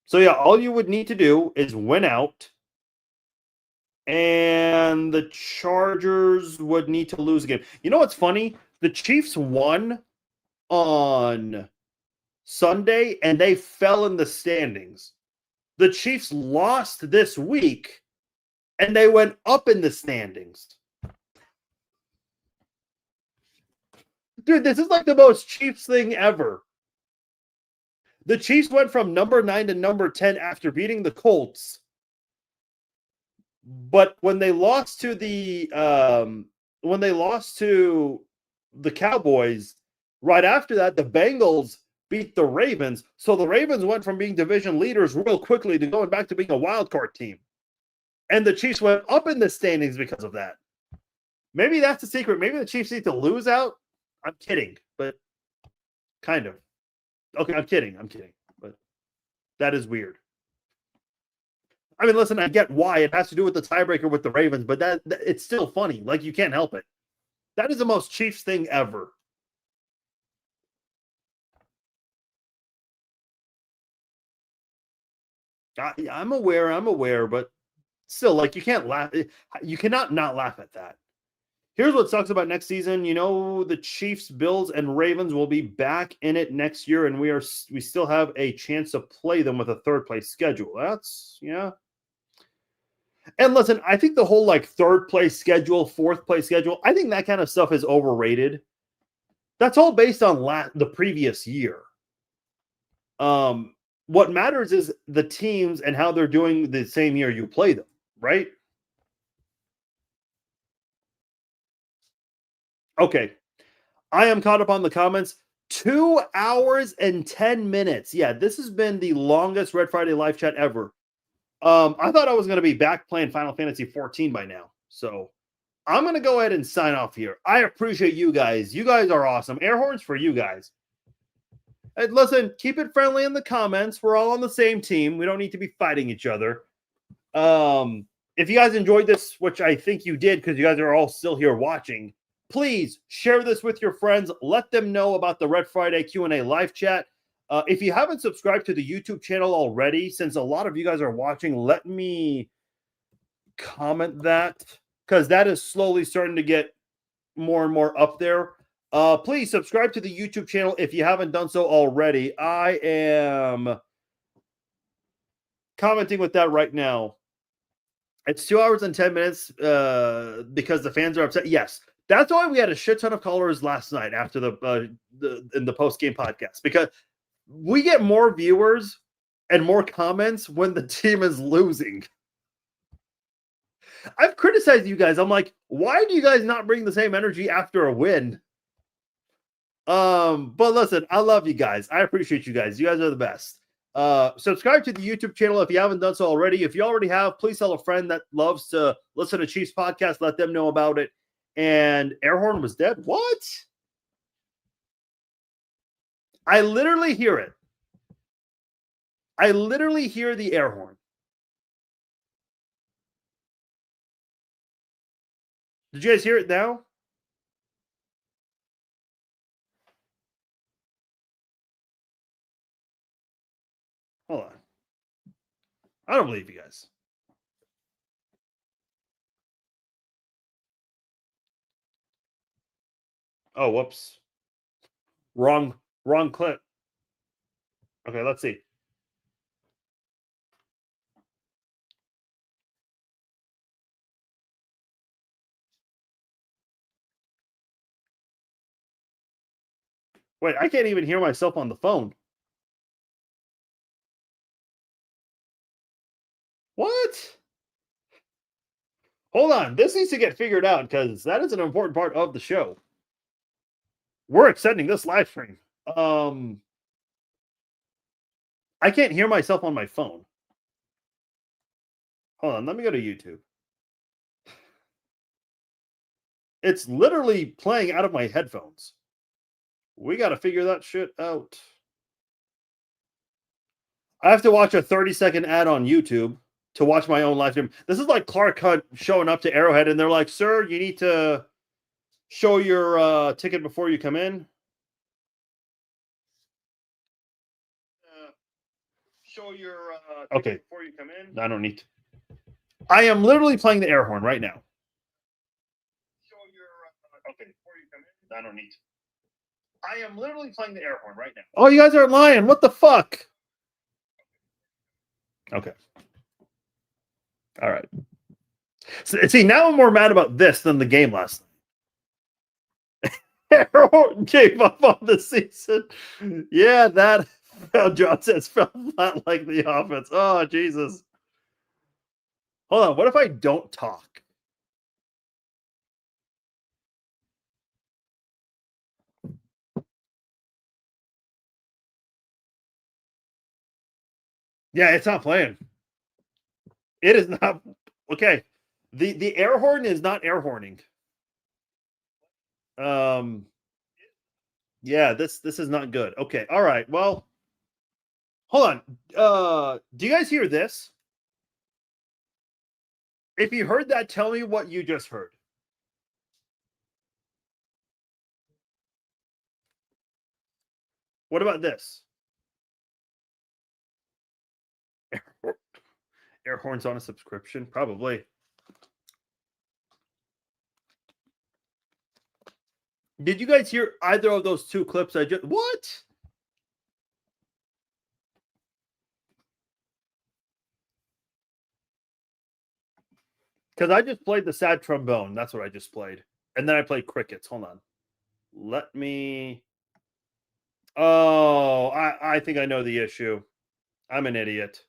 So yeah, all you would need to do is win out, and the Chargers would need to lose a game. You know what's funny? The Chiefs won on Sunday, and they fell in the standings. The Chiefs lost this week, and they went up in the standings. Dude, this is like the most Chiefs thing ever. The Chiefs went from number 9 to number 10 after beating the Colts. But when they lost to the Cowboys, right after that, the Bengals beat the Ravens. So the Ravens went from being division leaders real quickly to going back to being a wild card team. And the Chiefs went up in the standings because of that. Maybe that's the secret. Maybe the Chiefs need to lose out. I'm kidding, but kind of. Okay, I'm kidding. But that is weird. I mean, listen, I get why it has to do with the tiebreaker with the Ravens, but that it's still funny. Like, you can't help it. That is the most Chiefs thing ever. I'm aware, but still, like, you can't laugh. You cannot not laugh at that. Here's what sucks about next season. You know, the Chiefs, Bills, and Ravens will be back in it next year, and we still have a chance to play them with a third place schedule. That's, yeah. And listen, I think the whole like third place schedule, fourth place schedule, I think that kind of stuff is overrated. That's all based on the previous year. What matters is the teams and how they're doing the same year you play them, right? Okay. I am caught up on the comments. 2 hours and 10 minutes. Yeah, this has been the longest Red Friday live chat ever. I thought I was going to be back playing Final Fantasy 14 by now. So I'm going to go ahead and sign off here. I appreciate you guys. You guys are awesome. Air horns for you guys. Hey, listen, keep it friendly in the comments. We're all on the same team. We don't need to be fighting each other. If you guys enjoyed this, which I think you did because you guys are all still here watching, please share this with your friends. Let them know about the Red Friday Q&A live chat. If you haven't subscribed to the YouTube channel already, since a lot of you guys are watching, let me comment that because that is slowly starting to get more and more up there. Please subscribe to the YouTube channel if you haven't done so already. I am commenting with that right now. It's 2 hours and 10 minutes because the fans are upset. Yes, that's why we had a shit ton of callers last night after in the post game podcast, because we get more viewers and more comments when the team is losing. I've criticized you guys. I'm like, why do you guys not bring the same energy after a win? But listen, I love you guys. I appreciate you guys. You guys are the best. Subscribe to the YouTube channel if you haven't done so already. If you already have, please tell a friend that loves to listen to Chiefs podcast. Let them know about it. And Airhorn was dead. What? I literally hear it. I literally hear the air horn. Did you guys hear it now? Hold on. I don't believe you guys. Oh, whoops. Wrong clip. Okay, let's see. Wait, I can't even hear myself on the phone. What? Hold on. This needs to get figured out because that is an important part of the show. We're extending this live stream. I can't hear myself on my phone. Hold on, let me go to YouTube. It's literally playing out of my headphones. We got to figure that shit out. I have to watch a 30-second ad on YouTube to watch my own live stream. This is like Clark Hunt showing up to Arrowhead and they're like, "Sir, you need to show your ticket before you come in." Show your okay before you come in. I don't need to. I am literally playing the air horn right now. Show your okay before you come in. I don't need to. I am literally playing the air horn right now. Oh, you guys are lying. What the fuck? Okay. All right. So, see, now I'm more mad about this than the game last night. Air horn gave up on the season. Yeah, that John says fell flat like the offense. Oh, Jesus. Hold on. What if I don't talk? Yeah, it's not playing. It is not okay. The air horn is not air horning. Yeah, this is not good. Okay, all right. Well, hold on. Do you guys hear this? If you heard that, tell me what you just heard. What about this? Air horns on a subscription? Probably. Did you guys hear either of those two clips I just what? Because I just played the sad trombone. That's what I just played. And then I played crickets. Hold on. Let me. Oh, I think I know the issue. I'm an idiot.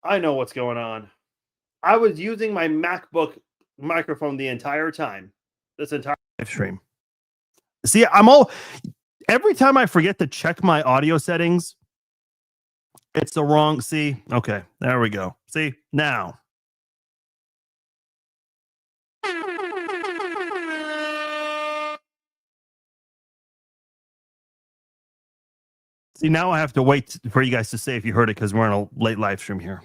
I know what's going on. I was using my MacBook microphone the entire time. This entire live stream. See, every time I forget to check my audio settings, it's the wrong. See, okay, there we go. See, now. See, now I have to wait for you guys to say if you heard it because we're on a late live stream here.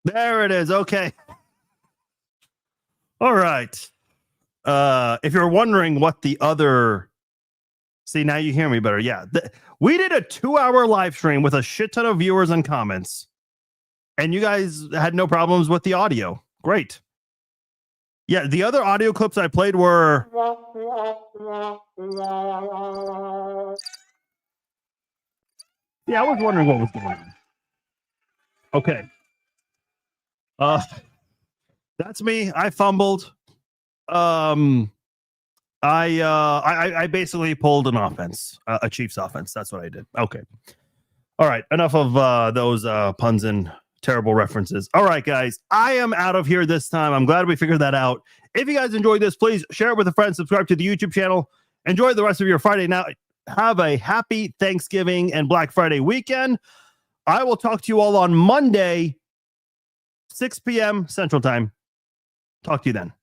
There it is. Okay. All right. If you're wondering what the other... See, now you hear me better. Yeah. We did a 2-hour live stream with a shit ton of viewers and comments. And you guys had no problems with the audio. Great. Yeah, the other audio clips I played were... Yeah, I was wondering what was going on. Okay. That's me. I fumbled. I basically pulled an offense, a Chiefs offense. That's what I did. Okay. All right. Enough of those puns and terrible references. All right, guys. I am out of here this time. I'm glad we figured that out. If you guys enjoyed this, please share it with a friend. Subscribe to the YouTube channel. Enjoy the rest of your Friday night. Have a happy Thanksgiving and Black Friday weekend. I will talk to you all on Monday, 6 p.m. Central Time. Talk to you then.